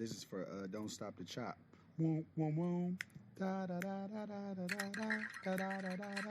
This is for Don't Stop the Chop. Woom, woom, woom. Da da da da da da da da da da da da da da da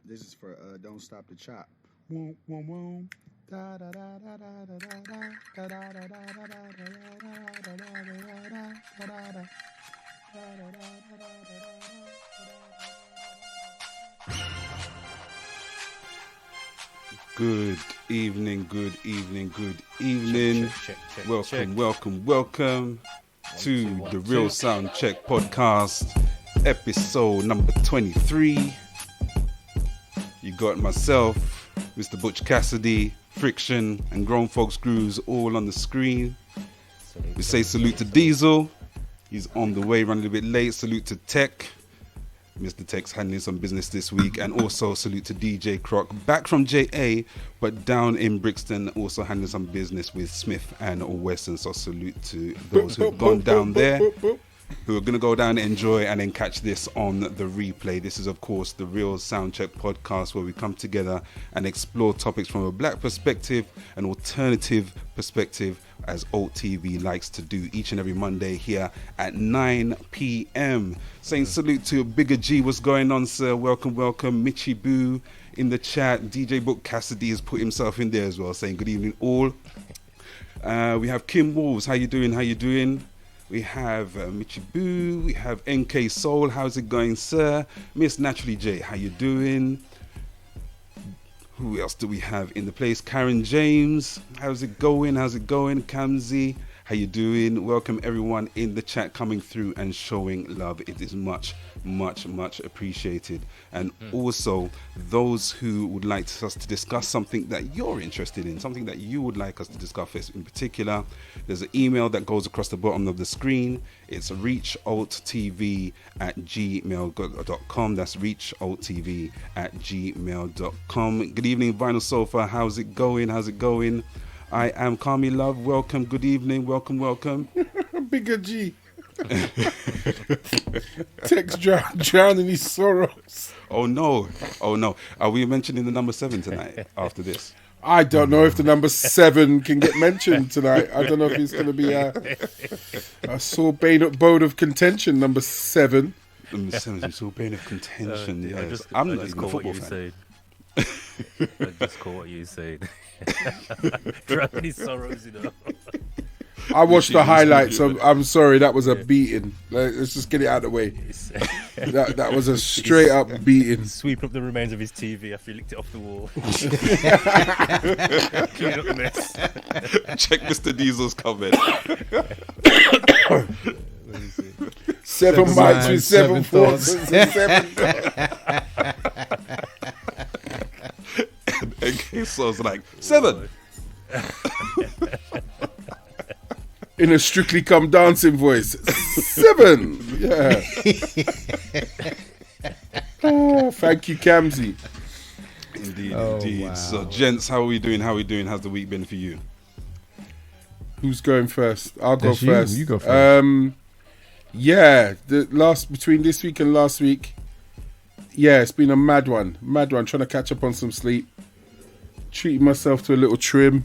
This is for Don't Stop the Chop. Woom, woom, woom. Da da da da da da da da da da da da da da da da. Good evening, good evening, good evening. Welcome, welcome, welcome to the Real Soundcheck podcast, episode number 23. You got myself, Mr. Butch Cassidy, Friction, and Grown Folks Grooves all on the screen. We say salute to Diesel. He's on the way, running a bit late. Salute to Tech. Mr. Tech's handling some business this week. And also salute to DJ Croc, back from JA, but down in Brixton, also handling some business with Smith and Wesson. So salute to those who have gone down there, who are going to go down and enjoy and then catch this on the replay. This is, of course, the Real Soundcheck podcast, where we come together and explore topics from a black perspective, an alternative perspective, as Alt TV likes to do each and every Monday here at 9 p.m. Saying salute to Bigger G. What's going on, sir? Welcome, welcome. Mitchy Boo in the chat. DJ Book Cassidy has put himself in there as well, saying good evening all. We have Kim Wolves. How you doing? How you doing? We have Mitchy Boo. We have NK Soul. How's it going, sir? Miss Naturally J. How you doing? Who else do we have in the place? Karen James. How's it going? How's it going? Kamzi. How you doing? Welcome everyone in the chat coming through and showing love. It is much, much, much appreciated. And also those who would like us to discuss something that you're interested in, something that you would like us to discuss in particular, there's an email that goes across the bottom of the screen. It's reachalttv@gmail.com. That's reachalttv@gmail.com. Good evening, Vinyl Sofa. How's it going? How's it going? I am Kami Love. Welcome. Good evening. Welcome, welcome. Bigger G. Text drowning his sorrows. Oh no. Oh no. Are we mentioning the number 7 tonight after this? I don't know if the number 7 can get mentioned tonight. I don't know if it's going to be a sore bone of contention, number 7. Number 7 is a sore bone of contention, yes. I'm not even a football fan. I just call what you said. Drowning his sorrows, you know. I watched the highlights. I'm sorry, that was a beating. Let's just get it out of the way. That was a straight up beating. Sweeping up the remains of his TV after he licked it off the wall. Clean up the mess. Check Mr. Diesel's comment. 7 mics with 7 thoughts. And so it's like 7. In a Strictly Come Dancing voice. 7. Yeah. Oh, thank you, Kamsi. Indeed, indeed. Wow. So, gents, how are we doing? How's the week been for you? Who's going first? I'll go That's first. You go first. Yeah, between this week and last week, yeah, it's been a mad one. Trying to catch up on some sleep, treating myself to a little trim.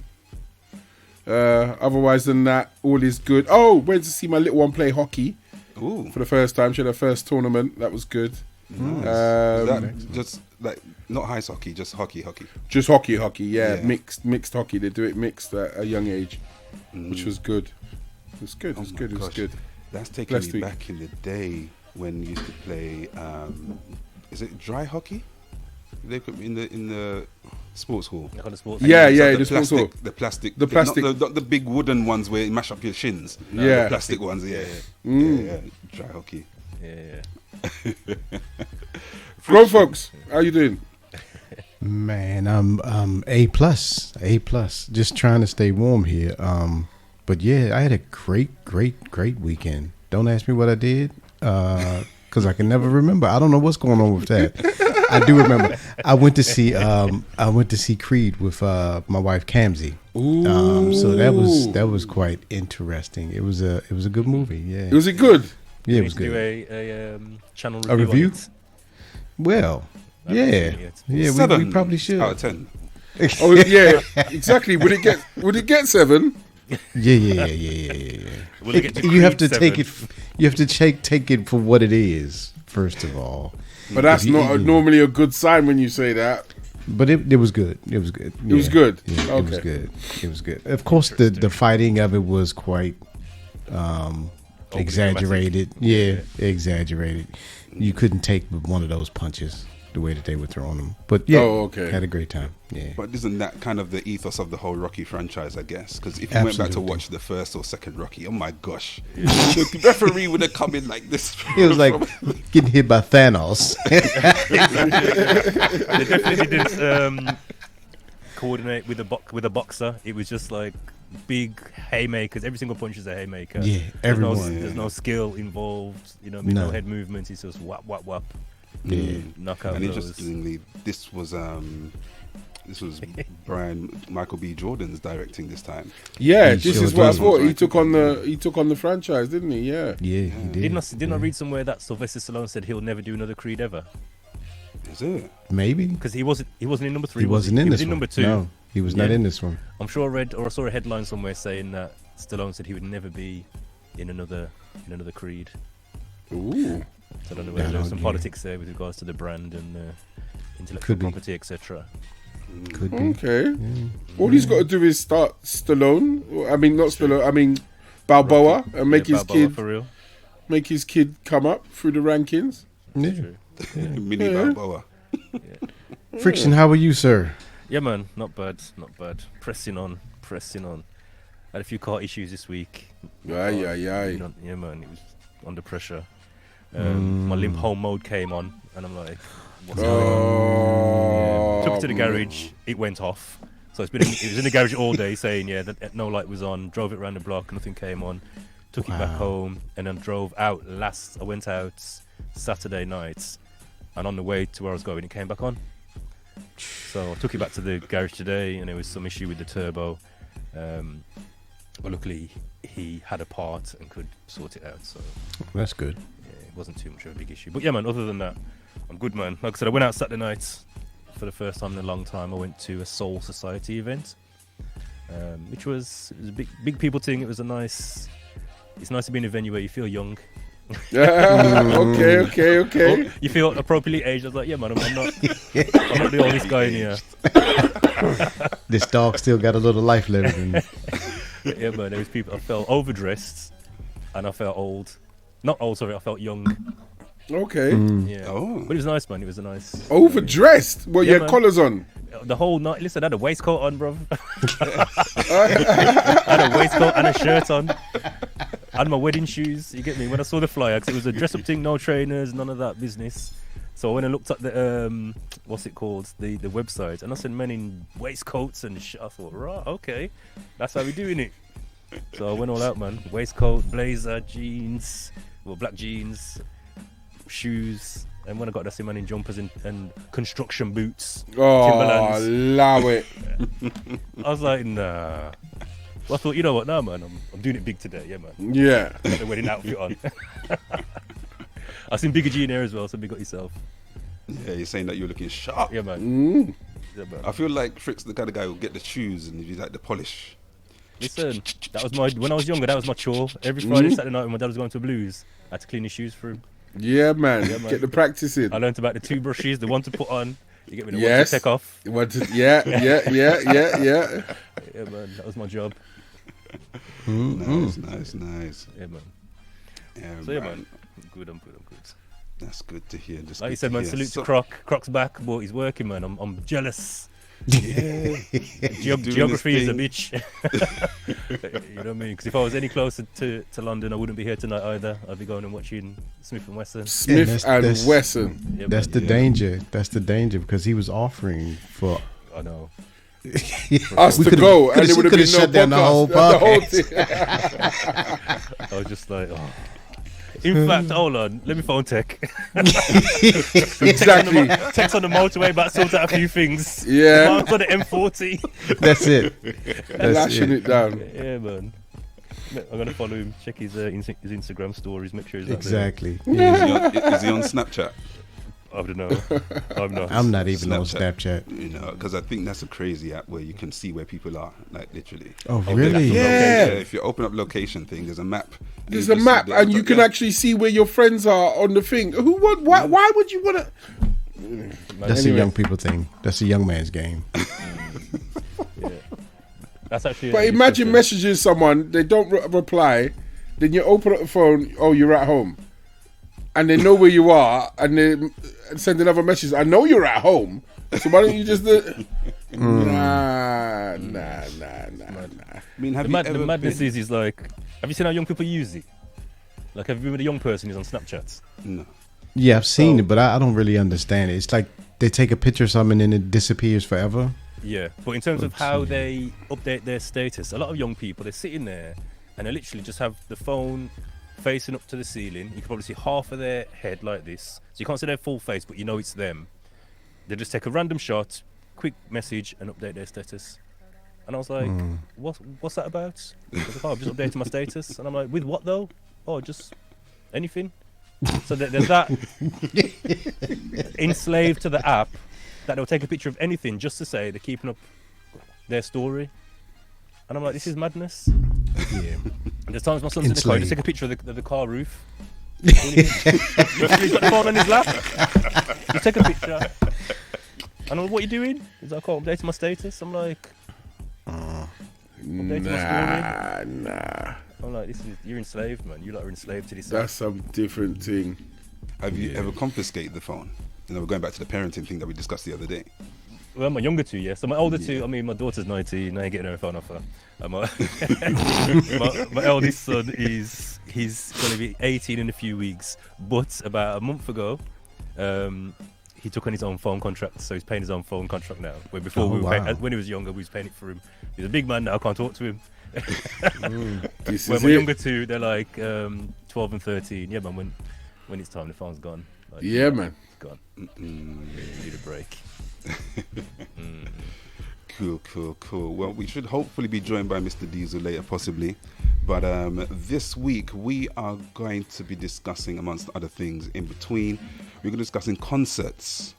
Otherwise than that, all is good. Oh, went to see my little one play hockey. Ooh. For the first time. She had her first tournament. That was good. Nice. Is that just like not ice hockey, just hockey? Just hockey. Yeah, mixed hockey. They do it mixed at a young age, which was good. It was good. It was good. That's taking me back in the day when we used to play. Is it dry hockey? They put me in the sports hall. Yeah, the sports hall. The plastic. Not the big wooden ones where you mash up your shins. Yeah, the plastic ones. Yeah. Dry hockey. Yeah. Grown folks, how you doing? Man, I'm A+. Just trying to stay warm here. But yeah, I had a great weekend. Don't ask me what I did, because I can never remember. I don't know what's going on with that. I do remember. I went to see Creed with my wife Kamsi. So that was quite interesting. It was a good movie. Yeah. Was it good? Yeah, it was good. Do a channel review. A review? On it? Well, yeah, we probably should. Out of 10. Oh yeah, exactly. Would it get 7? Yeah. You have to 7? take it. You have to take it for what it is, first of all. But that's not normally a good sign when you say that. But it was good. It was good. It was good. Yeah, okay. It was good. Of course, the fighting of it was quite exaggerated. Yeah, exaggerated. You couldn't take one of those punches the way that they were throwing them. But yeah, had a great time. Yeah. But isn't that kind of the ethos of the whole Rocky franchise, I guess? Because if you went back to watch the first or second Rocky, oh my gosh, the referee would have come in like this. It was like getting hit by Thanos. They definitely didn't coordinate with a boxer. It was just like big haymakers. Every single punch is a haymaker. Yeah, everyone. There's no skill involved. No head movements. It's just whap whap whap. Yeah, knockout. And interestingly, this was Michael B. Jordan's directing this time. Yeah, this is what I thought. He took on the franchise, didn't he? Yeah. Yeah, he did. Didn't I read somewhere that Sylvester Stallone said he'll never do another Creed ever? Is it? Maybe because he wasn't in number 3. He wasn't in this in one. number 2. No, he was not in this one. I'm sure I read or I saw a headline somewhere saying that Stallone said he would never be in another Creed. Ooh. So I don't know whether there's some politics there with regards to the brand and intellectual property, etc. Could be. Okay. Yeah. All he's got to do is start Stallone. I mean, not Stallone. I mean, Balboa, and make his kid for real. Make his kid come up through the rankings. Yeah. Mini Balboa. Friction, how are you, sir? Yeah, man, not bad. Pressing on. Had a few car issues this week. Yeah, man, it was under pressure. My limp home mode came on, and I'm like, what's going on? Yeah. Took it to the garage, it went off. So it was in the garage all day saying, that no light was on. Drove it around the block, nothing came on. Took it back home, and then drove out. I went out Saturday night, and on the way to where I was going, it came back on. So I took it back to the garage today, and there was some issue with the turbo. But luckily, he had a part and could sort it out. So that's good. Yeah, it wasn't too much of a big issue. But yeah, man, other than that, I'm good, man. Like I said, I went out Saturday night for the first time in a long time. I went to a Soul Society event, which was a big people thing. It was it's nice to be in a venue where you feel young. Okay. You feel appropriately aged. I was like, yeah, man, I'm not the oldest guy in here. This dog still got a little life left in it. Yeah, man. There was people. I felt overdressed, and I felt old. Not old, sorry. I felt young. Okay. Yeah. Oh. But it was nice, man. It was a nice. Overdressed? Well, you Yeah, had man. collars on. The whole night. Listen, I had a waistcoat on, bro. I had a waistcoat and a shirt on. I had my wedding shoes. You get me? When I saw the flyer, 'cause it was a dress-up thing, no trainers, none of that business. So when I looked at the what's it called, the website, and I said men in waistcoats and I thought, right, okay, that's how we doing it. So I went all out, man. Waistcoat, blazer, jeans, well, black jeans, shoes, and when I got that, man in jumpers and construction boots, Oh, Timberlands. allow it. I was like, nah. Well, I thought, you know what, nah, man, I'm doing it big today, yeah, man. Yeah. Got the wedding outfit on. I seen Bigger G in there as well, so big up yourself. Yeah, you're saying that you're looking sharp. Yeah, man. Mm. Yeah, man. I feel like Frick's the kind of guy who'll get the shoes and he's like the polish. Listen, that was when I was younger, that was my chore. Every Friday, Saturday night when my dad was going to Blues, I had to clean his shoes for him. Yeah, man. Yeah, man. Get the practice in. I learned about the two brushes, the one to put on, you get me, the Yes. one to take off. Yeah. Yeah, man, that was my job. Nice. Yeah, man. Yeah, So, yeah, man, I'm good. That's good to hear. Just Like you good said, to man, hear. salute So- to Croc. Croc's back, but he's working, man. I'm jealous. Yeah. Geography is a Doing bitch. You know what I mean? Because if I was any closer to London, I wouldn't be here tonight either. I'd be going and watching Smith and Wesson. Smith that's- and Wesson. Yeah, That's man. the danger. That's the danger because he was offering for I know. Us We to could've- go, and it could've- would have been shut no down the whole podcast. podcast. I was just like, oh. In fact, hold on. Let me phone Tech. Exactly. Tech's on the motorway, about to sort out a few things. Yeah. Mark's on the M40. That's it. That's Lashing it down. Yeah, man. I'm gonna follow him. Check his Instagram stories. Make sure he's not Exactly. Is he on Snapchat? there. I don't know. I'm not. I'm not even on Snapchat. Snapchat. You know, because I think that's a crazy app where you can see where people are, like literally. Oh, really? Yeah. If you open up location thing, there's a map. and There's you a just see map, the- and you can actually see where your friends are on the thing. Why would you want to? That's Anyway. a young people thing. That's a young man's game. Yeah. That's actually. But imagine messaging someone, they don't reply, then you open up the phone, oh, you're at home. And they know where you are, and they send another message, I know you're at home, so why don't you just Nah. I mean, have The you ever madness been- is like, have you seen how young people use it? Like, have you been with a young person who's on Snapchat? No. Yeah, I've seen it, but I don't really understand it. It's like they take a picture of something and it disappears forever. Yeah, but in terms of how they update their status, a lot of young people, they're sitting there and they literally just have the phone facing up to the ceiling. You can probably see half of their head like this. So you can't see their full face, but you know it's them. They just take a random shot, quick message, and update their status. And I was like, what's that about? I was like, oh, I'm just updating my status. And I'm like, with what though? Oh, just anything. So they're that enslaved to the app that they'll take a picture of anything just to say they're keeping up their story. And I'm like, this is madness. Yeah. And there's times my son's in the car, he just take a picture of the car roof. He's got the phone on his lap. You take a picture. And I'm like, what are you doing? He's like, oh, I'm updating my status. I'm like, updating my story. Nah. I'm like, you're enslaved, man. You lot are enslaved to this. That's some different thing. Have you ever confiscated the phone? You know, we're going back to the parenting thing that we discussed the other day. Well, my younger two, yeah. So my older two, I mean, my daughter's 19, I ain't getting her a phone off her. And my eldest son he's going to be 18 in a few weeks. But about a month ago, he took on his own phone contract, so he's paying his own phone contract now. Where before when he was younger, we was paying it for him. He's a big man now, I can't talk to him. This When is my it. younger two, they're like 12 and 13. Yeah, man, when it's time, the phone's gone. Like, Yeah, man. It's gone. Need a break. Cool. Well, we should hopefully be joined by Mr. Diesel later, possibly. But this week, we are going to be discussing, amongst other things, in between, we're going to be discussing concerts,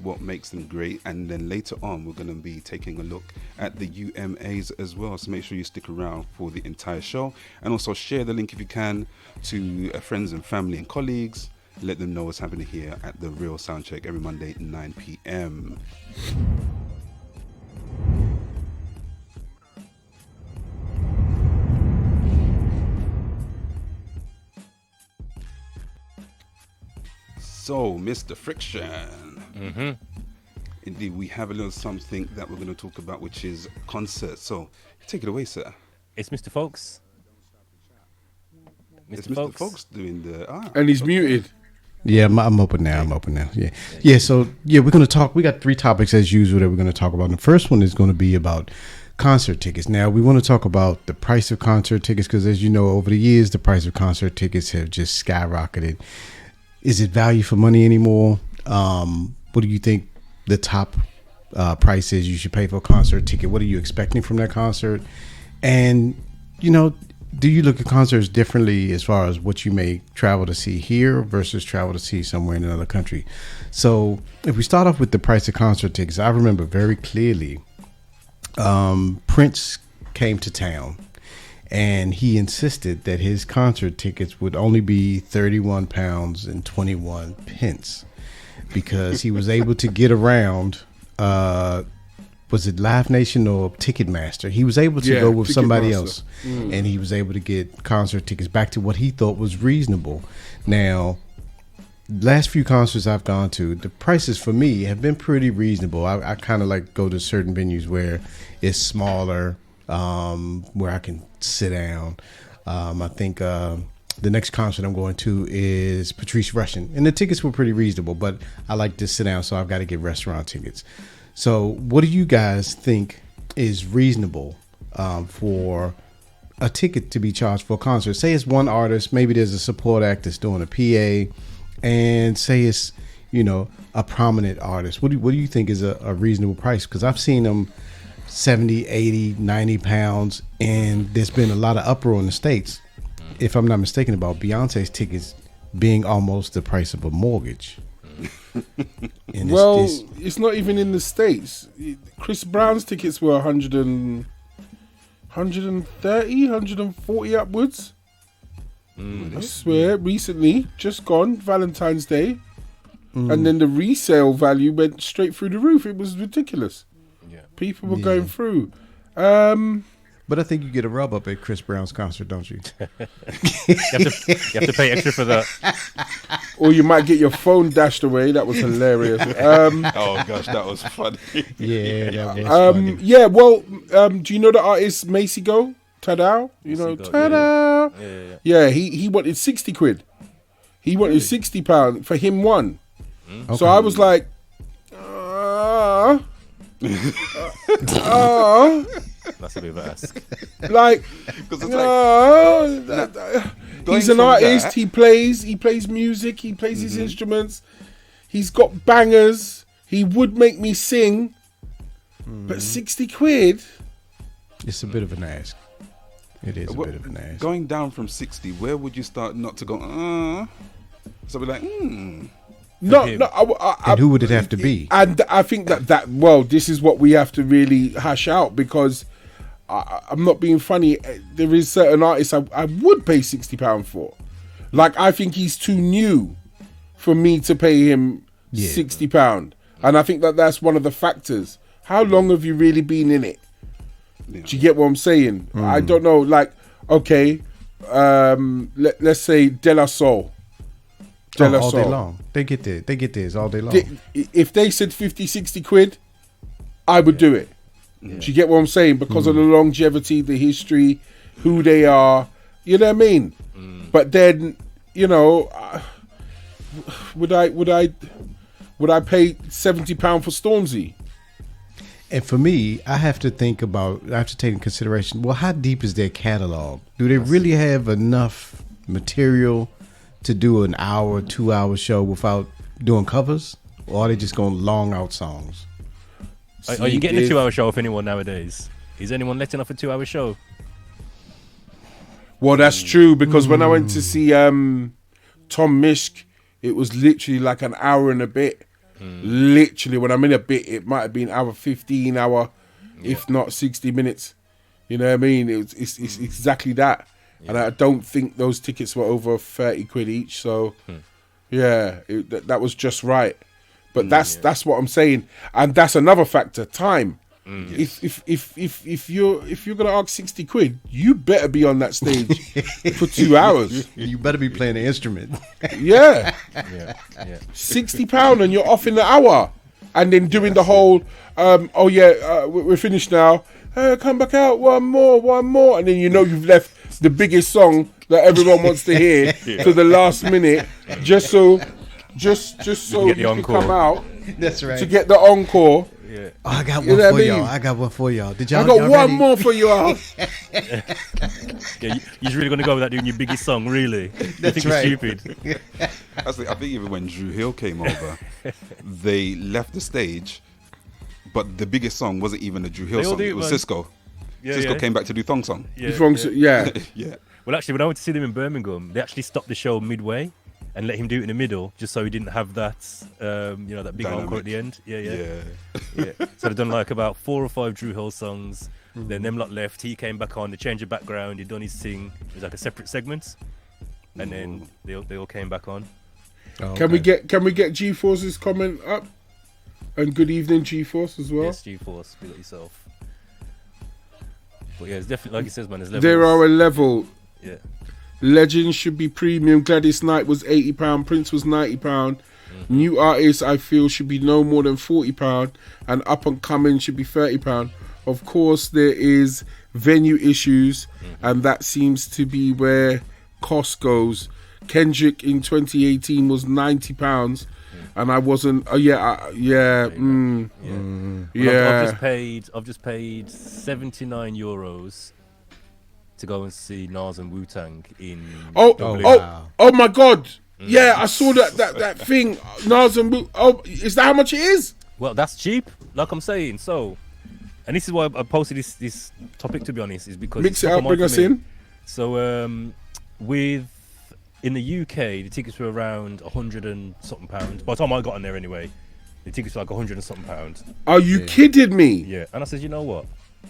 what makes them great. And then later on, we're going to be taking a look at the UMAs as well. So make sure you stick around for the entire show. And also share the link if you can to friends and family and colleagues. Let them know what's happening here at the Real Soundcheck every Monday at 9 p.m. So, Mr. Friction. Indeed, we have a little something that we're going to talk about, which is concerts. So, take it away, sir. It's Mr. Folks. It's Mr. Folks doing the... And he's muted. Yeah, I'm open now. Yeah. So we're gonna talk. We got 3 topics as usual that we're gonna talk about. And the first one is going to be about concert tickets. Now we want to talk about the price of concert tickets because, as you know, over the years the price of concert tickets have just skyrocketed. Is it value for money anymore? What do you think the top price is you should pay for a concert ticket? What are you expecting from that concert? And do you look at concerts differently as far as what you may travel to see here versus travel to see somewhere in another country? So if we start off with the price of concert tickets, I remember very clearly Prince came to town and he insisted that his concert tickets would only be £31.21 because he was able to get around was it Live Nation or Ticketmaster? He was able to go with somebody else, and he was able to get concert tickets back to what he thought was reasonable. Now, last few concerts I've gone to, the prices for me have been pretty reasonable. I kind of like go to certain venues where it's smaller, where I can sit down. I think the next concert I'm going to is Patrice Rushen, and the tickets were pretty reasonable, but I like to sit down, so I've got to get restaurant tickets. So what do you guys think is reasonable for a ticket to be charged for a concert? Say it's one artist, maybe there's a support act that's doing a PA, and say it's, a prominent artist. What do you think is a reasonable price? Because I've seen them 70, 80, 90 pounds, and there's been a lot of uproar in the States, if I'm not mistaken, about Beyonce's tickets being almost the price of a mortgage. Well, it's not even in the States. Chris Brown's tickets were 130, 140 upwards. I swear, recently, just gone, Valentine's Day. And then the resale value went straight through the roof. It was ridiculous. Yeah. People were going through. But I think you get a rub up at Chris Brown's concert, don't you? You have to pay extra for that. Or you might get your phone dashed away. That was hilarious. Oh gosh, that was funny. Yeah, that was funny. Yeah, well, do you know the artist Macy Go? Tadao? Tadao? Yeah, he wanted 60 quid. He wanted £60 for him one. Okay. So I was like, That's a bit of an ask. Like, he's an artist. He plays music. He plays his instruments. He's got bangers. He would make me sing, but 60 quid. It's a bit of an ask. It is a bit of an ask. Going down from 60, where would you start not to go? So we're like, No. And who would it have to be? And I think that this is what we have to really hash out, because I'm not being funny. There is certain artists I would pay £60 for. Like, I think he's too new for me to pay him £60. And I think that's one of the factors. How long have you really been in it? Yeah. Do you get what I'm saying? I don't know. Like, okay, let's say De La Soul. All day long. They get this all day long. If they said 50, 60 quid, I would do it. Yeah. Do you get what I'm saying? Because of the longevity, the history, who they are. You know what I mean? But then, would I pay £70 for Stormzy? And for me, I have to take into consideration, well, how deep is their catalog? Do they really have enough material to do an hour, 2 hour show without doing covers? Or are they just going long out songs? Are you getting a 2 hour show of anyone nowadays? Is anyone letting off a 2 hour show? Well, that's true, because when I went to see Tom Mischke, it was literally like an hour and a bit. Literally, when I'm in a bit, it might have been hour 15, if not 60 minutes. You know what I mean? It's exactly that. Yeah. And I don't think those tickets were over 30 quid each. So, that was just right. But that's what I'm saying. And that's another factor, time. If you're gonna ask 60 quid, you better be on that stage for 2 hours. You better be playing an instrument. Yeah, Yeah. £60 and you're off in the hour, and then doing the whole we're finished now. Come back out, one more, and then you've left the biggest song that everyone wants to hear to the last minute, just so you can come out. That's right. To get the encore. Yeah. Oh, I got one for y'all. I got one for y'all. Did y'all? I got y'all one ready? more for y'all. Yeah, you're really gonna go without doing your biggest song, really? That's you right. think you're stupid. I think even when Drew Hill came over, they left the stage, but the biggest song wasn't even a Drew Hill They all song. do It it, was man. Cisco. Yeah, Cisco yeah. came back to do Thong Song. Yeah, Yeah. Yeah. Well, actually, when I went to see them in Birmingham, they actually stopped the show midway and let him do it in the middle, just so he didn't have that, that big encore at the end. Yeah. So they've done like about 4 or 5 Drew Hill songs. Then them lot left. He came back on. They changed the background. He done his thing. It was like a separate segment, and then they all came back on. Oh, Can we get G-Force's comment up? And good evening, G-Force as well. Yes, G-Force, be like yourself. But yeah, it's definitely like he says, man. There's levels. There are a level. Yeah. Legends should be premium. Gladys Knight was £80. Prince was £90. New artists, I feel, should be no more than £40, and up and coming should be £30. Of course, there is venue issues, and that seems to be where cost goes. Kendrick in 2018 was £90, and I wasn't. Well, Yeah. I've just paid €79 to go and see Nas and Wu-Tang in Dublin. Oh my God! Yeah, I saw that thing. Nas and is that how much it is? Well, that's cheap, like I'm saying. So, and this is why I posted this topic, to be honest, is because Mix it's it top up, of mind bring for us me. in. So, in the UK, the tickets were around £100 and something. By the time I got in there, anyway, the tickets were like £100 and something. Are you kidding me? Yeah, and I said, you know what?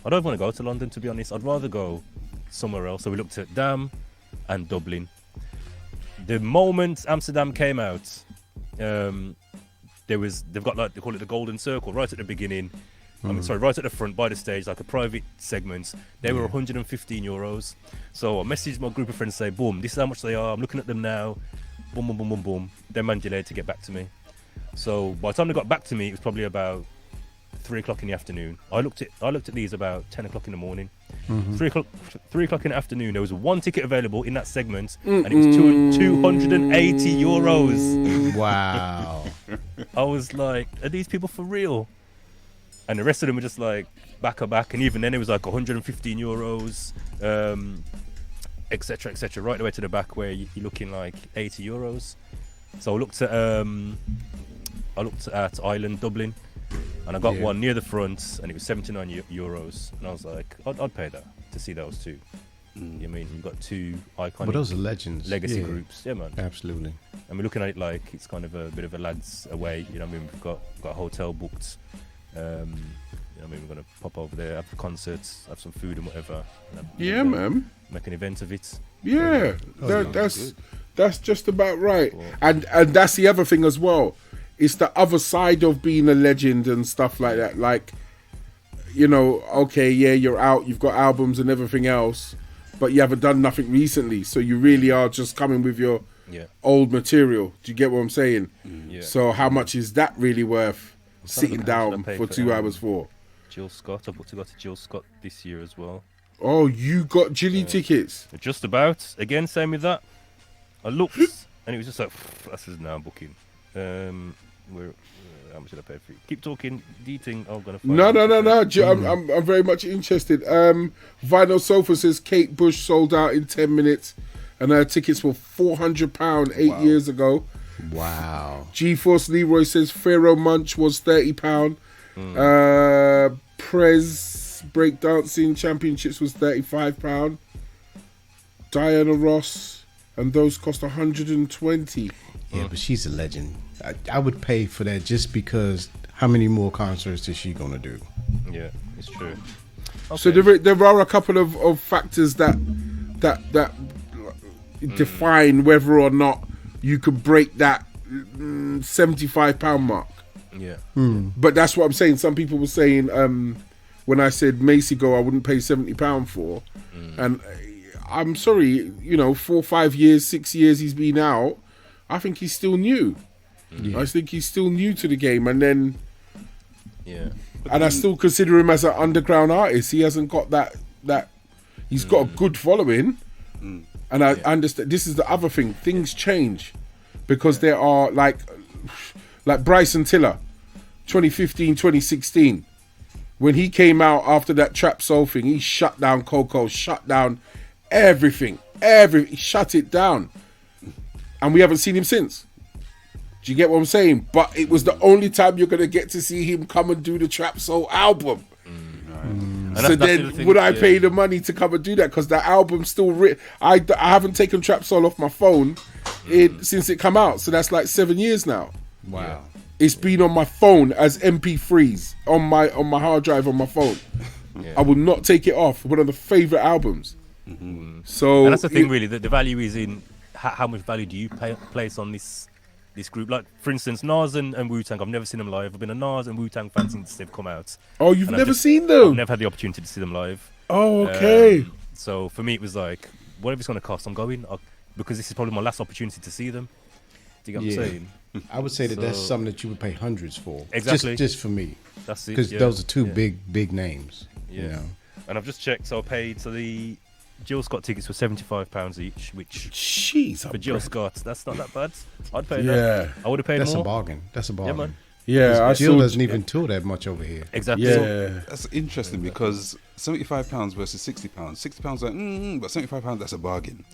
I don't want to go to London, to be honest. I'd rather go somewhere else. So we looked at Dam and Dublin. The moment Amsterdam came out, they've got like, they call it the Golden Circle right at the beginning. Right at the front by the stage, like a private segment. They were €115. So I messaged my group of friends, say, boom, this is how much they are. I'm looking at them now. Boom, boom, boom, boom, boom. Then man delayed to get back to me. So by the time they got back to me, it was probably about 3 o'clock in the afternoon. I looked at these about 10 o'clock in the morning. 3 o'clock in the afternoon, there was one ticket available in that segment, and it was €280. Wow. I was like, are these people for real? And the rest of them were just like back, and even then it was like €115, etc., right the way to the back where you're looking like €80. So I looked at Ireland, Dublin, and I got one near the front, and it was €79, and I was like, I'd pay that to see those two. You know what I mean, you've got two iconic, But those are legends. legacy groups, yeah, man. Absolutely. And we're looking at it like it's kind of a bit of a lads away. You know what I mean? We've got a hotel booked. You know what I mean? We're gonna pop over there, have concerts, have some food and whatever. And Man. Make an event of it. Yeah, that's just about right. And that's the other thing as well. It's the other side of being a legend and stuff like that. Like, okay, yeah, you're out, you've got albums and everything else, but you haven't done nothing recently. So you really are just coming with your old material. Do you get what I'm saying? Yeah. So how much is that really worth sitting down for 2 hours for? Jill Scott. I booked to go to Jill Scott this year as well. Oh, you got Jilly tickets? Just about. Again, same with that. I looked and it was just like, this is now booking. How much did I pay for it? Keep talking. Do you think I'm gonna find No. I'm very much interested. Vinyl Sofa says Kate Bush sold out in 10 minutes, and her tickets were £400 8 years ago. Wow. G-Force Leroy says Pharaoh Munch was £30. Prez Breakdancing Championships was £35. Diana Ross, and those cost 120. Yeah, but she's a legend. I would pay for that just because how many more concerts is she gonna do? Yeah, it's true. So Okay. there are a couple of factors that define whether or not you could break that £75 mark. Yeah. But that's what I'm saying. Some people were saying when I said Macy Go, I wouldn't pay £70 for, and I'm sorry, 4, 5 years, 6 years he's been out. I think he's still new. I think he's still new to the game, and then I still consider him as an underground artist. He hasn't got that. He's got a good following, and I understand. This is the other thing. Things change because there are like Bryson Tiller, 2015, 2016. When he came out after that Trap Soul thing, he shut down Coco, shut down everything. He shut it down. And we haven't seen him since. Do you get what I'm saying? But it was the only time you're going to get to see him come and do the Trap Soul album. So then would I pay the money to come and do that? Because that album's still written. I haven't taken Trap Soul off my phone since it come out. So that's like 7 years now. Wow. It's been on my phone as MP3s on my hard drive on my phone. I will not take it off. One of the favorite albums. So and that's the thing, really. The value is in how much value do you place on this group? Like, for instance, Nas and Wu-Tang. I've never seen them live. I've been a Nas and Wu-Tang fan since they've come out. Oh, you've never seen them? I've never had the opportunity to see them live. Oh, okay. So for me, it was like, whatever it's going to cost, I'm going because this is probably my last opportunity to see them. Do you get what I'm saying? I would say that's something that you would pay hundreds for. Exactly. Just for me. That's it. Because those are two big names. Yeah. You know? And I've just checked. So I paid. So the Jill Scott tickets were £75 each, which for Jill Scott, that's not that bad. I'd pay that. I would have paid that's more. That's a bargain. Yeah, man. Yeah, Jill doesn't even tour that much over here. Exactly. Yeah, that's interesting because £75 versus £60. £60 like, but £75 that's a bargain.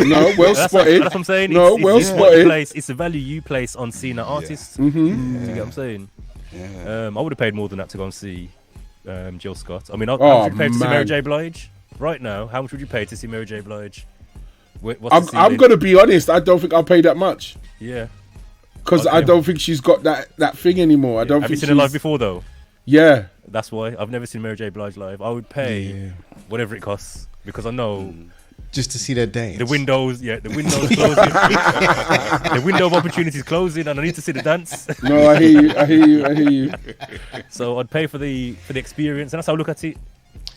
No, well spotted. That's what I'm saying. No, well spotted. It's the value you place on seeing an artist. Do you get what I'm saying? Yeah. I would have paid more than that to go and see Jill Scott. I mean, how much would you pay to see Mary J. Blige? Right now, how much would you pay to see Mary J. Blige? I'm going to be honest. I don't think I'll pay that much. Yeah. Because I don't think she's got that thing anymore. I don't. Have think you seen her live before though? Yeah. That's why I've never seen Mary J. Blige live. I would pay whatever it costs because I know just to see that dance. The windows closing. The window of opportunity is closing, and I need to see the dance. No, I hear you. So I'd pay for the experience, and that's how I look at it.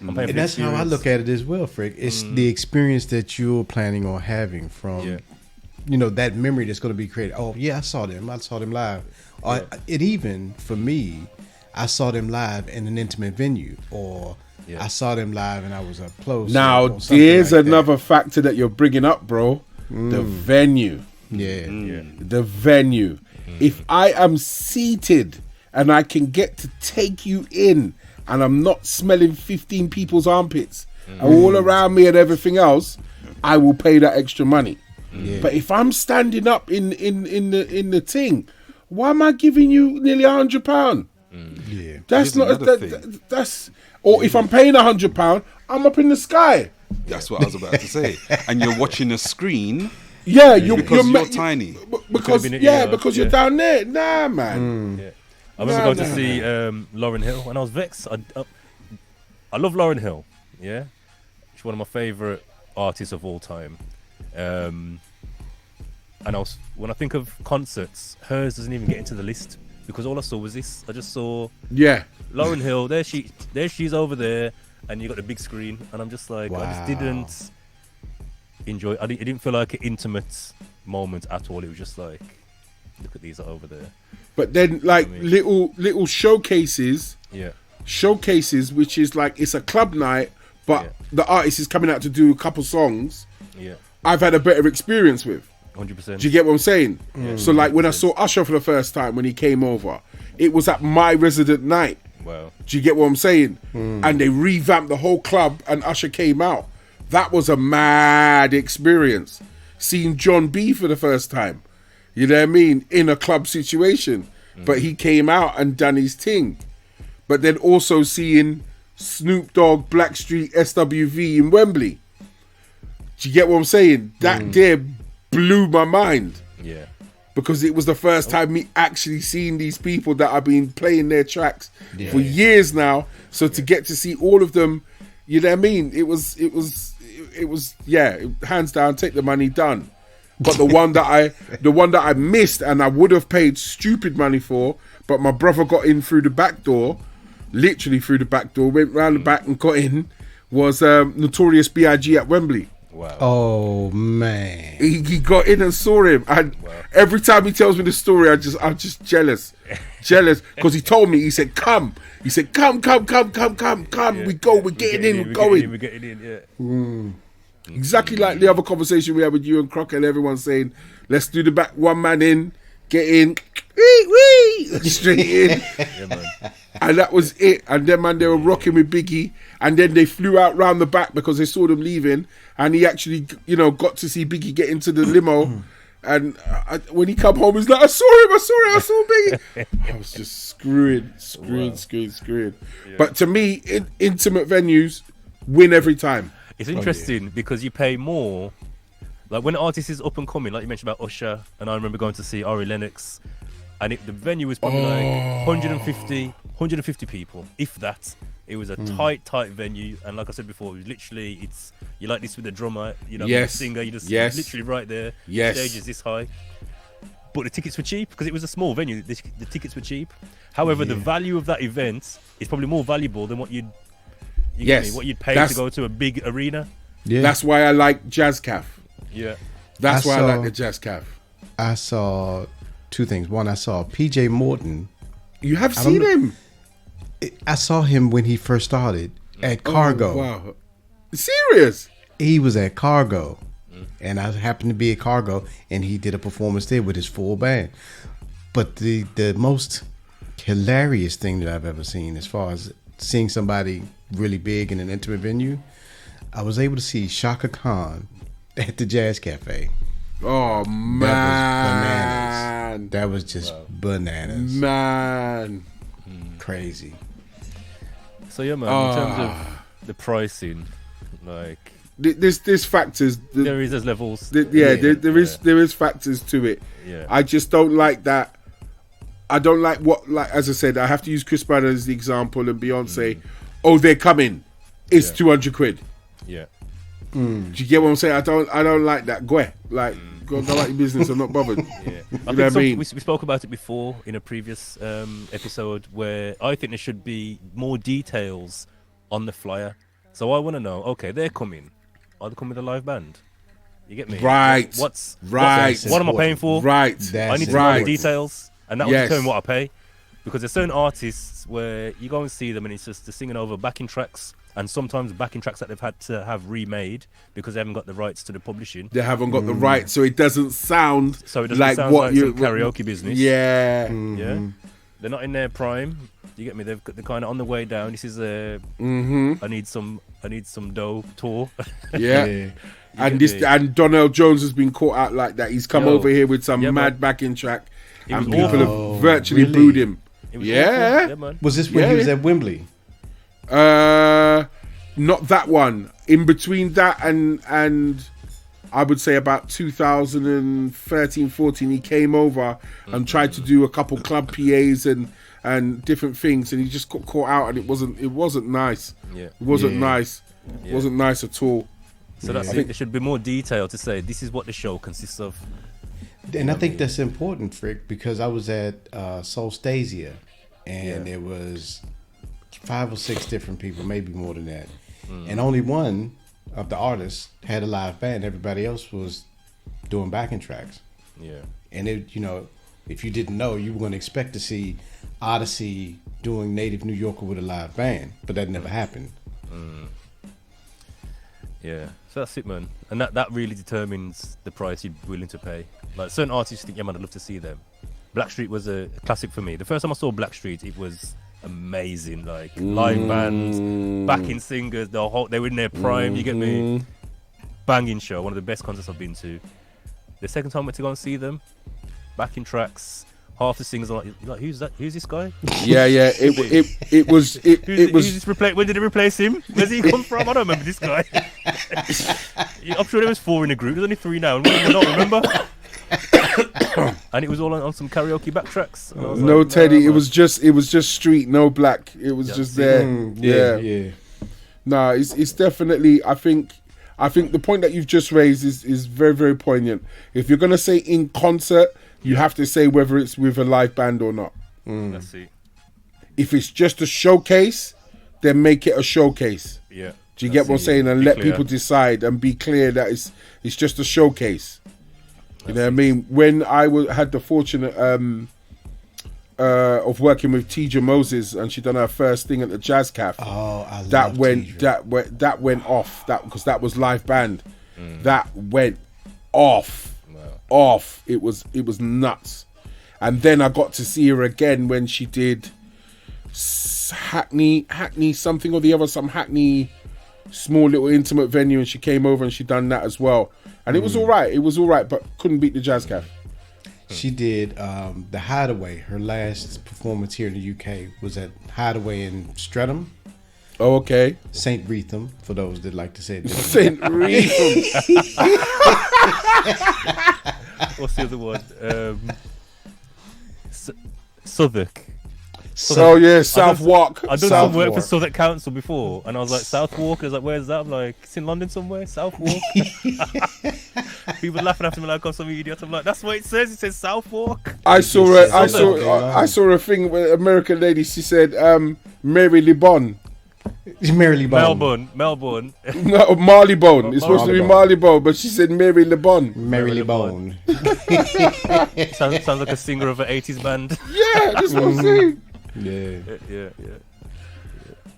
And that's how I look at it as well, Frick. It's the experience that you're planning on having from. That memory that's going to be created. Oh, yeah, I saw them live. It even, for me, I saw them live in an intimate venue, or I saw them live and I was up close. Now, there's another factor that you're bringing up, bro. The venue. The venue. If I am seated and I can get to take you in and I'm not smelling 15 people's armpits all around me and everything else, I will pay that extra money. But if I'm standing up in the thing, why am I giving you nearly £100? That's not that's. Or if I'm paying £100, I'm up in the sky. That's what I was about to say. And you're watching a screen. Yeah, you're tiny. Because you're down there. Nah, man. I remember going to see Lauryn Hill, and I was vexed. I love Lauryn Hill. Yeah, she's one of my favourite artists of all time. And when I think of concerts, hers doesn't even get into the list because all I saw was this. I just saw Lauryn Hill. There she's over there, and you got the big screen, and I'm just like, I just didn't enjoy. It didn't feel like an intimate moment at all. It was just like, look at these over there. But then, like little showcases, which is like it's a club night, but the artist is coming out to do a couple songs. Yeah. I've had a better experience with. 100%. Do you get what I'm saying? So like when I saw Usher for the first time when he came over, it was at my resident night. Wow. Do you get what I'm saying? And they revamped the whole club and Usher came out. That was a mad experience. Seeing John B for the first time. You know what I mean? In a club situation. But he came out and done his thing. But then also seeing Snoop Dogg, Blackstreet, SWV in Wembley. Do you get what I'm saying? That there blew my mind. Yeah. Because it was the first time me actually seeing these people that I've been playing their tracks for years now. So to get to see all of them, you know what I mean? It was hands down, take the money, done. But the one that I missed and I would have paid stupid money for, but my brother got in through the back door, literally through the back door, went round the back and got in, was Notorious B.I.G. at Wembley. Wow. Oh man. He got in and saw him, and every time he tells me the story, I'm just jealous, because he told me, he said, come, we're getting in, we're going. We're getting in, yeah. Exactly like the other conversation we had with you and Croc and everyone saying, let's do the back, one man in, get in, straight in. Yeah, man. And that was it. And then, man, they were rocking with Biggie. And then they flew out round the back because they saw them leaving. And he actually, you know, got to see Biggie get into the limo. And when he come home, he's like, I saw Biggie. I was just screwing. Yeah. But to me, intimate venues win every time. It's interesting because you pay more. Like when an artist is up and coming, like you mentioned about Usher, and I remember going to see Ari Lennox, and the venue was probably like 150 people, if that. It was a tight venue, and like I said before, it was literally, you like this with the drummer, you know, Yes. the singer, you just Yes. literally right there. Yes. The stage is this high, but the tickets were cheap because it was a small venue. The tickets were cheap. However, the value of that event is probably more valuable than what you'd pay to go to a big arena. Yeah. That's why I like Jazz Caf. Yeah. That's why I saw- like the Jazz Caf. I saw two things. One, I saw PJ Morton. You have I don't seen know- him. I saw him when he first started at Cargo. Oh, wow. Serious? He was at Cargo, and I happened to be at Cargo, and he did a performance there with his full band. But the most hilarious thing that I've ever seen, as far as seeing somebody really big in an intimate venue, I was able to see Shaka Khan at the Jazz Cafe. Oh, man. That was just bananas. Man. Crazy. So yeah, man. In terms of the pricing, like There's factors. there's levels. There is factors to it. Yeah. I just don't like that. I don't like as I said, I have to use Chris Brown as the example and Beyonce. Oh, they're coming. It's 200 quid. Yeah. Do you get what I'm saying? I don't like that. Go about your business. I'm not bothered. Yeah. You know what I mean? We spoke about it before in a previous episode where I think there should be more details on the flyer. So I want to know, okay, they're coming. Are they coming with a live band? You get me? Right. What Right. am I paying for? Right. I need to know right. the details. And that will Yes. determine what I pay. Because there's certain artists where you go and see them and it's just they're singing over backing tracks, and sometimes backing tracks that they've had to have remade because they haven't got the rights to the publishing. They haven't got the right, so it doesn't sound So it doesn't like sound what like you some karaoke business. Yeah. Yeah, they're not in their prime. You get me? They're kind of on the way down. This is a I need some dough tour. Yeah. And get me? and Donnell Jones has been caught out like that. He's come over here with some Yeah, mad man. backing track, It and was people awful. have virtually Really? booed him. It was Yeah. awful. Yeah, man. Was this when Yeah, he was yeah. at Wembley? Not that one. In between that and I would say about 2013, 14, he came over and tried to do a couple club PAs and different things, and he just got caught out, and it wasn't nice. Yeah. It wasn't Yeah. nice. It Yeah. wasn't nice at all. So that's it. There should be more detail to say this is what the show consists of. And I think that's important, Frick, because I was at Solstasia, and there was 5 or 6 different people, maybe more than that. And only one of the artists had a live band. Everybody else was doing backing tracks. Yeah. And if you didn't know, you were going to expect to see Odyssey doing Native New Yorker with a live band, but that never happened. Yeah, so that's it, man. And that really determines the price you're willing to pay. Like certain artists think, yeah, man, I'd love to see them. Blackstreet was a classic for me. The first time I saw Blackstreet, it was amazing. Like live bands, backing singers, they were in their prime. You get me? Banging show, one of the best concerts I've been to. The second time I went to go and see them, backing tracks. Half the singers are like, who's that? Who's this guy? Yeah. It was. Who's when did they replace him? Where's he come from? I don't remember this guy. I'm sure there was 4 in the group. There's only 3 now. I don't remember. And it was all on some karaoke backtracks. No, like, Teddy. nah, It was just street, no black. It was just there. Yeah. No, it's definitely. I think the point that you've just raised is very, very poignant. If you're gonna say in concert, you have to say whether it's with a live band or not. Let's see. If it's just a showcase, then make it a showcase. Yeah. Do you get what I'm saying? And Be let clear. people decide and be clear that it's just a showcase. You know what I mean? When I had the fortune of working with Teja Moses, and she done her first thing at the Jazz Cafe. Oh, I that love went Teja. that went off. That because that was live band. That went off. Off. It was nuts. And then I got to see her again when she did Hackney something or the other, some Hackney small little intimate venue, and she came over and she done that as well. And it was all right. It was all right, but couldn't beat the Jazz Cafe. She did the Hideaway. Her last performance here in the UK was at Hideaway in Streatham. Oh, okay. St. Wreatham, for those that like to say it. St. Wreatham. What's the other one? Southwark. So yeah, Southwark. I've done some work for Southwark. Southwark Council before, and I was like, Southwark? I was like, where's that? I'm like, it's in London somewhere, Southwark. People laughing after me like I'm some idiot. I'm like, that's what it says. It says Southwark. I saw a thing with an American lady. She said, Mary Libon. Mary Bone. Melbourne. No, Marleybone. It's supposed to be Marleybone, but she said Mary Libon. Mary Bone. sounds like a singer of an 80s band. Yeah, that's what I'm saying. Yeah. Yeah.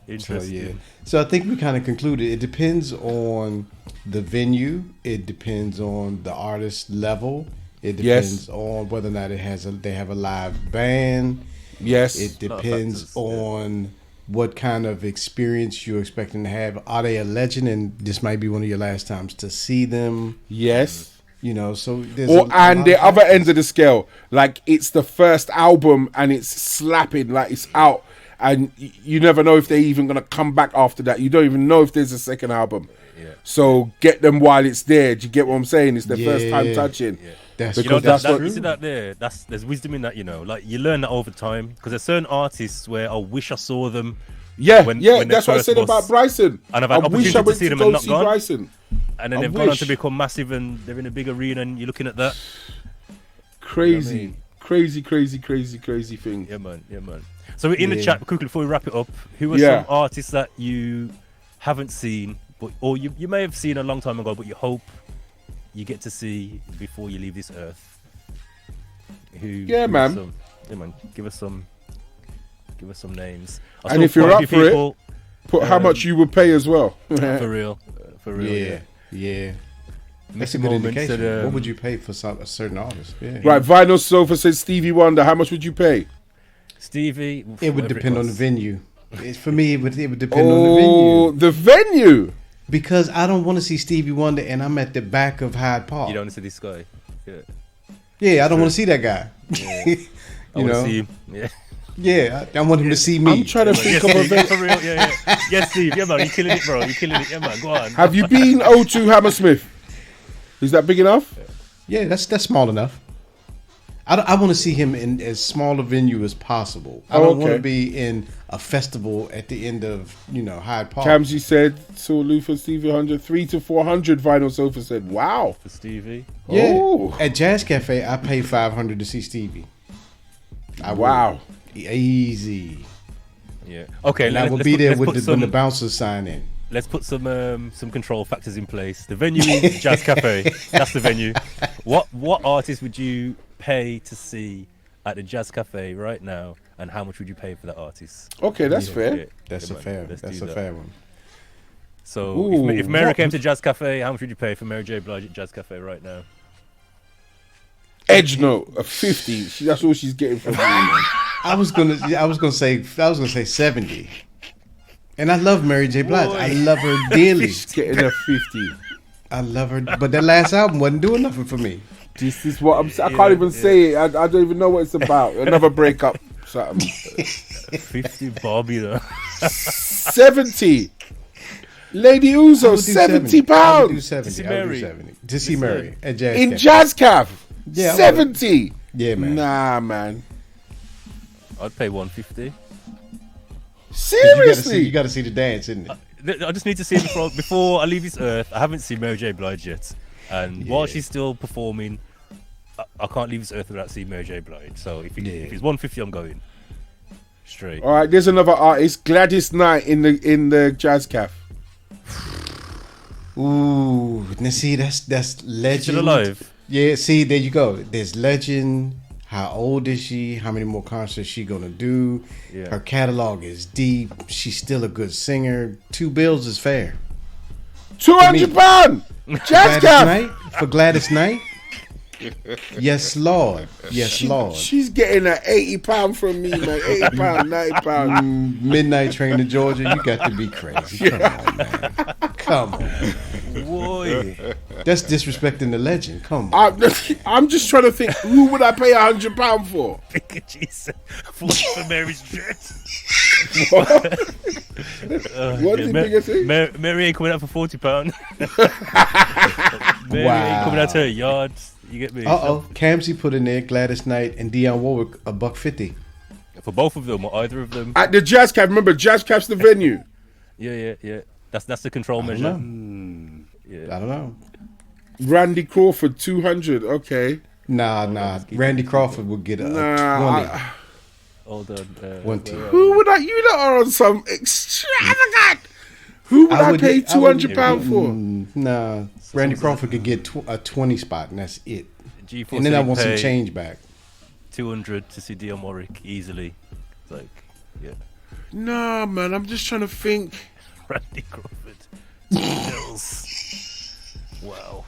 Interesting. So I think we kind of concluded. It depends on the venue. It depends on the artist level. It depends on whether or not they have a live band. Yes. It depends on what kind of experience you're expecting to have. Are they a legend and this might be one of your last times to see them? Yes. You know, so there's and the other end of the scale, like it's the first album and it's slapping, like it's out, and you never know if they're even gonna come back after that. You don't even know if there's a second album. Yeah. So get them while it's there. Do you get what I'm saying? It's their first time touching. Yeah. That's You know, that's you true. see that there? There's wisdom in that, you know. Like you learn that over time, because there's certain artists where I wish I saw them. When That's what I first said was- about Bryson. And I've had I wish I opportunity to went see to them go and not see gone. Bryson. And then I they've gone on wish. to become massive, and they're in a big arena, and you're looking at that. Crazy, You know crazy thing. Yeah, man. So in the chat, quickly before we wrap it up, who are Yeah. some artists that you haven't seen, or you may have seen a long time ago, but you hope you get to see before you leave this earth? Yeah, man. Give us some names. And if you're up for it, put how much you would pay as well. for real. Yeah. That's Missing a good moments indication. that, What would you pay for a certain artist? Yeah. Right, Vinyl Sofa says Stevie Wonder. How much would you pay? Stevie? It would whatever depend on the costs. venue. For me, it would depend on the venue. The venue. Because I don't want to see Stevie Wonder and I'm at the back of Hyde Park. You don't want to see this guy. Yeah. Yeah, I don't want to see that guy. I you want to know? see him. Yeah. Yeah, I want him to see me. I'm trying to think of a Steve, venue. for real. Yeah. Yes, Steve. Yeah, man. You're killing it, bro. You're killing it. Yeah, man. Go on. Have you been O2 Hammersmith? Is that big enough? Yeah, that's small enough. I want to see him in as small a venue as possible. I don't want to be in a festival at the end of Hyde Park. Kamsi said, saw Luther Stevie 100, 300 to 400. Vinyl Sofa said, wow. For Stevie. Yeah, Oh. at Jazz Cafe, I pay $500 to see Stevie. Wow. Easy. Yeah. Okay. And I will be there with when the bouncers sign in. Let's put some control factors in place. The venue is Jazz Cafe. That's the venue. What artist would you pay to see at the Jazz Cafe right now, and how much would you pay for that artist? Okay, that's fair. Yeah, That's yeah, a man. fair. Let's That's do a that. fair one. So Ooh, if Mary what- came to Jazz Cafe, how much would you pay for Mary J. Blige at Jazz Cafe right now? Edge note, a 50. That's all she's getting from me. Man. I was gonna say 70. And I love Mary J. Blige. I love her dearly. She's getting a 50. I love her, but that last album wasn't doing nothing for me. This is what I can't even say it. I don't even know what it's about. Another breakup. Something. 50 Bobby though. 70. Lady I Uzo, would do £70. I would do 70. see I would do Mary. 70. To see Mary at Jazz In Cafe. Jazz Cafe. Yeah, I would. 70. Yeah, man. Nah, man. I'd pay 150. Seriously. You got to see the dance, isn't it? I just need to see it before I leave this earth. I haven't seen Mary J. Blige yet, and while she's still performing, I can't leave this earth without seeing Mary J. Blige. So if it's 150, I'm going. Straight. All right, there's another artist, Gladys Knight in the Jazz Cafe. Ooh, now see, that's legend. Still alive? Yeah, see, there you go. There's legend. How old is she? How many more concerts she gonna do? Yeah. Her catalog is deep. She's still a good singer. $2 is fair. £200 Jazz Cafe. Night for Gladys Knight. Yes, Lord. Yes, Lord. She's getting an £80 from me, man. £80, £90. Midnight Train to Georgia. You got to be crazy. Come on, man. Come on. Boy. That's disrespecting the legend. Come on. I'm just trying to think, who would I pay £100 for? Jesus. For Mary's dress. What did Bigger say? Mary ain't coming out for £40. Mary Wow. ain't coming out to her yard. You get me? Kamsi put in there Gladys Knight and Dionne Warwick $150. For both of them or either of them. At the Jazz Cafe, remember, Jazz Cafe's the venue. Yeah. That's the control I measure. don't Yeah. know. Randy Crawford, 200. Okay. Nah. Randy Crawford would get a 20. Hold on. 20. Who would I? You lot are on some extravagant. Who would I pay £200 for? Nah. Randy Crawford could get a 20 spot, and that's it. G4 And then I want some change back. 200 to see Dionne Warwick easily. It's like, yeah. Nah, man. I'm just trying to think. Randy Crawford. Bills. Wow.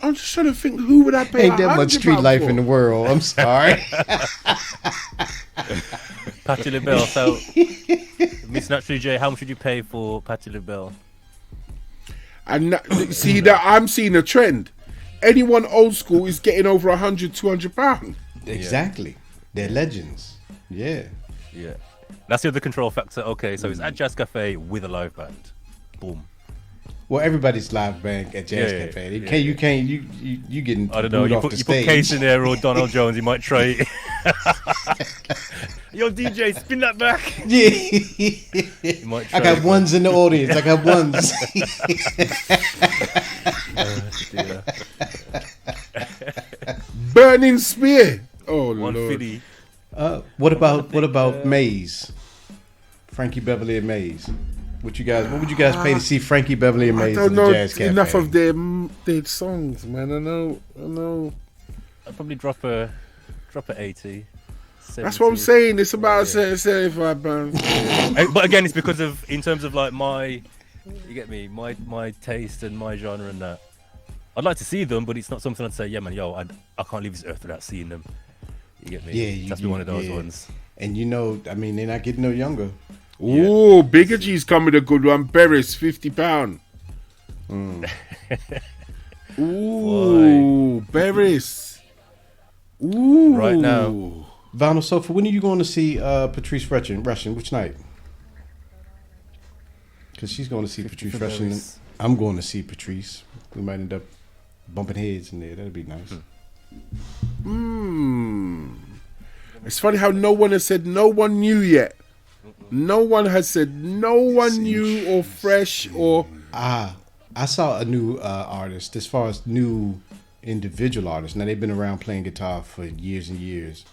I'm just trying to think. Who would I pay? Ain't that much street £100 life for? in the world. I'm sorry. Patti LaBelle. So, Miss Naturally J, how much would you pay for Patti LaBelle? And see that I'm seeing a trend. Anyone old school is getting over £100-200. Exactly. They're legends. Yeah. Yeah. That's the other control factor. Okay, so it's at Jazz Cafe with a live band. Boom. Well, everybody's live band at Jazz Cafe. You getting I don't know. booed You off put the stage. Case in there or Donald Jones, you might try it. Yo, DJ, spin that back. Yeah. You might try I got it. ones in the audience. I got ones. Burning Spear. Oh, 150. Lord. What about Maze? Frankie Beverly and Maze. What would you guys pay to see Frankie Beverly and I Maze don't at the know Jazz Cafe? enough of their songs, man. I know. I'd probably drop a 80. 70. That's what I'm saying. It's about £75. But again, it's because of, in terms of like you get me, my taste and my genre and that. I'd like to see them, but it's not something I'd say, yeah, man, yo, I can't leave this earth without seeing them. You get me? Yeah, that's one of those ones. And they're not getting no younger. Ooh, Bigger G's come with a good one. Beres, £50. Ooh, Beres. Ooh. Right now. Vinyl Sofa, when are you going to see Patrice Russian? Which night? Because she's going to see Patrice Russian. I'm going to see Patrice. We might end up bumping heads in there. That'd be nice. It's funny how no one has said no one knew yet. No one has said no one knew or fresh or... I saw a new artist as far as new individual artists. Now, they've been around playing guitar for years and years.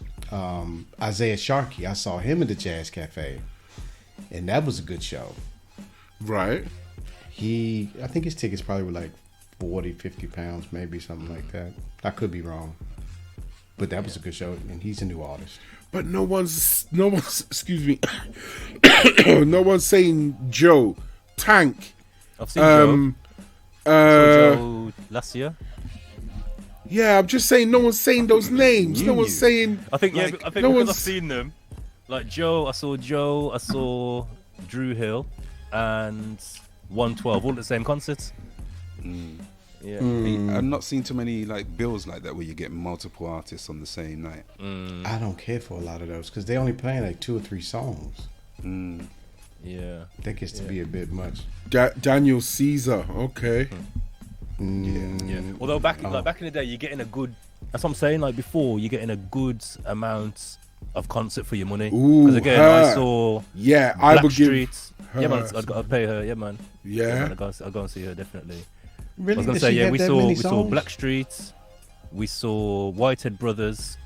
Isaiah Sharkey, I saw him at the Jazz Cafe. And that was a good show. Right. I think his tickets probably were like 40, 50 pounds, maybe something like that. I could be wrong. But that was a good show, and he's a new artist. But no one's, excuse me, no one's saying Joe, Tank. I've seen Joe. I saw Joe last year. Yeah, I'm just saying no one's saying those names. No one's saying... I think no because one's... I've seen them. Like I saw Drew Hill, and 112, all at the same concerts. Yeah. I've not seen too many like bills like that where you get multiple artists on the same night. I don't care for a lot of those because they only playing like 2 or 3 songs. Yeah. That gets to be a bit much. Daniel Caesar, okay. Yeah. Although back in the day, you're getting a good. That's what I'm saying. Like before, you're getting a good amount of concert for your money. Because again, I saw. Yeah, I would Street. give. Yeah, man. I'd pay her. Yeah, man. Yeah. I'll go and see her definitely. Really? I was gonna say we saw Blackstreet, we saw Whitehead Brothers,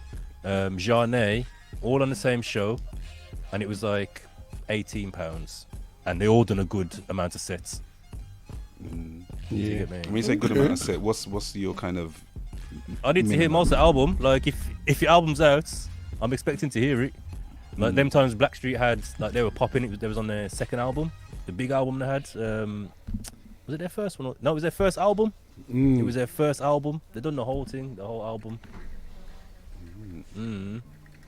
Jarnay, all on the same show. and it was like £18, and they all done a good amount of sets. You get me? When you say good amount of set, what's your kind of? I need to hear most of the album. Like if your album's out, I'm expecting to hear it. Like them times Blackstreet had, like they were popping. It was on their second album, the big album they had. Was it their first one? No, it was their first album. It was their first album. They done the whole thing, the whole album.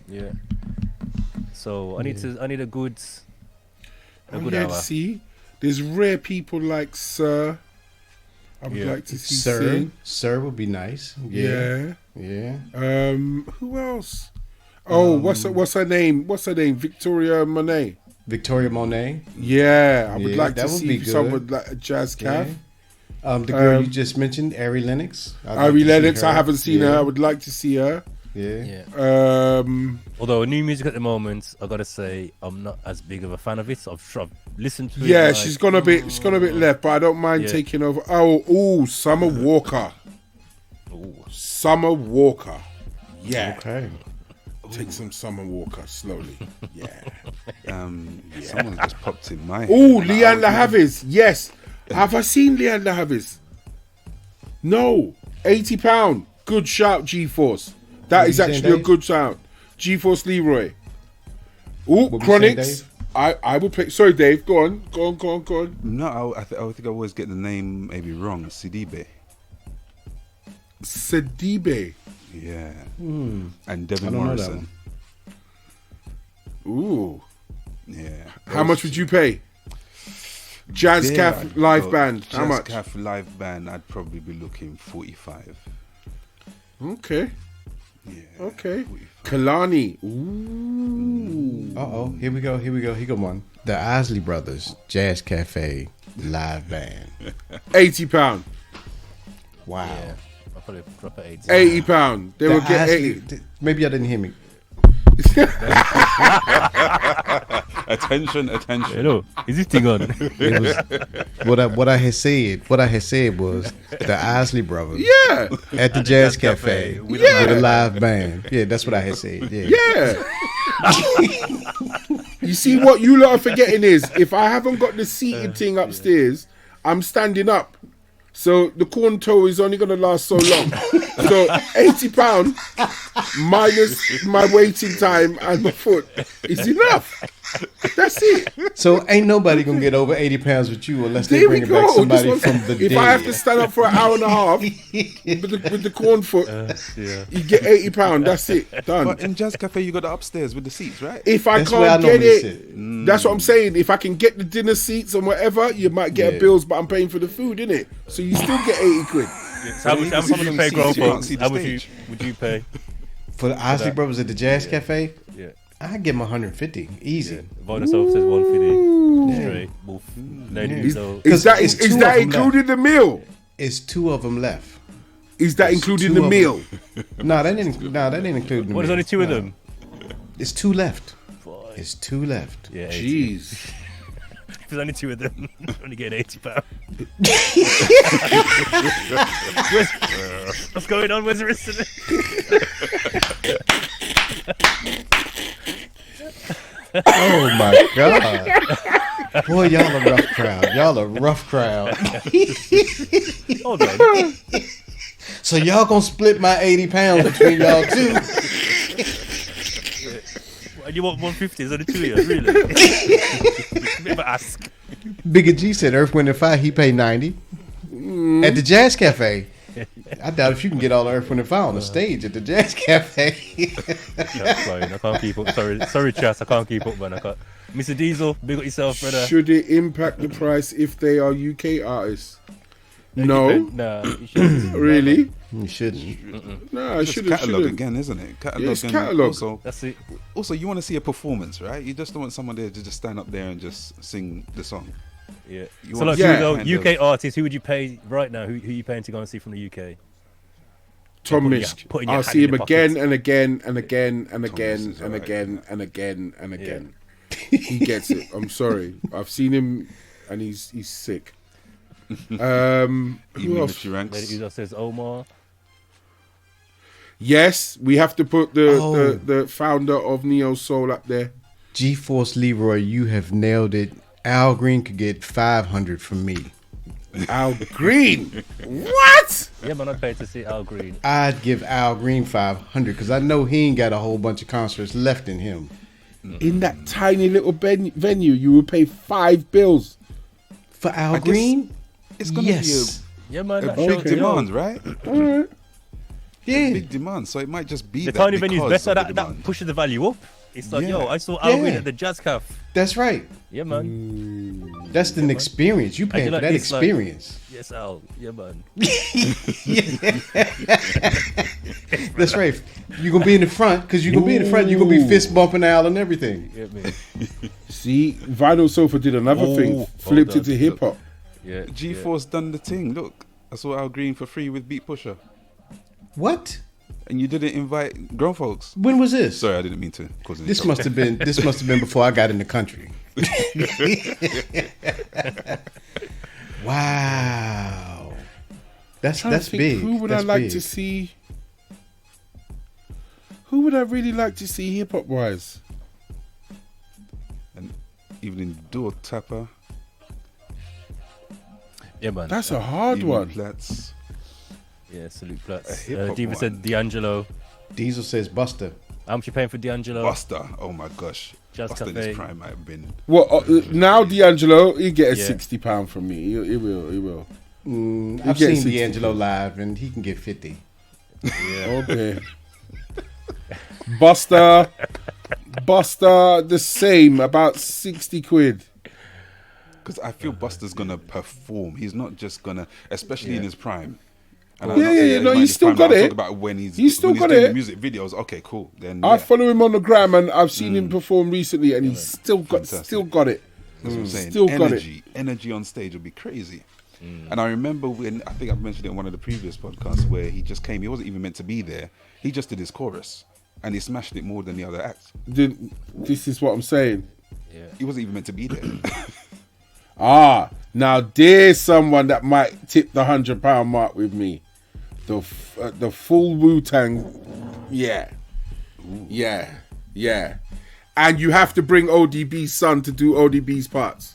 Yeah. So I need a good to hour. see. There's rare people like Sir. I would like to see sing. Sir would be nice. Yeah. Who else? Oh, what's her name? Victoria Monet. Victoria Monet. Yeah, I would like to see someone like a Jazz Cav. The girl you just mentioned, Ari Lennox. Ari Lennox, I haven't seen her. I would like to see her. Yeah. Although new music at the moment, I gotta say, I'm not as big of a fan of it. I've listened to it. Yeah, she's gone a bit left, but I don't mind taking over. Oh, Summer Walker. Summer Walker. Yeah. Okay. Take some Summer Walker slowly. Yeah. Someone just popped in my head. Oh, Leanne Havis. Yes. Have I seen Leanne Havis? No. £80. Good shout, G-Force. That is actually a good shout. G-Force Leroy. Oh, Chronics. I will play. Sorry, Dave. Go on. No, I think I always get the name maybe wrong. Sidibe. Yeah. And Devin Morrison. Ooh. Yeah. How much would you pay? Jazz Caf live band. How much? Jazz Caf live band, I'd probably be looking 45. Okay. Yeah. Okay. 45. Kalani. Ooh. Here we go. Here go one. The Isley Brothers Jazz Cafe live band. £80. Wow. Yeah. I'll probably drop at £80. They will get 80. Maybe I didn't hear me. Attention. Hello, is this thing on? It was what I had said. What I had said was the Isley Brothers. Yeah. At the Jazz Cafe with a live band. Yeah, that's what I had said. Yeah. You see what you lot are forgetting is if I haven't got the seated thing upstairs, I'm standing up. So the corn toe is only going to last so long. So £80 minus my waiting time and my foot is enough. That's it. So ain't nobody going to get over 80 pounds with you unless they There bring we back go. somebody from the If dead. I have to stand up for an hour and a half with the corn foot, you get £80. That's it. Done. But in Jazz Cafe, you got the upstairs with the seats, right? If I That's where I can't get normally it, sit. that's what I'm saying. If I can get the dinner seats and whatever, you might get a bills, but I'm paying for the food, innit? So you still get 80 quid. So how much would you pay grown folks? How much would you pay? For the Isley Brothers at the Jazz Cafe? Yeah. I give them 150. Easy. Bonus says 150 straight. Is that including the meal? It's two of them left. Is that including the meal? No, that ain't including the meal. There's only two of them? It's two left. It's two left. Yeah. Jeez. If there's only two of them, only getting £80. What's going on? Where's the rest of it? Oh my God. Boy, y'all a rough crowd. Y'all a rough crowd. Hold on. So y'all gonna split my 80 pounds between y'all two? And you want 150? There's only two of you, really? Bit of an ask. Bigger G said Earth, Wind & Fire, he paid 90. At the Jazz Cafe. I doubt if you can get all the Earth, Wind & Fire on the stage at the Jazz Cafe. Sorry, I can't keep up. Sorry, Chas, I can't keep up, man. I can't. Mr. Diesel, big up yourself, brother. Should it impact the price if they are UK artists? No. Nah, you shouldn't. Really? You shouldn't. No, I shouldn't. Catalog again, isn't it? Catalog. It's catalog. Also, That's it. Also, you want to see a performance, right? You just don't want someone there to just stand up there and just sing the song. Yeah. You So, want like, to UK artists, who would you pay right now? Who are you paying to go and see from the UK? Tom Putting Misch. your I'll hand see in him your again pocket. and again and again and again Misch is and alright, again and again and again. He gets it. I'm sorry. I've seen him and he's sick. Who else? Military ranks. Lady Uzo says Omar. Yes, we have to put the founder of Neo Soul up there. G-Force Leroy, you have nailed it. Al Green could get 500 from me. Al Green? What? Yeah, man, I'd pay to see Al Green. I'd give Al Green 500 because I know he ain't got a whole bunch of concerts left in him. In that tiny little venue, you would pay $5 For Al Green? It's gonna Yeah, man, be a that big shows demand, right? Alright. Yeah. Big demand. So it might just be The that tiny venue's because better. of the That demand. pushes the value up. It's like, Yeah. yo, I saw Al Green Yeah. at the Jazz Cafe. That's right. Yeah, man. That's an experience. You paying I for like that this, like- experience. Yes, Al. Yeah, man. That's right. You're going to be in the front because you're going to be in the front. You're going to be fist bumping Al and everything. Yeah, man. See, Vinyl Sofa did another thing, flipped hold it to on. hip hop. Yeah. G-Force done the thing. Look, I saw Al Green for free with Beat Pusher. What? And you didn't invite grown folks. When was this? Sorry, I didn't mean to cause any This trouble. must have been before I got in the country. Wow. That's big. Who would That's I like big. to see? Who would I really like to see hip hop wise? And Evelyn Door Tapper, Yeah, man. That's a hard Evelyn one. Platts. Yeah, salute Platts. A hip-hop Diva one. said D'Angelo. Diesel says Buster. How much you paying for D'Angelo? Buster. Oh my gosh. Jazz Buster in Cafe. his prime might have been. Well, now D'Angelo, he get a Yeah. £60 from me. He will. I've get seen 60. D'Angelo live and he can get 50. Okay. Buster, the same, about 60 quid. Because I feel Buster's gonna perform. He's not just gonna, especially in his prime. And Yeah, yeah, no, he's still got I'm it. talking about when he's still when got doing it. the music videos. Okay, cool. Then I yeah, follow him on the gram and I've seen him perform recently, and he's still got it. that's what I'm saying. Still got it. Energy on stage would be crazy. And I remember when I think I mentioned it in one of the previous podcasts where he just came. He wasn't even meant to be there. He just did his chorus, and he smashed it more than the other acts. This is what I'm saying. He wasn't even meant to be there. Now there's someone that might tip the £100 mark with me. The full Wu-Tang, yeah, and you have to bring ODB's son to do ODB's parts.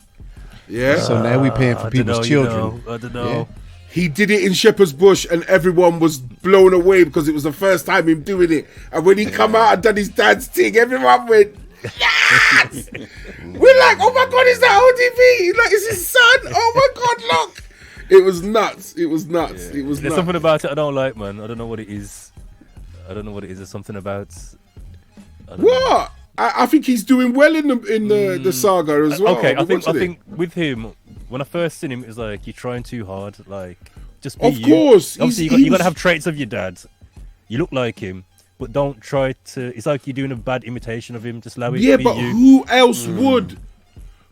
Yeah, So now we paying for I people's don't know, children. I don't know. he did it in Shepherd's Bush, and everyone was blown away because it was the first time him doing it. And when he come out and done his dance thing, everyone went, yes! We're like, oh my God, is that ODB? Like, it's his son. Oh my God, look. It was nuts. It was nuts. It was There's nuts. something about it I don't like, man. I don't know what it is. There's something about. I don't know. What? I think he's doing well in the saga as well. Okay, I Watching think with him, when I first seen him, it was like you're trying too hard. Like, just be Of you. course, Obviously, he's- you got to have traits of your dad. You look like him, but don't try to. It's like you're doing a bad imitation of him. Just allow it Yeah, to be but you. who else would?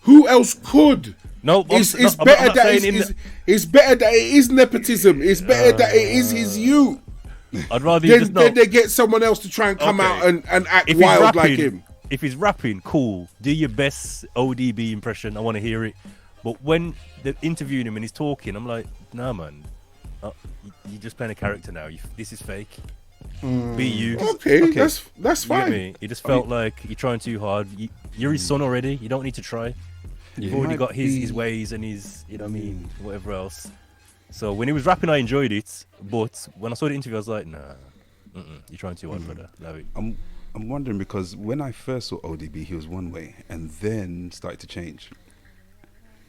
Who else could? No, It's I'm better not that saying in it's better that it is nepotism. It's better that it is his you. I'd rather you Then, just know. then they get someone else to try and come Okay. out and act If he's wild rapping, like him. if he's rapping, cool. Do your best ODB impression. I want to hear it. But when they're interviewing him and he's talking, I'm like, nah, man. You're just playing a character now. This is fake. Be you. Okay, that's You get fine. me? It just felt like you're trying too hard. You're his son already. You don't need to try. You've already Might got his be- ways and his, you know what I mean, whatever else. So when he was rapping, I enjoyed it. But when I saw the interview, I was like, nah, you're trying too hard, brother. Love it. I'm wondering because when I first saw ODB, he was one way, and then started to change.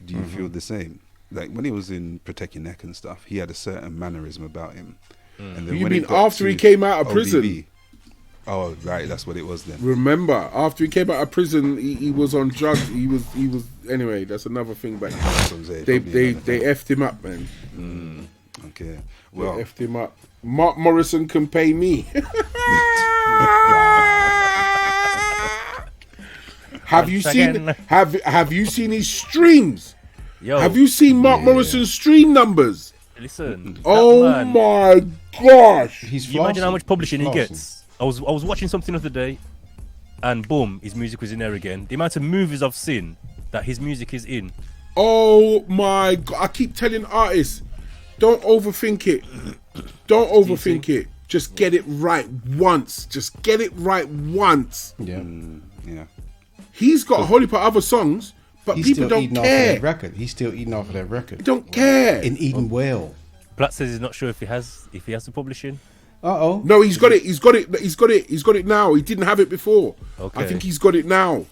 Do you feel the same? Like when he was in Protect Your Neck and stuff, he had a certain mannerism about him. And then You when it mean got after he to came out of ODB, prison? Oh, right, that's what it was then. Remember, after he came out of prison, he was on drugs. He was. Anyway, that's another thing. But That's what I'm saying. they Probably another they thing. effed him up, man. Okay. They Well, effed him up. Mark Morrison can pay me. Have you seen? again. Have you seen his streams? Yo, Have you seen Mark Morrison's stream numbers? listen. that Oh man, my gosh! He's you imagine how flossing. much publishing he Flossing. gets. I was watching something the other day, and boom, his music was in there again. The amount of movies I've seen that his music is in. Oh my god! I keep telling artists, don't overthink it. Don't overthink it. Just get it right once. Just get it right once. Yeah. yeah. He's got a whole heap of other songs, but He's people still don't eating off of that care. record. He's still eating off of that record. Don't care. And eating well. Platt says he's not sure if he has the publishing. Uh-oh. No, he's got it. He's got it now. He didn't have it before. Okay. I think he's got it now.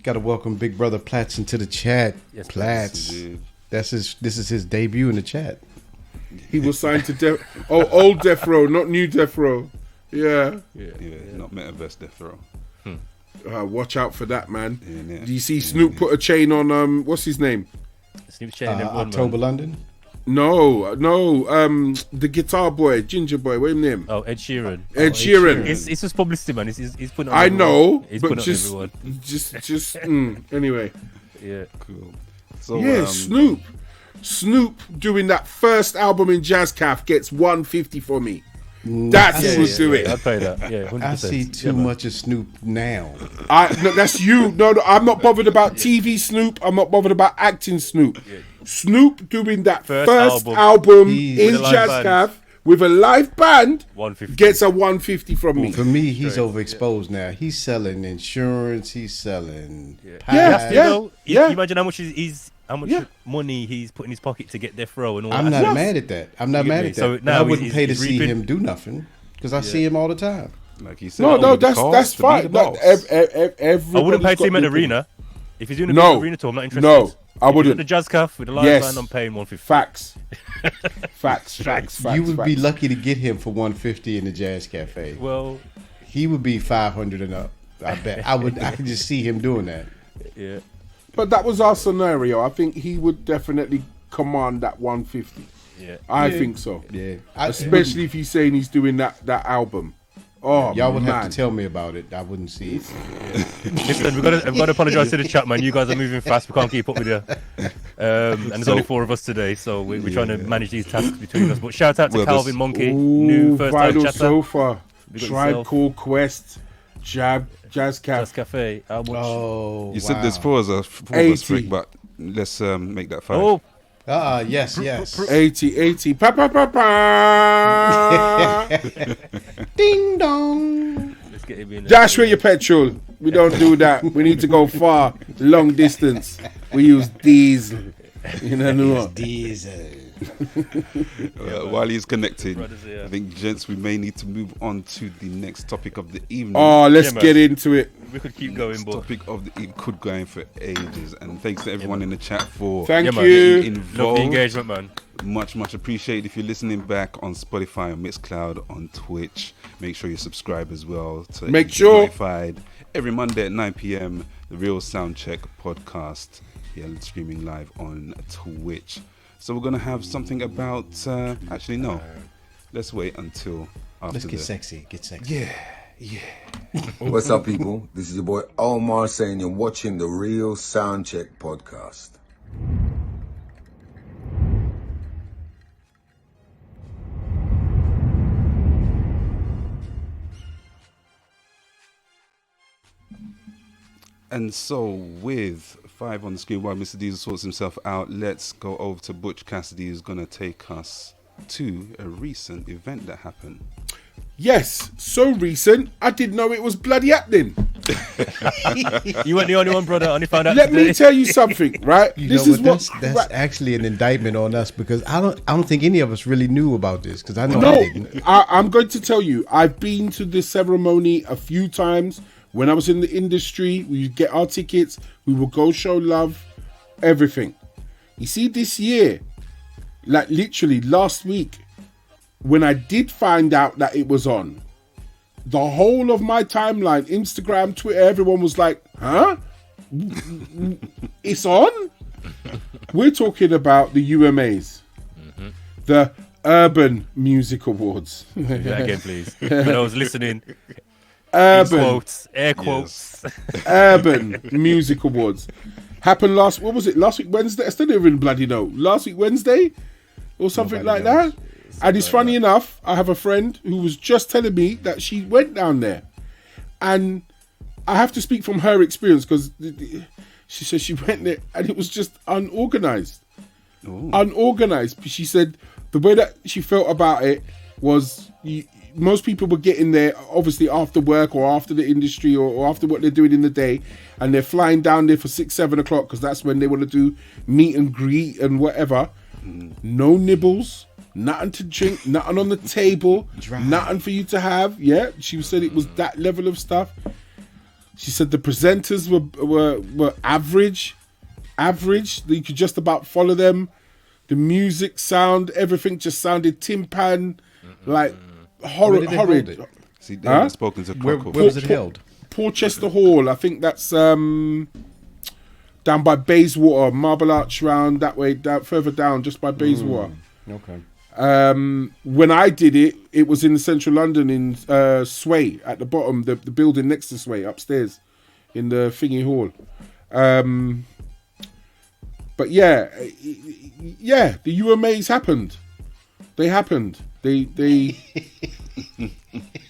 Got to welcome Big Brother Platts into the chat. Yes, Platts. Indeed. This is his debut in the chat. He was signed to old Death Row, not new Death Row. Yeah. Yeah, not Metaverse Death Row. Watch out for that, man. Yeah. Do you see Snoop put a chain on what's his name? Snoop's chatting everyone, October man. London. No, the guitar boy, ginger boy, what's his name? Oh, Ed Sheeran. Ed Sheeran. It's just publicity, man. He's putting on I everyone. know, He's but putting just on everyone. anyway. Yeah. Cool. So, Yeah, Snoop doing that first album in Jazz Caf gets 150 for me. That's who would do it. I'd pay that. Yeah, 100%. I see too much of Snoop now. No, that's you. No, I'm not bothered about TV Snoop. I'm not bothered about acting Snoop. Snoop doing that first album in With a live Jazz band. Caf with a live band 150. gets a 150 from me. For me, he's overexposed now. He's selling insurance. He's selling pies. Yeah, You know, yeah. you imagine how much how much Yeah. money he's put in his pocket to get Death Row and all I'm that. not mad at that. I'm not You get mad me? at that. So But now I wouldn't he's- pay to he's see reaping- him do nothing because I see him all the time. like he said, No, only the that's cost to be fine. the Like, boss. I wouldn't pay to see him at an arena. If he's doing a No. arena tour, I'm not interested. No, I If he's wouldn't. at the Jazz Caf with a live Yes. band, I'm paying 150. Facts. Facts. You would be lucky to get him for 150 in the Jazz Cafe. Well, He would be 500 and up. I bet. I could just see him doing that. yeah. But that was our scenario. I think he would definitely command that 150. Yeah. I think so. Yeah. Especially if he's saying he's doing that album. Oh, Y'all would man. have to tell me about it. I wouldn't see it. Listen, I've got to apologise to the chat, man. You guys are moving fast. We can't keep up with you. And there's only 4 of us today, so we're trying to manage these tasks between us. But shout out to Well, Calvin there's- Monkey, Ooh, new first time Vinyl chatter. Sofa, You got Tribe yourself. Called Quest, Jazz Jazz Caf. Cafe. How much? Oh, You said there's 4 of us, 80. Rick, but let's make that 5. Oh, yes. 80. Pa, pa, pa, pa. Ding dong. let's get him in. Dash with your petrol. We don't do that. We need to go far, long distance. We use diesel. You know what? Diesel. While he's connected, Brothers, yeah. I think, gents, we may need to move on to the next topic of the evening. Oh, let's Yeah, man. get into it. We could keep going, This but topic of the it could go on for ages, and thanks to everyone in the chat for Thank man. you. getting love the involved. engagement, man. Much appreciated. If you're listening back on Spotify, on Mixcloud, on Twitch, make sure you subscribe as well to Make get sure. notified every Monday at 9 p.m. The Real Soundcheck podcast here streaming live on Twitch. So we're gonna have something about. Actually, no. Let's wait until after. Let's get the, sexy. Get sexy. Yeah. What's up, people? This is your boy Omar saying you're watching the Real Soundcheck podcast. And so, with 5 on the screen while Mr. Diesel sorts himself out, let's go over to Butch Cassidy, who's going to take us to a recent event that happened. Yes, so recent. I didn't know it was bloody happening. You weren't the only one, brother. I only found out Let today. me tell you something, right? You This know is what? what. That's right. actually an indictment on us because I don't think any of us really knew about this because I know I No, didn't. I'm going to tell you. I've been to this ceremony a few times. When I was in the industry, we would get our tickets. We would go show love, everything. You see, this year, like literally last week, when I did find out that it was on, the whole of my timeline, Instagram, Twitter, everyone was like, huh? It's on? We're talking about the UMAs, the Urban Music Awards. That again, please. When I was listening, Urban air quotes. Urban Music Awards happened last week Wednesday? I still don't even bloody know. Last week Wednesday or something Nobody like knows. that. And it's funny enough, I have a friend who was just telling me that she went down there, and I have to speak from her experience because she said she went there and it was just unorganized. Unorganized. She said the way that she felt about it was most people were getting there obviously after work or after the industry or after what they're doing in the day, and they're flying down there for 6-7 o'clock because that's when they want to do meet and greet and whatever. No nibbles, nothing to drink, nothing on the table, nothing for you to have. Yeah, she said it was that level of stuff. She said the presenters were average. You could just about follow them. The music, sound, everything just sounded tin-pan, like horrid. See, they haven't spoken to Where Coco. was it held? Porchester Hall, I think that's down by Bayswater, Marble Arch round that way, further down, just by Bayswater. Okay. When I did it, it was in central London in Sway at the bottom, the building next to Sway upstairs in the thingy hall. But yeah, the UMAs happened. They happened.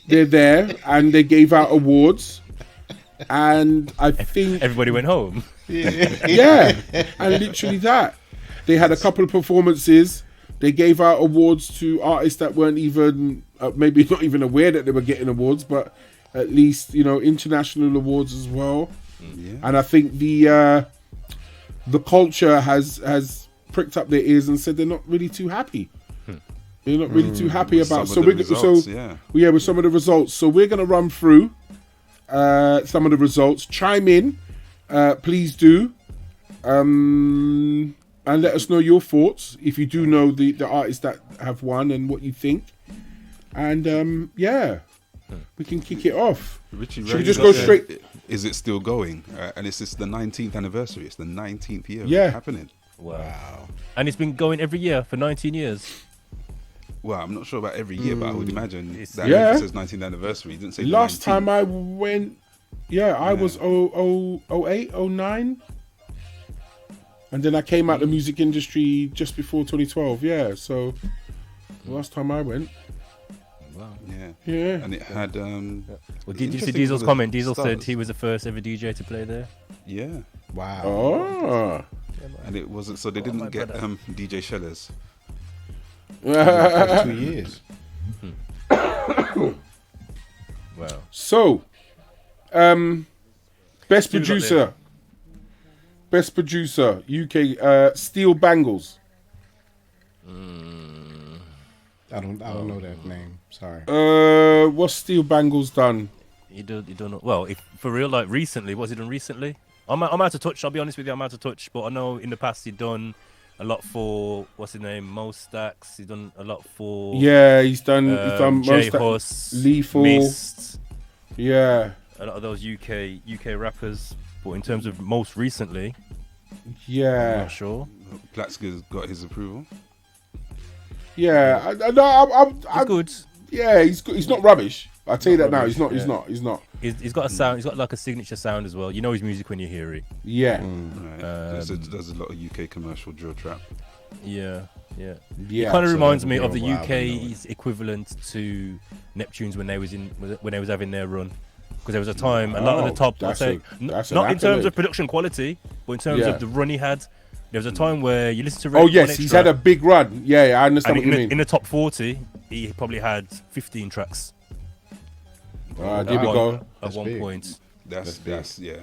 They're there and they gave out awards, and I think Everybody went home. yeah, and literally that. They had a couple of performances. They gave out awards to artists that weren't even, maybe not even aware that they were getting awards, but at least, international awards as well. Yeah. And I think the culture has pricked up their ears and said they're not really too happy. They're not really too happy about. Some of the results, yeah. With some of the results. So we're gonna run through some of the results. Chime in, please do, and let us know your thoughts if you do know the artists that have won and what you think. And we can kick it off. Richie, Should we just go straight? Is it still going? And it's the 19th anniversary. It's the 19th year Yeah. of it happening. Wow. And it's been going every year for 19 years. Well, I'm not sure about every year, but I would imagine that Yeah. if it says 19th anniversary, it didn't say Last 19th. time I went, I was 08, 09. And then I came out the music industry just before 2012. Yeah, so last time I went. Wow. Yeah. Yeah. And it had. Well, did you see interesting Diesel's for the comment? Diesel said stars. he was the first ever DJ to play there. Yeah. Wow. Oh. And it wasn't. So they my didn't get brother. DJ Shellers. Over 2 years. Wow. So, best Who we got producer. Best producer, UK, Steel Bangles. I don't know that name. Sorry. What's Steel Bangles done? You don't know. Well, if for real, like recently, what's he done recently? I'm out of touch. I'll be honest with you, I'm out of touch. But I know in the past he'd done a lot for what's his name, Mo Stacks. He's done a lot for Yeah, he's done J most of Hus, Lethal. Mist, Yeah, a lot of those UK rappers. But in terms of most recently, I'm yeah, not sure. Platzker's got his approval. yeah. He's good. Yeah, he's good. He's not rubbish. I tell you that now. He's not. rubbish, He's not. He's not. He's got a sound. He's got like a signature sound as well. You know his music when you hear it. Yeah, Right. There's a lot of UK commercial drill trap. Yeah. yeah. Kind of so reminds that'll me be of a the while, I know UK's equivalent to Neptune's when they was having their run. Because there was a time a lot of the top, that's I'd say, that's an not in terms accolade. of production quality, but in terms Yeah. of the run he had. There was a time where you listen to Oh Red yes, One he's Extra, had a big run. Yeah, I understand and what you mean. in the top 40, he probably had 15 tracks. There we go. At That's one big. point. That's yeah.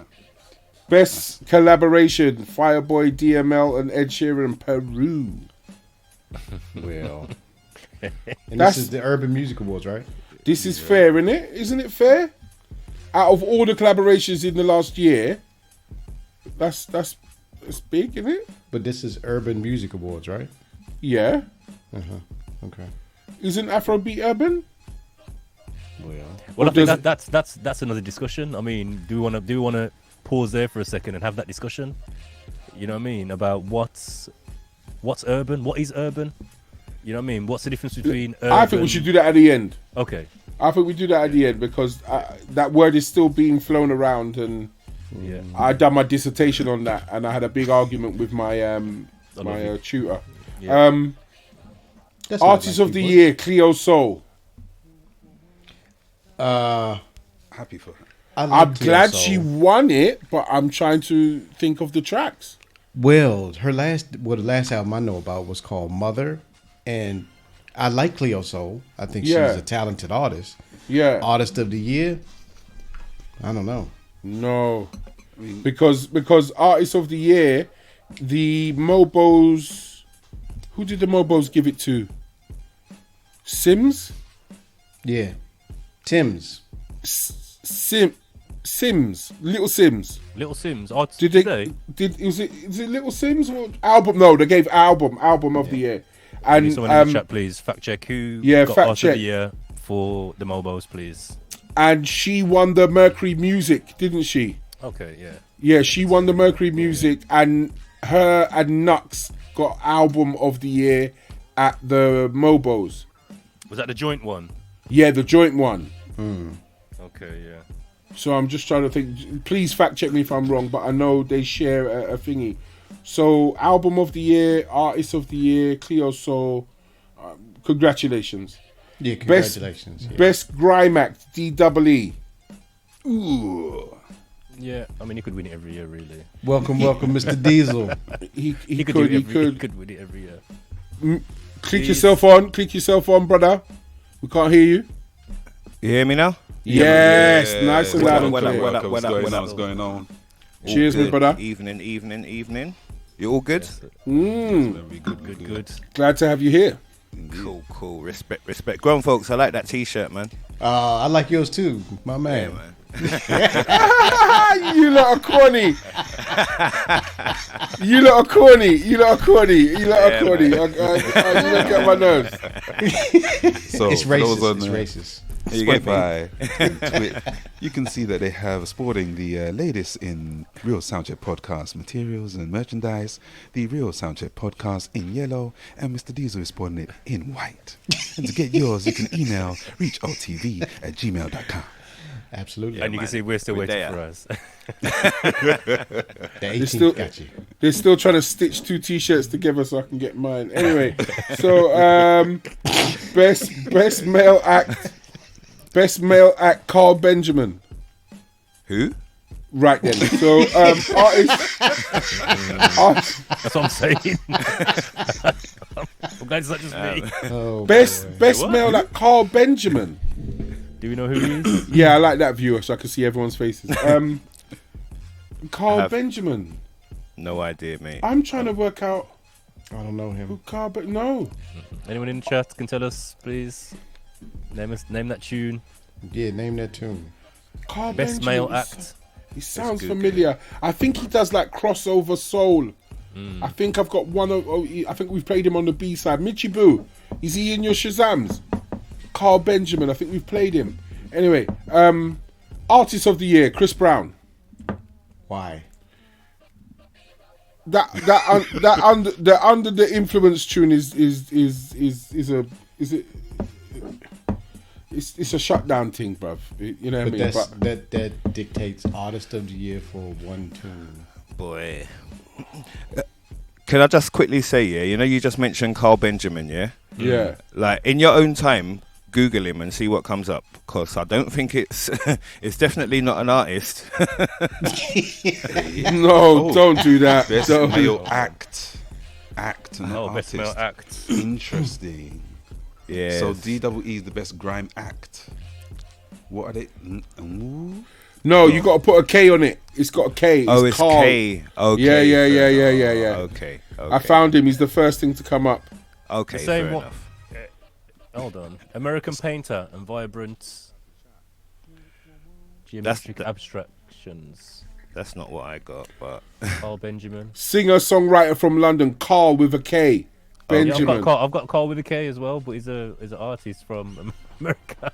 Best collaboration: Fireboy, DML, and Ed Sheeran, Peru. Well. And That's- this is the Urban Music Awards, right? This is fair, isn't it? Isn't it fair? Out of all the collaborations in the last year, that's big, isn't it? But this is Urban Music Awards, right? Yeah. Okay. Isn't Afrobeat urban? Well, I does think that's another discussion. I mean, do we want to pause there for a second and have that discussion? You know what I mean about what's urban, what is urban? You know what I mean? What's the difference between urban? I think we should do that at the end. Okay. I think we do that at the end because that word is still being flown around, and Yeah. I done my dissertation on that, and I had a big argument with my my tutor. Yeah. That's not Artist like of the you would. year, Cleo Soul. Happy for her. I like I'm Cleo glad Soul. she won it, but I'm trying to think of the tracks. Well, the last album I know about was called Mother, and I like Cleo Soul. I think Yeah. she's a talented artist. Yeah. Artist of the year? I don't know. No. Because artist of the year, the Mobos, who did the Mobos give it to? Sims? Yeah. Tim's. Sims. Little Sims. Little Sims. Artist Did today. is it Little Sims or album? No, they gave album of the year. Can And someone in the chat, please fact check who yeah, got fact Artist check. of the year for the Mobos, please. and she won the Mercury Music, didn't she? Okay, yeah. Yeah, she won the Mercury Music, and her and Nux got album of the year at the Mobos. Was that the joint one? Yeah, the joint one. Okay, yeah. So I'm just trying to think. Please fact check me if I'm wrong, but I know they share a thingy. So album of the year, artist of the year, Cleo Soul. Congratulations. Yeah, congratulations. Yeah. Best grime act, DEE. Ooh. Yeah, I mean, he could win it every year, really. Welcome, Mr. Diesel. He He could, do he it every, could. He could win it every year. Click yourself on, brother. We can't hear you. You hear me now? Yes, nice and loud and What up, clear. what up, What's what up, going what on? up? What's going on? All Cheers, my good. brother. Evening. You all good? Very good, Good. Glad to have you here. Cool. Respect. Grown folks, I like that T-shirt, man. I like yours too, my man. Yeah, man. You lot are corny. You lot are corny. You look at my nerves. So It's for those racist. on It's the racist. You get me? Spotify, you can see that they have sporting the latest in Real Soundcheck podcast materials and merchandise. The Real Soundcheck podcast in yellow, and Mr. Diesel is sporting it in white. And to get yours, you can email reachotv@gmail.com. Absolutely. And you can see we're still We're waiting there. for us. The 18th still- got you. They're still trying to stitch two T-shirts together so I can get mine. Anyway, so best male act, Carl Benjamin. Who? Right then. So artist. That's what I'm saying. I'm glad it's not just me. Oh, Best What? male act, Carl Benjamin. Do we know who he is? Yeah, I like that viewer so I can see everyone's faces. Carl have- Benjamin. No idea, mate. I'm trying to work out I don't know who him. Carl. But no, Anyone in the chat can tell us, please? Name that tune. Yeah, name that tune. Carl Best Benjamin. male act. He sounds good, familiar. I think he does like crossover soul. I think I've got one of. I think we've played him on the B side. Mitchie Boo. Is he in your Shazams? Carl Benjamin. I think we've played him. Anyway, artist of the year, Chris Brown. Why? That under the influence tune is it's a shutdown thing, bruv. You know what I But mean? that dictates artist of the year for one tune. Boy. Can I just quickly say, yeah, you know, you just mentioned Carl Benjamin, yeah? Yeah. Like, in your own time, Google him and see what comes up, because I don't think it's it's definitely not an artist. No, don't do that. Best Don't. male act, and Oh, artist. best male act. Interesting. Yeah. So DEE is the best grime act. What are they? Ooh. No, you got to put a K on it. It's got a K. Oh, it's Carl. K. Okay. Yeah. Okay. I found him. He's the first thing to come up. Okay, The fair same one. enough. Hold on. American painter and vibrant geometric abstractions. That's not what I got, but Carl Benjamin. Singer songwriter from London, Carl with a K. Yeah, Benjamin. I've got Carl with a K as well, but he's an artist from America.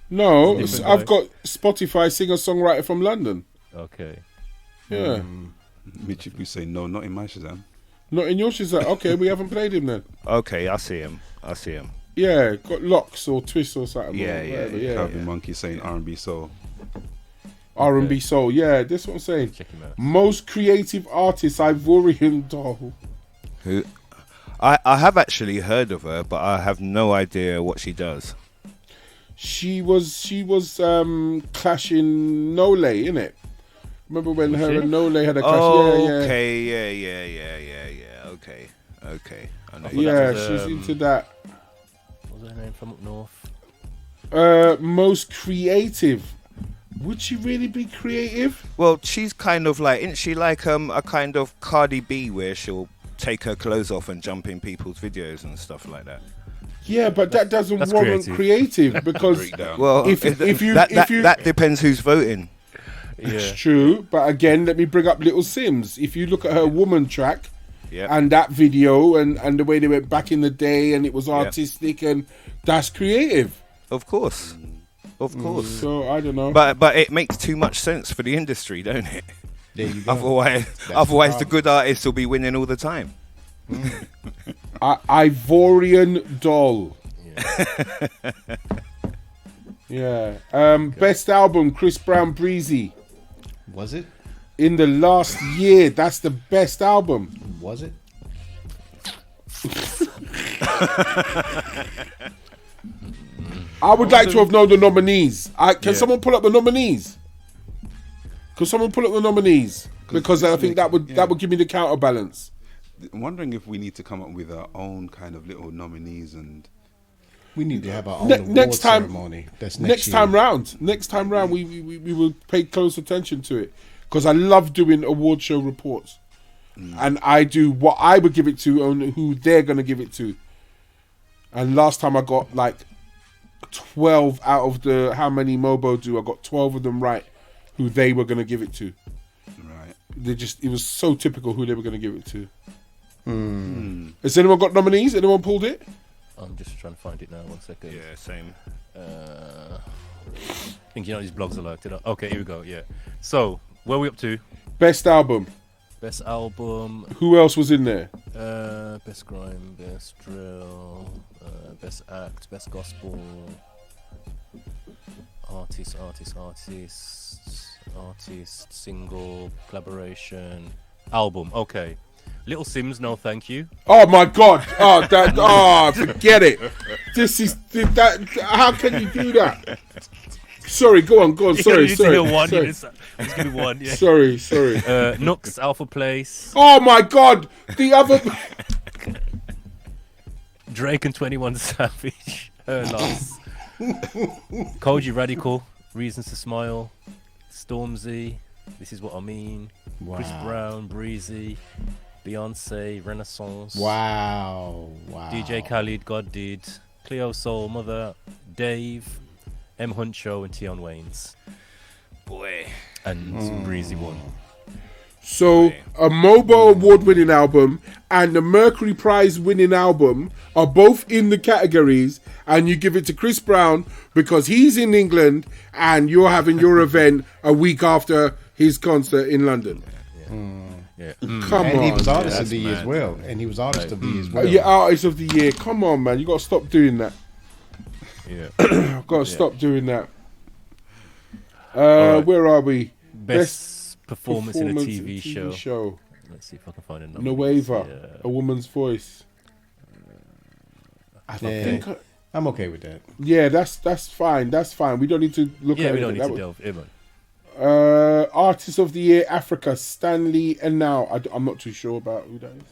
No, It's different, I've though. got Spotify singer songwriter from London. Okay. Yeah. Mitch, if you say no, not in my Shazam. Not in your Shazam. Okay, we haven't played him then. okay, I see him. Yeah, got locks or twists or something. Yeah, or yeah, whatever, yeah. Calvin Monkey saying R&B soul. R&B soul. Yeah, that's what I'm saying. Check him out. Most creative artist, Ivorian Doll. Who? I have actually heard of her, but I have no idea what she does. She was clashing Nole, innit? Remember when her she? and Nole had a clash? Oh, yeah. okay, yeah. Okay. I know. Yeah, that was, she's into that. was her name from up north? Most creative. Would she really be creative? Well, she's kind of like, isn't she like a kind of Cardi B where she'll take her clothes off and jump in people's videos and stuff like that? Yeah, but that doesn't that's warrant creative because Well, if you that depends who's voting. it's true. But again, let me bring up Little Sims. If you look at her woman track and that video and the way they went back in the day and it was artistic and that's creative. Of course. Of course. So I don't know. But it makes too much sense for the industry, don't it? There you go. Otherwise the good artists will be winning all the time. Ivorian doll. Yeah. Best album, Chris Brown, Breezy. Was it? In the last year, that's the best album. Was it? I would like to have known the nominees. Can someone pull up the nominees? Could someone pull up the nominees? Because I think that would give me the counterbalance. I'm wondering if we need to come up with our own kind of little nominees and We need to have our own next time ceremony. That's next year. time round. Next time round, we will pay close attention to it because I love doing award show reports, and I do what I would give it to and who they're gonna give it to. And last time I got like 12 out of the how many Mobo do I got 12 of them right, who they were gonna give it to. right. It was so typical who they were gonna give it to. Has anyone got nominees? Anyone pulled it? I'm just trying to find it now. 1 second. Yeah, same. I think you know these blogs are like. Okay, here we go. Yeah. So where are we up to? Best album. Best album. Who else was in there? Best grime. Best drill. Best act. Best gospel. Artist. Single. Collaboration. Album. Okay. Little Sims, no thank you. Oh my God! Forget it. This is that. How can you do that? Sorry, go on. Sorry. Just give me one. Yeah. Sorry. Nux, Alpha Place. Oh my God! The other. Drake and 21 Savage. Loss. Koji Radical. Reasons to Smile. Stormzy. This is what I mean. Wow. Chris Brown, Breezy. Beyonce, Renaissance. Wow. DJ Khaled, God Did. Cleo Soul, Mother, Dave, M Hunt Show, and Tion Wayne's. Boy. And Breezy won. So a Mobo award-winning album and the Mercury Prize winning album are both in the categories, and you give it to Chris Brown because he's in England and you're having your event a week after his concert in London. Yeah. Come And on. he was Artist that's of the Year as mad. well. And he was Artist of the Year as well. Yeah, Artist of the Year. Come on, man. You got to stop doing that. Yeah. Got to stop doing that. Where are we? Best performance in a TV show. Let's see if I can find a number. Nueva, Yeah. A Woman's Voice. Yeah, think I'm okay with that. Yeah, that's fine. That's fine. We don't need to look Yeah, at we it. don't need That to was- delve in, man. Artist of the Year, Africa, Stanley and Now. I'm not too sure about who that is.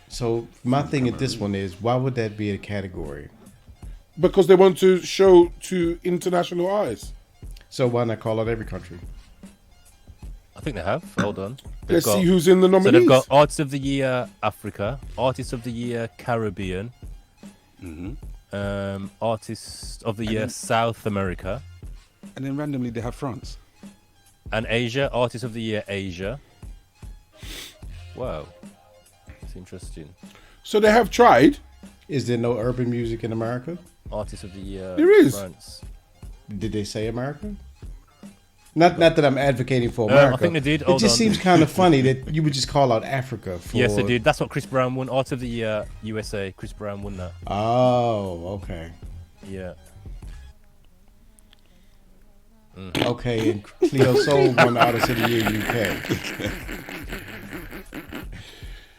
So my thing at this one is, why would that be a category? Because they want to show to international artists. So why not call out every country? I think they have. Hold on. Let's see who's in the So nominees. they've got Artist of the Year Africa, Artist of the Year Caribbean, Artist of the Year South America, And then randomly they have France. and Asia, Artist of the Year Asia. Wow. It's interesting. So they have tried. Is there no urban music in America? Artist of the Year There is. France. Did they say America? Not that I'm advocating for America. I think they did. It Hold just on. seems kind of funny that you would just call out Africa for... Yes, they did. That's what Chris Brown won. Artist of the Year USA. Chris Brown won that. Oh, okay. Yeah. Okay, and Cleo Soul won Artist of the Year UK.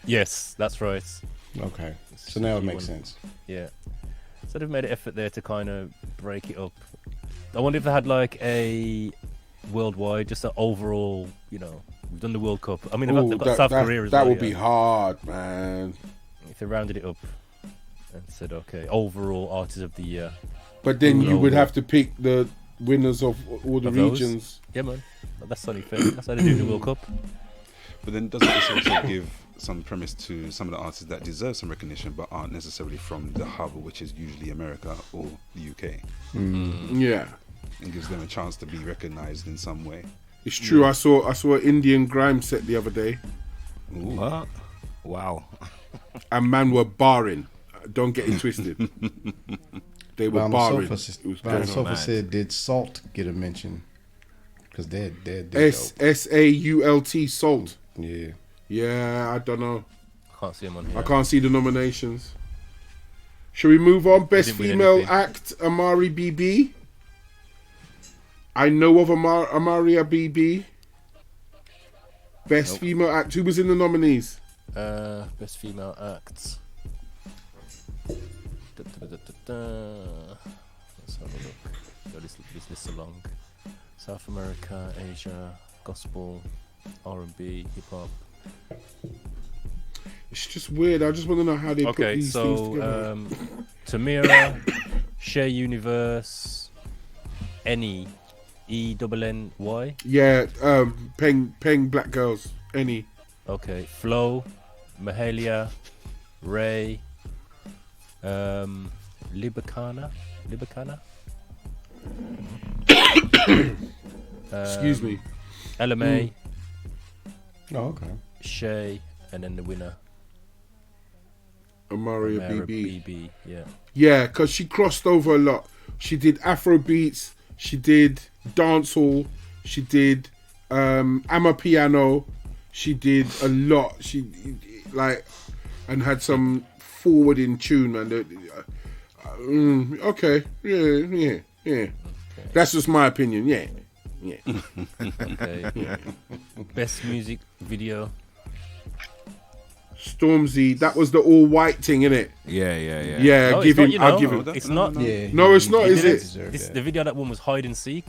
Yes, that's right. Okay, so now it She makes won. sense. Yeah. So they've made an effort there to kind of break it up. I wonder if they had like a worldwide, just an overall, we've done the World Cup. I mean, they've got South Korea as well. That would be hard, man. If they rounded it up. and said, okay, overall artist of the year. But then you would Global. have to pick the winners of all the Of those? regions. Yeah, man. But that's only fair. That's how they do the World Cup. But then doesn't this also give some premise to some of the artists that deserve some recognition but aren't necessarily from the hub, which is usually America or the UK, Yeah, and gives them a chance to be recognised in some way? it's true. I saw an Indian grime set the other day, What? Wow. and man were barring. Don't get it twisted. They were barring. It was going on. Sofa said, did Salt get a mention? Because they're SAULT Salt. yeah. Yeah, I don't know. I can't see him on here. I can't see the nominations. Shall we move on? Best didn't win female anything. act, Amari BB. I know of Amaria BB. Best female act. Who was in the nominees? Best female act. Let's have a look. Go this list along. South America, Asia, gospel, R&B, hip hop. It's just weird. I just want to know how they put Okay, these things so together. Tamira, Share Universe, Any, ENNY. Yeah, Peng Black Girls. Any. Okay, Flo, Mahalia, Ray, Libacana. Excuse me. LMA, Oh, okay. Shay, and then the winner, Amaria Mara BB. BB. Yeah. Yeah, because she crossed over a lot. She did Afro beats. She did dancehall. She did Amapiano. She did a lot. She and had some forward in tune, man. Okay, yeah. That's just my opinion. Yeah. Okay. Best music video. Stormzy, that was the all white thing, innit? Yeah. Yeah, No, give it's him. not, you I'll know. give him. It's not. Yeah. No, it's not, he is did it? deserve This, that. the video that one was Hide and Seek.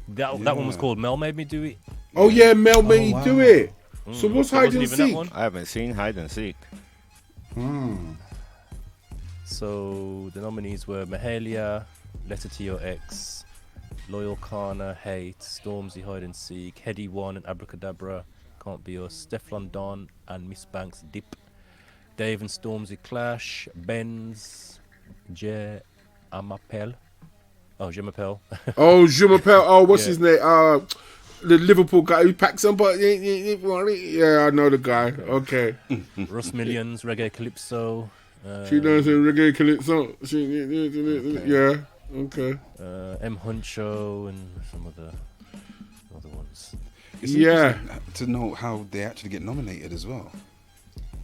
That one was called Mel Made Me Do It. Oh yeah, Mel made me wow. do it. So what's That hide wasn't and even that seek? one. I haven't seen Hide and Seek. So the nominees were Mahalia, Letter to Your Ex, Loyal Kana, Hate, Stormzy, Hide and Seek, Heady One and Abracadabra, Can't Be Us, Stefflon Don and Miss Banks, Dip, Dave and Stormzy, Clash, Benz, Je M'appelle. Oh, Je M'appelle. Oh, Je m'appelle. Oh, what's Yeah. his name? The Liverpool guy who packs some. But yeah, I know the guy. Okay, Russ Millions, Reggae Calypso. she knows a reggae calypso. Yeah. Okay. M Huncho and some other ones. It's Yeah. interesting to know how they actually get nominated as well.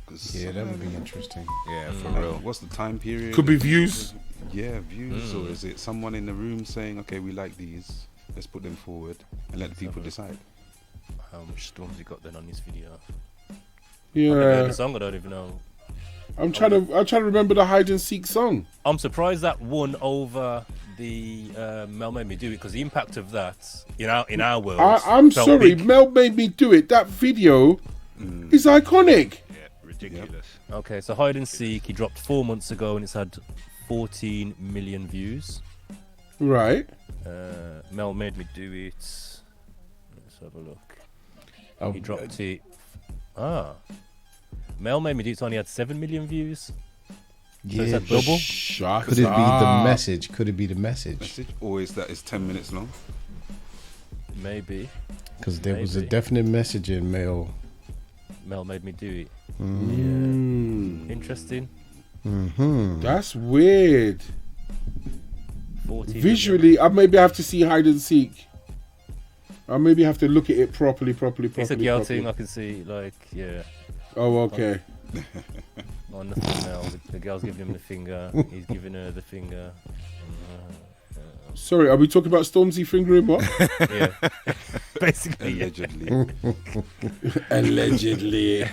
'Cause Yeah, that would be interesting. Yeah, for like, real. what's the time period? Could be views. Yeah, views, or is it someone in the room saying, "Okay, we like these, let's put them forward and let the people decide"? How much Stormzy got then on this video? I never heard Yeah. the song, I don't even know. I'm trying to remember the hide and seek song. I'm surprised that won over the Mel Made Me Do It because the impact of that in our world. I'm felt sorry, big. Mel made me do it. That video is iconic. Yeah, ridiculous. Okay, so Hide and Seek, he dropped 4 months ago and it's had 14 million views. Right. Mel Made Me Do It. Let's have a look. Oh, He dropped it. Mel Made Me Do It only had 7 million views. Yeah, it's a but double? Shut Could it be the up. message? Could it be the message? Message, or is that it's 10 minutes long? Maybe. Because there was a Maybe. definite message in Mel. Mel Made Me Do It. Mm. Interesting. That's weird. 14 Visually, I maybe have to see hide and seek. I maybe have to look at it properly. It's a girl properly. thing, I can see, like, yeah. Oh, okay. On the female, the girl's giving him the finger, he's giving her the finger. Sorry, are we talking about Stormzy fingering what? Yeah. Basically, yeah. Allegedly. Allegedly.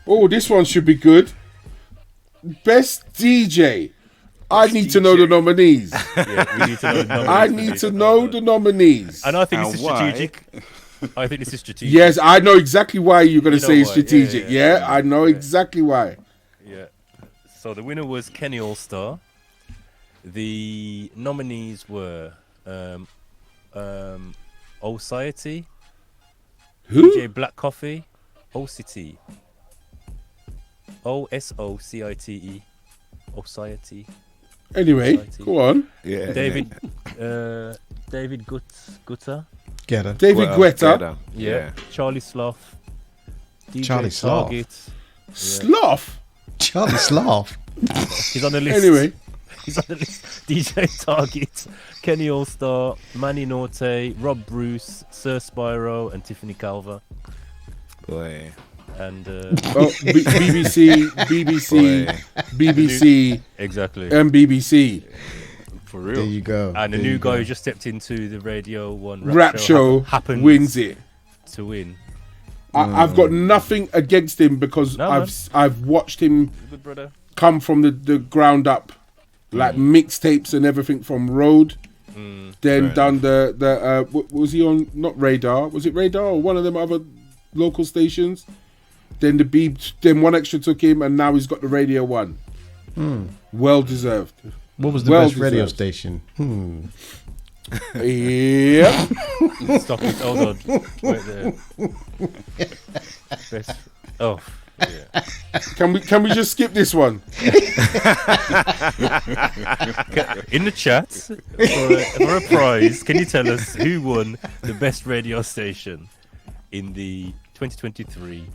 Oh, this one should be good. Best DJ. I need to know the nominees. Yeah, we need to know the nominees I for need this. to know the nominees. And I think And this is why? strategic. I think this is strategic. Yes, I know exactly why you're going to You know say it's why. Yeah, strategic. yeah, Yeah, I know exactly why. Yeah. So the winner was Kenny All-Star. The nominees were Society, Who? DJ Black Coffee, O-City, Osocite, Society. Anyway, Society. go on. Yeah. David Guetta, Get her. David Guetta. yeah. Charlie Sloth, DJ Charlie Sloth. Target. Sloth. Charlie Sloth. He's on the list. Anyway, He's on the list. DJ Target, Kenny All-Star, Manny Norte, Rob Bruce, Sir Spyro, and Tiffany Calver. Boy. And BBC, exactly. and BBC. For There real. you go. And the There new you guy go. who just stepped into the Radio 1 Rap show happened wins it. to win. I've got nothing against him because No, man. I've watched him Good brother. come from the ground up, like mixtapes and everything from Road. Then done was he on not Radar? Was it Radar or one of them other local stations? Then then One Extra took him, and now he's got the Radio 1. Well deserved. What was the Well best radio deserved. station? Yeah. Stop it. Hold on. Wait there. Best. Oh, yeah. Can we just skip this one? In the chat, for a prize, can you tell us who won the best radio station in the 2023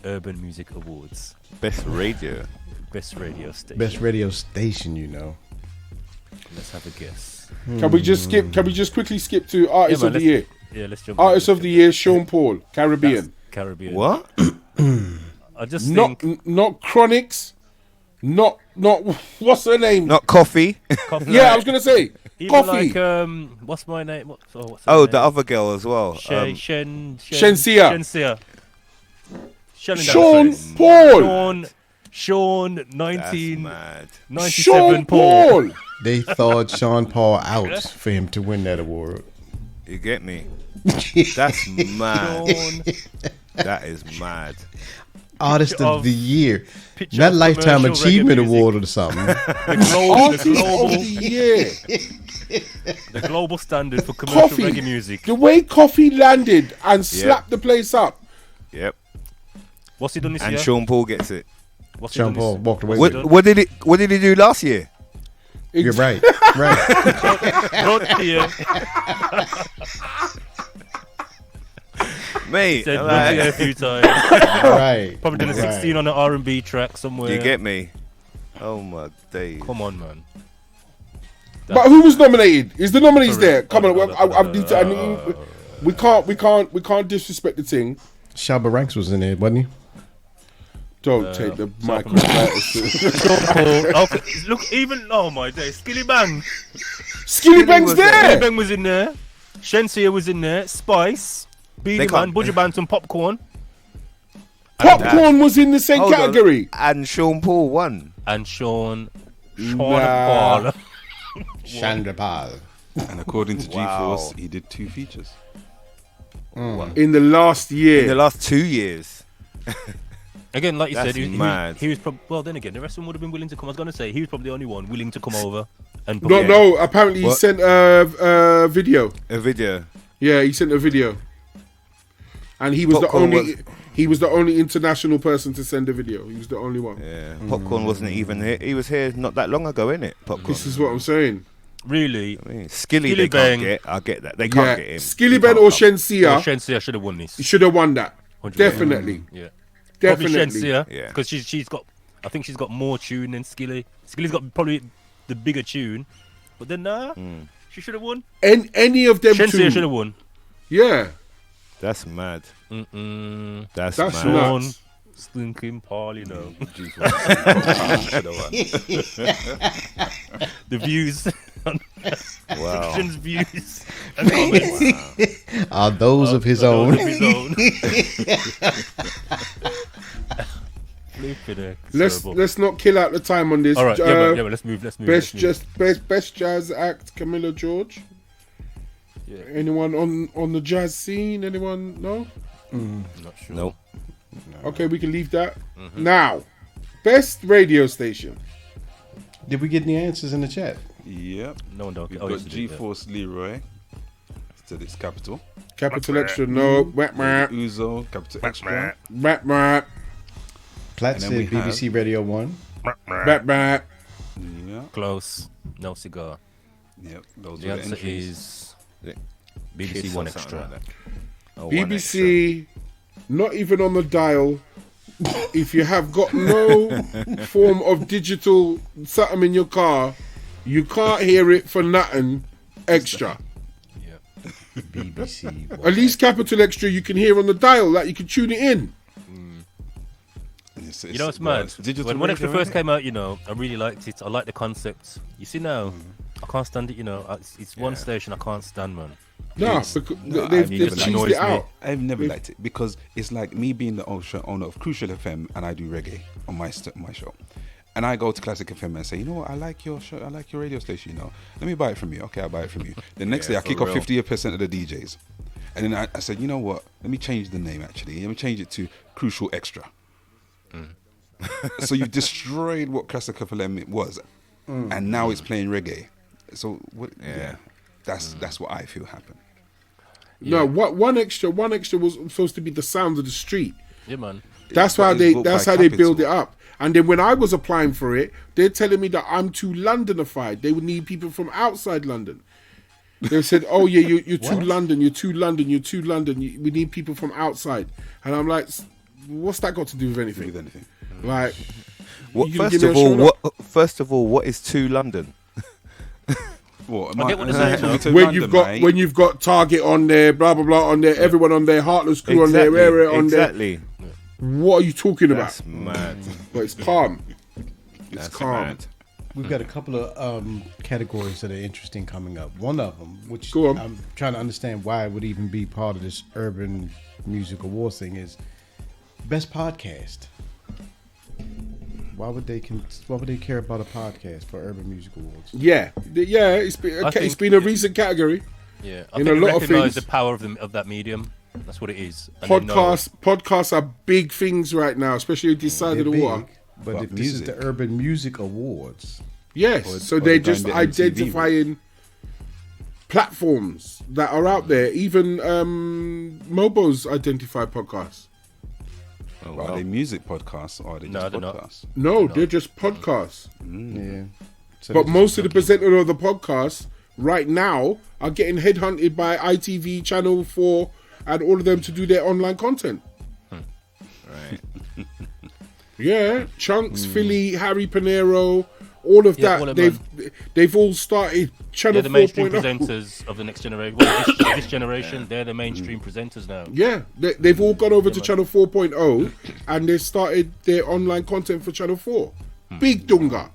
Urban Music Awards? Best radio. Best radio station. Best radio station, you know. Let's have a guess. Can we just quickly skip to Artist man, of the let's- Year? Yeah, let's jump. Artist let's of the jump. Year, Sean Paul, Caribbean. Caribbean. What? I just Not think not Chronics. Not what's her name? Not coffee. coffee. Yeah, I was gonna say Even Coffee. like what's my name? What's her Oh, name? the other girl as well. Shensia. Shensia. Sean Paul. Sean, That's 1997 Sean Paul. Paul. They thawed Sean Paul out for him to win that award. You get me? That's mad. Sean, That is mad. Artist Picture of of- the Year. picture Not of Lifetime commercial Achievement reggae music. Award or something. Artist the of global, the Year. the global standard for commercial Coffee. reggae music. The way Coffee landed and slapped the place up. Yep. What's he done this And year? Sean Paul gets it. What's he Sean done Paul this walked away What, with it. what did he do last year? You're right. Right. Brought here. Mate, Said like, brought here a few times. Right. Probably done a 16 on an R&B track somewhere. you get me? Oh my days. Come on, man. But who was nominated? Is the nominees Sorry. there? Come on, Oh, we can't disrespect the thing. Shabba Ranks was in there, wasn't he? Don't take the mic. Sean Paul. Okay, look, even oh my days, Skilly Bang. Skilly Bang's was there. Skilly there. Bang was in there. Shensia was in there. Spice, They Beanie Man, can't- Budgie Banton, Popcorn, Popcorn was in the same Hold on. category. And Sean Paul won. and Sean Nah. Paul. Chandra Pal. And according to Wow. G-Force, he did 2 features. In the last year. In the last 2 years. Again, like you That's said, he mad. was probably well. Then again, the rest of them would have been willing to come. I was gonna say he was probably the only one willing to come over and No, Yeah. no. Apparently, he What? sent a video. A video. Yeah, he sent a video, and he was Popcorn the only. He was the only international person to send a video. He was the only one. Yeah. Popcorn wasn't even here. He was here not that long ago, innit? Popcorn. This is what I'm saying. really. I mean, Skilly, Skilly they can't Bang. get. I get that. They Yeah, can't get him. Skilly He Ben can't or come. Shensia Shensia should have won this. should have won that. 100%. Definitely, Yeah. definitely. Probably Shensia. Yeah. Because she's got. I think she's got more tune than Skilly. Skilly's got probably the bigger tune, but then she should have won. Any of them Shensia should two. have won. Yeah, That's mad. Mm-mm. That's that's mad. Sean nuts. Stinking Paul, you know. The views. Wow. Section's views. And comments. Are those of his Those own? of his own. Flipping heck, terrible. Let's not kill out the time on this. All right, yeah, man, let's move. Best let's move. best jazz act, Camilla George. Yeah. Anyone on the jazz scene? Anyone? No. Not sure. Nope. Okay, we can leave that. Mm-hmm. Now, best radio station. Did we get any answers in the chat? Yep. No one don't. We've Oh, got yes, we did, G-Force Leroy. Said it's capital. Capital extra, no. Uzo, capital extra. Platt And said then we BBC Radio 1. Yeah. Close. No cigar. Yep. Those The are the answer entries. is BBC One Extra. BBC, not even on the dial. If you have got no form of digital something in your car, you can't hear it for nothing extra. BBC. At least capital extra you can hear on the dial, like you can tune it in. It's, You know what's mad? digital When Extra radio, first came out, I really liked it. I liked the concept. You see now, I can't stand it. It's one station I can't stand, man. No, It's- because no, they've it cheesed annoys it me. out. I've never liked it because it's like me being the owner of Crucial FM and I do reggae on my show. And I go to Classic FM and say, you know what, I like your show, I like your radio station, let me buy it from you. Okay, I'll buy it from you. The next day I kick off 50% of the DJs. And then I said, you know what, let me change the name actually. Let me change it to Crucial Extra. So you've destroyed what Classic FM was. And now it's playing reggae. So what? Yeah, that's what I feel happened. No, one extra was supposed to be the sound of the street. Yeah, man. That's But how it's they built that's by how they Capital. build it up. And then when I was applying for it, they're telling me that I'm too Londonified. They would need people from outside London. They said, "Oh yeah, you're too London. You're too London. You're too London. We need people from outside." And I'm like, "What's that got to do with anything?" With anything. Like, What, you gonna first give of me a all, shout out? what is to London? What? I get what they're saying, though. when you've got Target on there, blah blah blah on there, everyone on there, Heartless Crew on there, area on exactly. there. What are you talking about? That's mad. But it's calm. It's That's calm. mad. We've got a couple of categories that are interesting coming up. One of them, which Go on. I'm trying to understand why it would even be part of this Urban Music Awards thing, is Best Podcast. Why would they care about a podcast for Urban Music Awards? Yeah. It's been a recent category. Yeah, I In think a they lot of recognise things. the power of that medium. That's what it is. And they know- Podcasts are big things right now, especially this side They're of the big, water. but But if this is music. the Urban Music Awards, Yes, so or they're the just kind of MTV identifying platforms that are out there. Even Mobo's identified podcasts. Oh, Are they music podcasts or are they No, just they're not. podcasts? No, they're just podcasts. yeah. So But they're most of the presenters of the podcasts right now are getting headhunted by ITV, Channel 4, and all of them to do their online content. Right. Yeah, Chunks, Philly, Harry Panero, all of Yeah, all that. of They've all started Channel They're the mainstream 4.0. presenters of the next generation. Well, this generation, they're the mainstream presenters now. Yeah, they've all gone over to Channel 4.0 and they've started their online content for Channel 4. Big Dunga.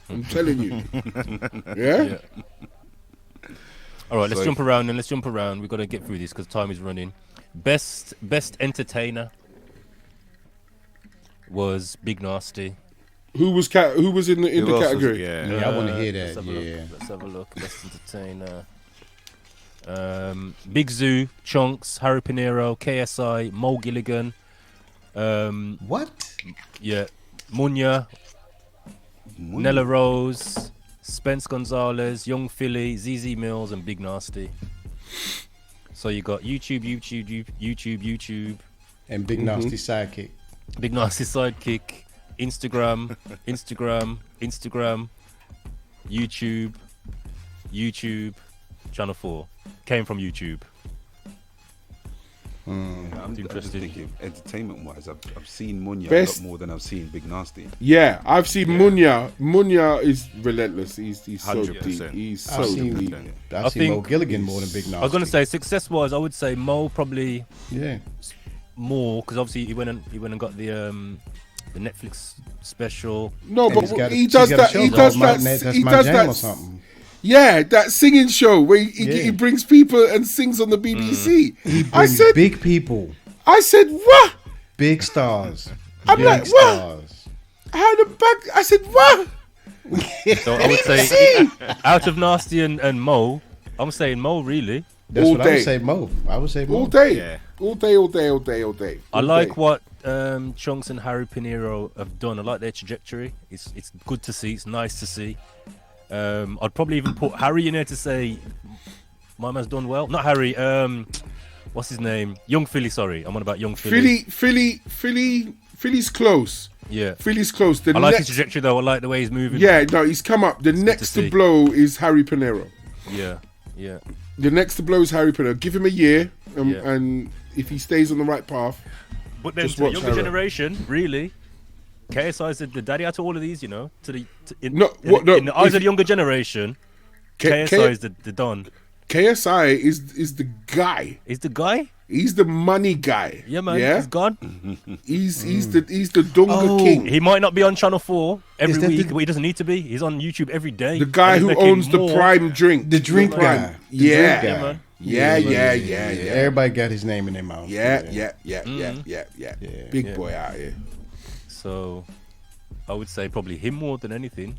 I'm telling you. Yeah? All right, let's So- jump around and let's jump around. We've got to get through this because time is running. Best entertainer was Big Nasty. Who was in the Who else was- category? Yeah, I want to hear Let's that. have a Yeah. look. Let's have a look. Best entertainer. Big Zoo, Chunks, Harry Pinero, KSI, Mo Gilligan. What? Yeah, Munya, Nella Rose, Spence Gonzalez, Young Philly, ZZ Mills, and Big Nasty. So you got YouTube, And Big Nasty Sidekick. Big Nasty Sidekick, Instagram, YouTube, Channel 4. Came from YouTube. I'm just interested. thinking, entertainment-wise, I've seen Munya Best- a lot more than I've seen Big Nasty. Yeah, I've seen Munya. Munya is relentless. He's so 100%. deep. He's I've so seen, deep. I've seen Mo Gilligan more than Big Nasty. I was going to say, success-wise, I would say Mo probably Yeah. more because obviously he went and got the Netflix special. No, And but he's got- he he's does got a that. show He called does My- that. That's He My does Jam or that. something. Yeah, that singing show where he Yeah. brings people and sings on the BBC. He I brings said, big people, I said, what? big stars. I'm big like, what? stars. How the back? I said, what? So I would say out of Nasty and Mo, I'm saying Mo really. That's All what I day. would say, Mo. I would say Mo. All day. Yeah. All day, all day, all day, all day. I All like day. what Chunks and Harry Pinero have done, I like their trajectory. It's good to see. It's nice to see. I'd probably even put Harry in there to say my man's done well. Not Harry. What's his name? Young Philly. Sorry, I'm on about Young Philly. Philly's close. Yeah, Philly's close. I like his trajectory though. I like the way he's moving. Yeah, no, he's come up. The next to blow is Harry Pinero. Yeah. The next to blow is Harry Pinero. Give him a year, and if he stays on the right path. But then to the younger generation, really, KSI is the daddy out of all of these, you know. In the eyes of the younger generation, KSI is the don. KSI is the guy. Is the guy? He's the money guy. Yeah, man. Yeah? He's gone. He's the Dunga king. He might not be on Channel 4 every week, but he doesn't need to be. He's on YouTube every day. The guy who owns the Prime drink. The drink guy. Yeah. Yeah. Everybody got his name in their mouth. Yeah. Big boy out here. So, I would say probably him more than anything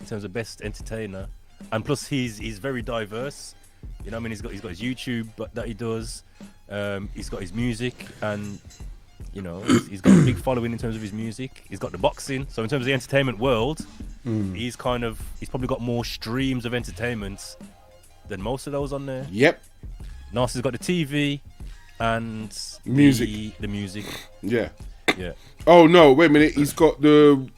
in terms of best entertainer. And plus, he's very diverse. You know what I mean? He's got his YouTube that he does. He's got his music, and you know he's got a big following in terms of his music. He's got the boxing. So in terms of the entertainment world, he's probably got more streams of entertainment than most of those on there. Yep. Narcis's got the TV and music. The music. Yeah. Yeah. Oh no! Wait a minute. He's got the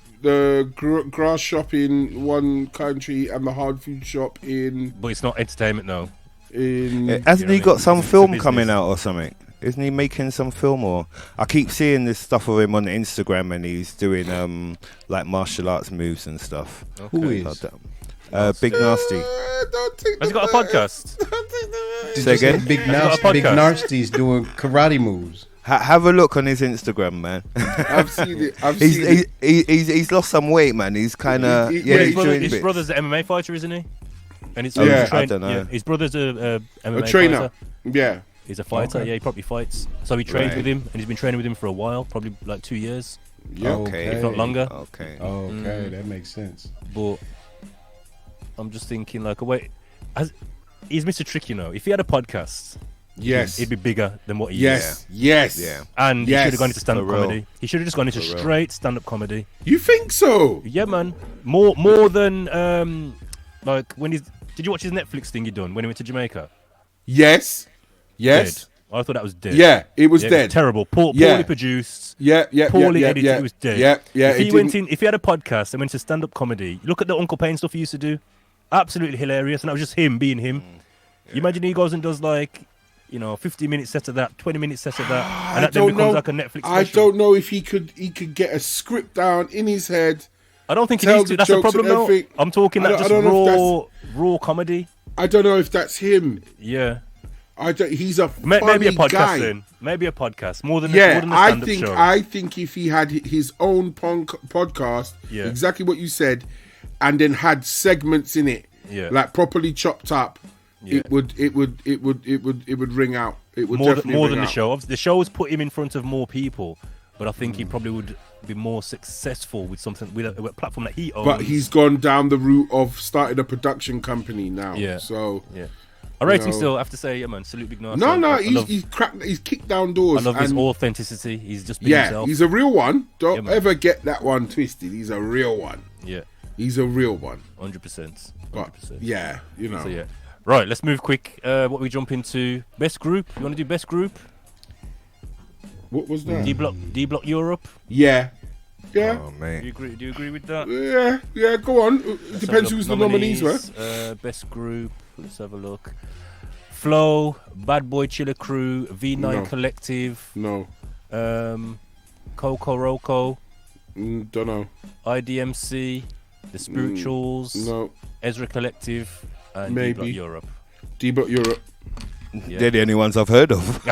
grass shop in one country and the hard food shop in. But it's not entertainment, though. Hasn't he got some film coming out or something? Isn't he making some film? Or I keep seeing this stuff of him on Instagram, and he's doing like martial arts moves and stuff. Okay. Who is? Big Nasty. Has he got a podcast? Say again? Big Nasty's doing karate moves. Have a look on his Instagram, man. I've seen it. He's lost some weight, man. He's kind of his brother's an MMA fighter, isn't he? And it's I don't know. Yeah, his brother's a MMA trainer. fighter. Yeah, he's a fighter. Okay. Yeah, he probably fights. So he trains with him, and he's been training with him for a while, probably like 2 years. Yeah. Okay, if not longer. Okay. That makes sense. But I'm just thinking, like, he's Mr. Trick, you know. If he had a podcast, he'd be bigger than what he is. Yes. Yeah. And he should have gone into stand-up comedy. He should have just gone into straight stand-up comedy. You think so? Yeah, man. More than like when he's. Did you watch his Netflix thing he done when he went to Jamaica? Yes. Dead. I thought that was dead. Yeah, it was dead. It was terrible. Poorly produced. Poorly edited. It was dead. If he had a podcast and went to stand-up comedy, look at the Uncle Payne stuff he used to do. Absolutely hilarious, and that was just him being him. You imagine he goes and does like, 50-minute set of that, 20-minute set of that, and that then becomes like a Netflix special. I don't know if he could get a script down in his head. I don't think he needs to. That's the problem, though. I'm talking just raw comedy. I don't know if that's him. Yeah. He's a funny maybe a podcast guy. then. Maybe a podcast more than a stand-up show. I think if he had his own podcast, exactly what you said, and then had segments in it, like properly chopped up, it would ring out. It would more than the show. The show's put him in front of more people, but I think he probably would be more successful with something with a platform that he owns. But he's gone down the route of starting a production company now. Yeah. So I rate him still. I have to say, man, salute Big Nasty. No, he's kicked down doors. I love his authenticity. He's just been himself. He's a real one. Don't ever get that one twisted. He's a real one. Yeah. He's a real one. 100%. Yeah, So, yeah. Right, let's move quick. What we jump into? Best group. You want to do best group? What was that? D Block Europe. Yeah. Oh, man. Do you agree with that? Yeah. Go on. It depends who's the nominees were. Best group. Let's have a look. Flow, Bad Boy Chiller Crew, V9 Collective. No. Coco Roco. Don't know. IDMC, The Spirituals. No. Ezra Collective, and Maybe. D Block Europe. D Block Europe. Yeah. They're the only ones I've heard of.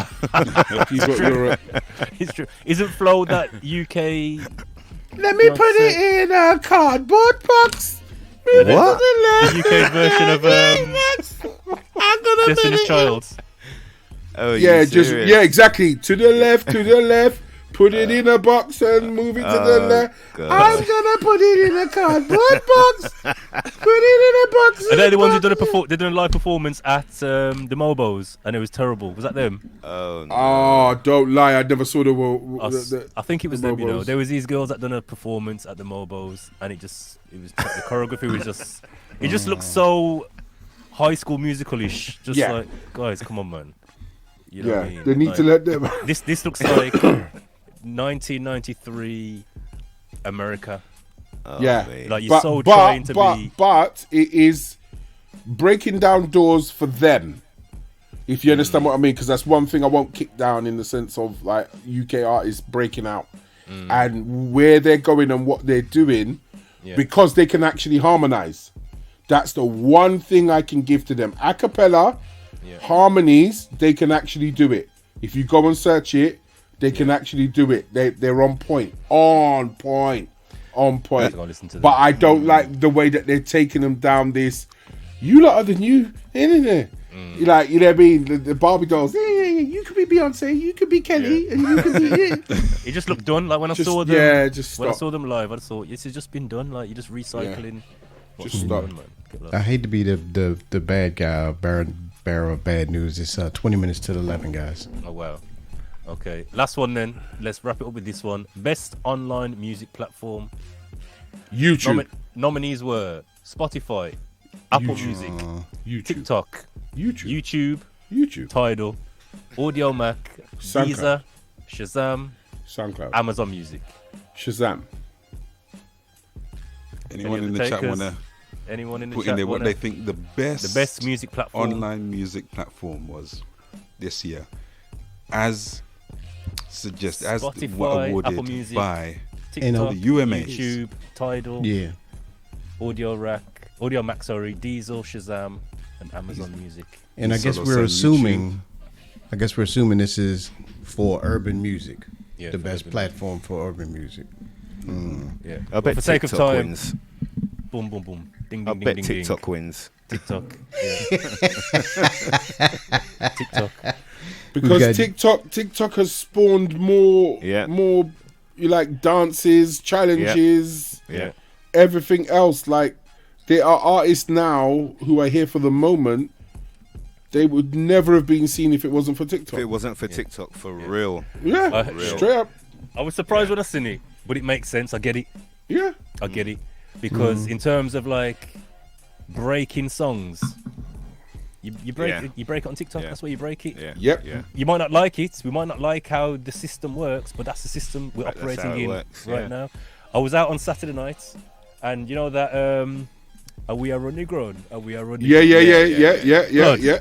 D Block Europe. It's true. Isn't Flow that UK? Let me put it in a cardboard box. What? The UK version of Destiny's Child. Oh yeah, exactly. To the left, Put it in a box and move it to the left. God. I'm gonna put it in a cardboard box. Put it in a box. And they're the ones who did a live performance at the Mobos, and it was terrible. Was that them? Oh, no. Oh, don't lie. I never saw I think it was them. You know, Mobos. there was these girls that done a performance at the Mobos, and it was the choreography was just. It just looked so High School Musical-ish. Just Yeah. like, guys, come on, man. You know what I mean? They need Like, to let them. This looks like 1993 America. Oh, Yeah. mate. Like you're so trying to be. But it is breaking down doors for them. If you understand what I mean, because that's one thing I won't kick down in the sense of like UK artists breaking out and where they're going and what they're doing, because they can actually harmonize. That's the one thing I can give to them. A cappella, harmonies, they can actually do it. If you go and search it, they can actually do it. They're on point. On point. But I don't like the way that they're taking them down this. You lot are the new. Like, you know what I mean? The Barbie dolls. Yeah. You could be Beyonce. You could be Kelly. And you could be it. It just looked done. Like when I Just- saw them. yeah, just when I stop. saw them live, I just thought this has just been done. Like you're just recycling. what's Just been stop. done, man. Get lost. I hate to be the bad guy, bearer of bad news. It's 20 minutes to 11, guys. Oh wow. Okay, last one then. Let's wrap it up with this one. Best online music platform. YouTube. Nominees were Spotify, Apple Music, YouTube. TikTok, YouTube. YouTube, Tidal, Audio Mac, SoundCloud. Deezer, Shazam, SoundCloud. Amazon Music. Shazam. Anyone Any in of the the chat takers? wanna Anyone in the put chat in there what wanna- they think the best music platform? online music platform was this year, as suggested, as Spotify, awarded Apple Music, by TikTok, the UMAs. YouTube, Tidal, Yeah. Audio Mac, sorry, Diesel, Shazam, and Amazon Music. And I guess Solo we're saying assuming this is for urban music. Yeah, The for best urban platform for urban music. Yeah. I bet for sake of TikTok time, wins. boom, boom, boom, ding, I ding, bet ding, ding, TikTok ding. wins. TikTok. Yeah. TikTok. Because got- TikTok has spawned more you like dances, challenges, everything else. Like there are artists now who are here for the moment. They would never have been seen if it wasn't for TikTok. If it wasn't for TikTok, for real. Yeah, Real. straight up. I was surprised when I seen it, but it makes sense. I get it. Yeah. I get it. Because in terms of like breaking songs, you break it on TikTok. Yeah. That's where you break it. Yeah. Yep. Yeah. You might not like it. We might not like how the system works, but that's the system we're Right, that's operating how it in works, right yeah. now. I was out on Saturday night, and you know that are we a running grown? Are we a running? Yeah.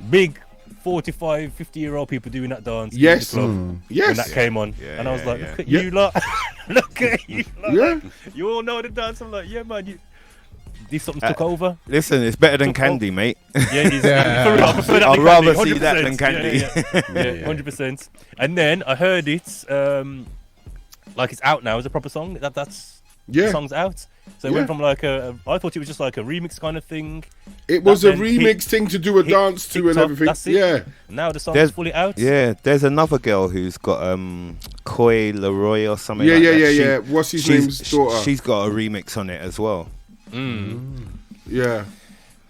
Big 45, 50-year-old people doing that dance. in Yes. the club when Yes. that came on, Yeah, and I was yeah, like, yeah. look at Yeah. you lot, look at you lot. Yeah. You all know the dance. I'm like, yeah, man. This something took over. Listen, it's better than Took Candy, mate. Yeah, it is. For real, I prefer that I'd than rather Candy, see that 100%. than Candy. Yeah, 100%. And then I heard it, like it's out now as a proper song. That's the song's out. So it went from like I thought it was just like a remix kind of thing. It was a That then remix thing to do a hit dance to and TikTok, everything. that's it. Yeah. Now the song There's- is fully out. Yeah, there's another girl who's got Koi Leroy or something. Yeah, like yeah, that. yeah. What's his name's daughter? She's got a remix on it as well. Yeah.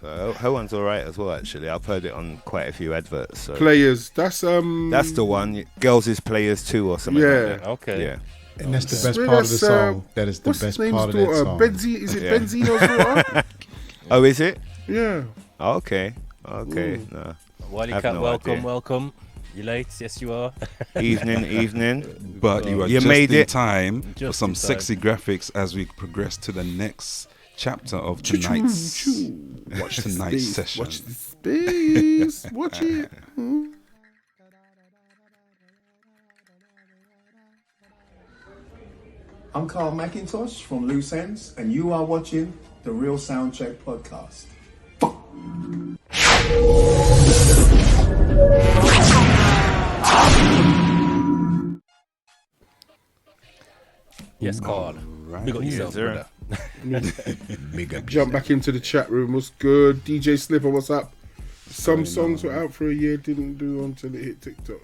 So her one's alright as well, actually. I've heard it on quite a few adverts. So. Players. That's the one. Girls is Players 2 or something Yeah. like that. Okay. Yeah. And that's the best Well, part of the that's, song. That is the what's best his name's part of that daughter? song. Is it Yeah. Benzino's daughter? Oh, is it? Yeah. Oh, okay. Okay. No. Wiley Have Cat, no welcome, idea. welcome. You're late. Yes, you are. Evening. But you are You just made in it. time for Just some in time. sexy graphics as we progress to the next chapter of tonight's Watch tonight's the space. session. Watch the space. Watch it. I'm Carl McIntosh from Loose Ends, and you are watching the Real Soundcheck podcast. Yes, Carl. Right. Big up yourself, sir. brother. Jump back into the chat room. What's good? DJ Slipper, what's up? Some songs were out for a year, didn't do until it hit TikTok.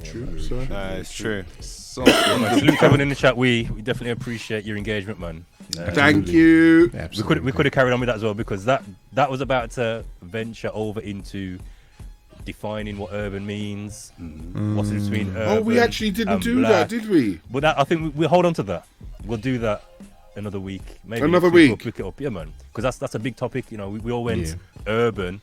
True, sir. It's true. So, Salute everyone in the chat. We definitely appreciate your engagement, man. Thank you. We could have carried on with that as well, because that was about to venture over into defining what urban means. What's in between urban. Oh, we actually didn't do that, did we? But I think we'll hold on to that. We'll do that another week. Maybe Another next week. week. We'll pick it up, yeah, man. Because that's a big topic. You know, we all went urban.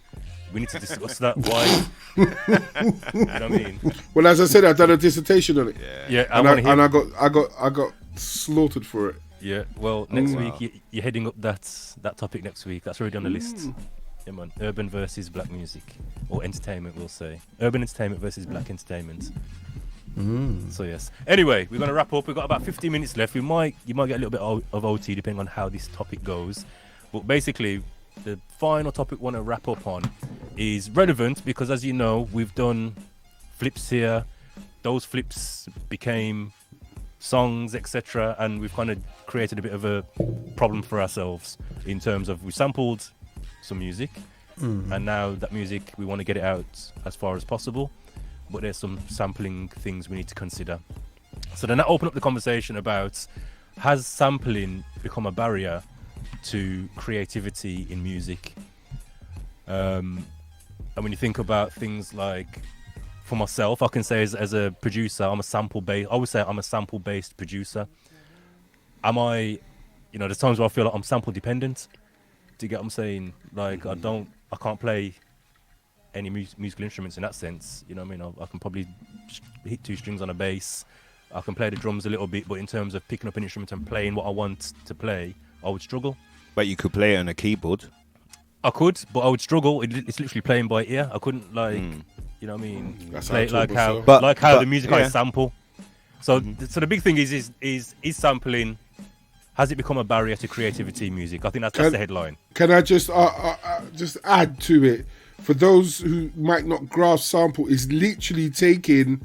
We need to discuss that. Why? You know what I mean? Well, as I said, I've done a dissertation on it. Yeah. And I got slaughtered for it. Yeah. Well, next week you're heading up that topic next week. That's already on the list. Yeah, man. Urban versus black music, or entertainment, we'll say. Urban entertainment versus black entertainment. So yes. Anyway, we're gonna wrap up. We've got about 15 minutes left. You might get a little bit of OT depending on how this topic goes. But basically, the final topic we want to wrap up on is relevant because, as you know, we've done flips here. Those flips became songs, etc., and we've kind of created a bit of a problem for ourselves in terms of we sampled some music, and now that music we want to get it out as far as possible, but there's some sampling things we need to consider. So then I open up the conversation about, has sampling become a barrier to creativity in music? And when you think about things like, for myself, I can say as a producer, I would say I'm a sample based producer. Am I, there's times where I feel like I'm sample dependent. Do you get what I'm saying? Like, I can't play any musical instruments in that sense. You know what I mean? I can probably just hit 2 strings on a bass. I can play the drums a little bit, but in terms of picking up an instrument and playing what I want to play, I would struggle. But you could play it on a keyboard. I could, but I would struggle. It's literally playing by ear. I couldn't you know what I mean? That's play it like how the music I sample. So the big thing is sampling. Has it become a barrier to creativity in music? I think that's the headline. Can I just add to it? For those who might not grasp, sample is literally taking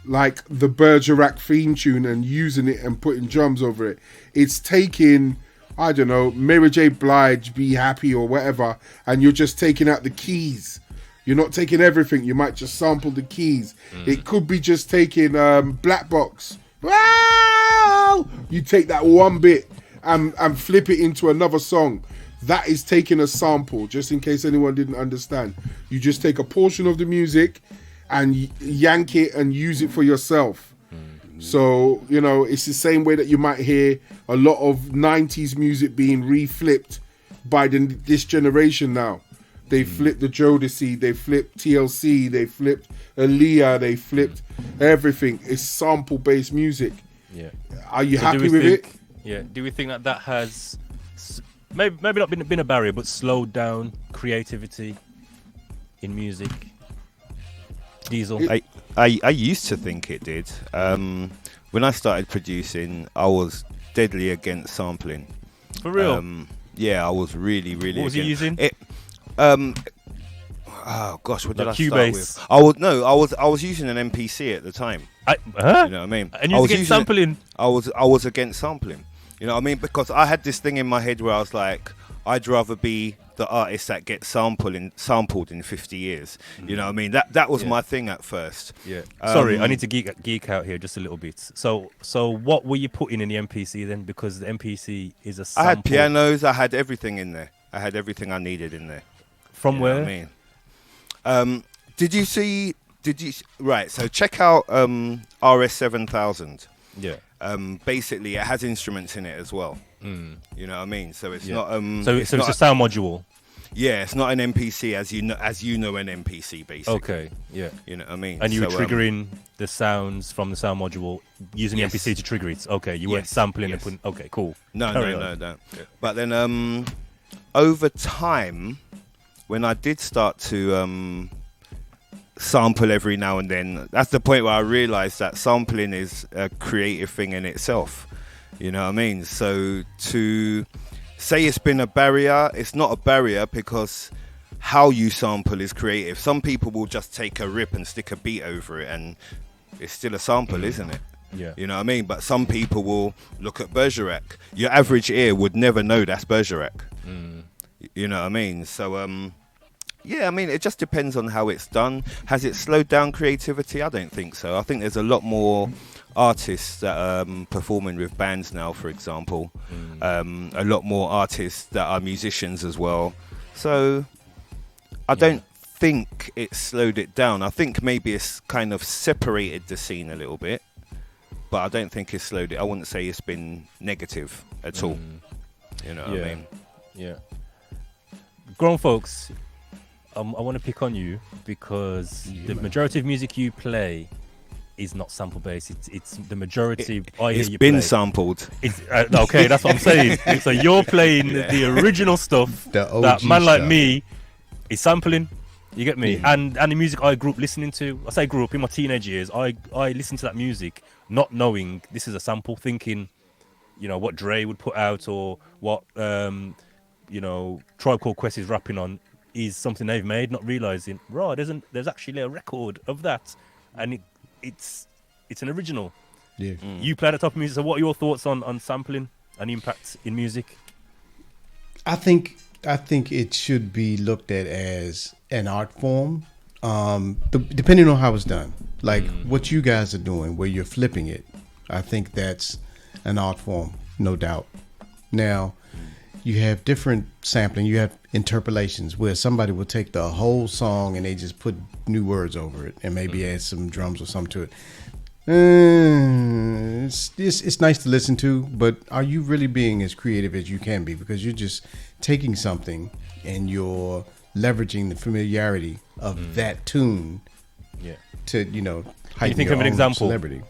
like the Bergerac theme tune and using it and putting drums over it. It's taking, I don't know, Mary J. Blige, Be Happy or whatever, and you're just taking out the keys. You're not taking everything. You might just sample the keys. It could be just taking Black Box. Wow! You take that one bit and flip it into another song. That is taking a sample, just in case anyone didn't understand. You just take a portion of the music and yank it and use it for yourself. So, it's the same way that you might hear a lot of 90s music being reflipped by this generation now. They flipped the Jodeci, they flipped TLC, they flipped Aaliyah, they flipped everything. It's sample-based music. Yeah. Are you happy with it? Yeah. Do we think that has maybe not been a barrier, but slowed down creativity in music? Diesel? I used to think it did. When I started producing, I was deadly against sampling. For real? Yeah, I was really, really. What was you using? Oh gosh, what did I Cubase. start with? I was using an MPC at the time. You know what I mean? And you was against sampling? I was against sampling. You know what I mean? Because I had this thing in my head where I was like, I'd rather be the artist that gets sampled in 50 years. You know what I mean? That was my thing at first. Yeah. Sorry, I need to geek out here just a little bit. So what were you putting in the MPC then? Because the MPC is a sample. I had pianos. I had everything in there. I had everything I needed in there. From where? What I mean? Right, so check out RS7000. Yeah. Basically, it has instruments in it as well. You know what I mean? So it's not. So it's a sound module. Yeah, it's not an MPC as you know an MPC basically. Okay. Yeah. You know what I mean? And you were triggering the sounds from the sound module using the MPC to trigger it. Okay. You weren't sampling and putting. Okay. Cool. No. Yeah. But then over time, when I did start to sample every now and then, that's the point where I realized that sampling is a creative thing in itself. You know what I mean? So to say it's been a barrier, it's not a barrier because how you sample is creative. Some people will just take a rip and stick a beat over it and it's still a sample, isn't it? Yeah. You know what I mean? But some people will look at Bergerac. Your average ear would never know that's Bergerac. You know what I mean? So Yeah, I mean, it just depends on how it's done. Has it slowed down creativity? I don't think so. I think there's a lot more artists that are performing with bands now, for example. A lot more artists that are musicians as well. So I don't think it slowed it down. I think maybe it's kind of separated the scene a little bit, but I don't think it's slowed it. I wouldn't say it's been negative at all. You know what I mean? Yeah. Grown folks, I want to pick on you because the majority of music you play is not sample based. It's the majority. It's been sampled. It's, okay, that's what I'm saying. So you're playing the original stuff The OG that man like stuff. me is sampling. You get me? And the music I grew up listening to. I say grew up in my teenage years. I listened to that music not knowing this is a sample, thinking, you know, what Dre would put out or what you know, Tribe Called Quest is rapping on is something they've made, not realizing, right, there's actually a record of that, and it's an original. Yeah. You play that type of music, so what are your thoughts on sampling and impact in music? I think it should be looked at as an art form, depending on how it's done. Like what you guys are doing, where you're flipping it. I think that's an art form, no doubt. Now, you have different sampling. You have interpolations where somebody will take the whole song and they just put new words over it and maybe add some drums or something to it. It's nice to listen to, but are you really being as creative as you can be? Because you're just taking something and you're leveraging the familiarity of that tune to, you know, Can you think of an example? Celebrity.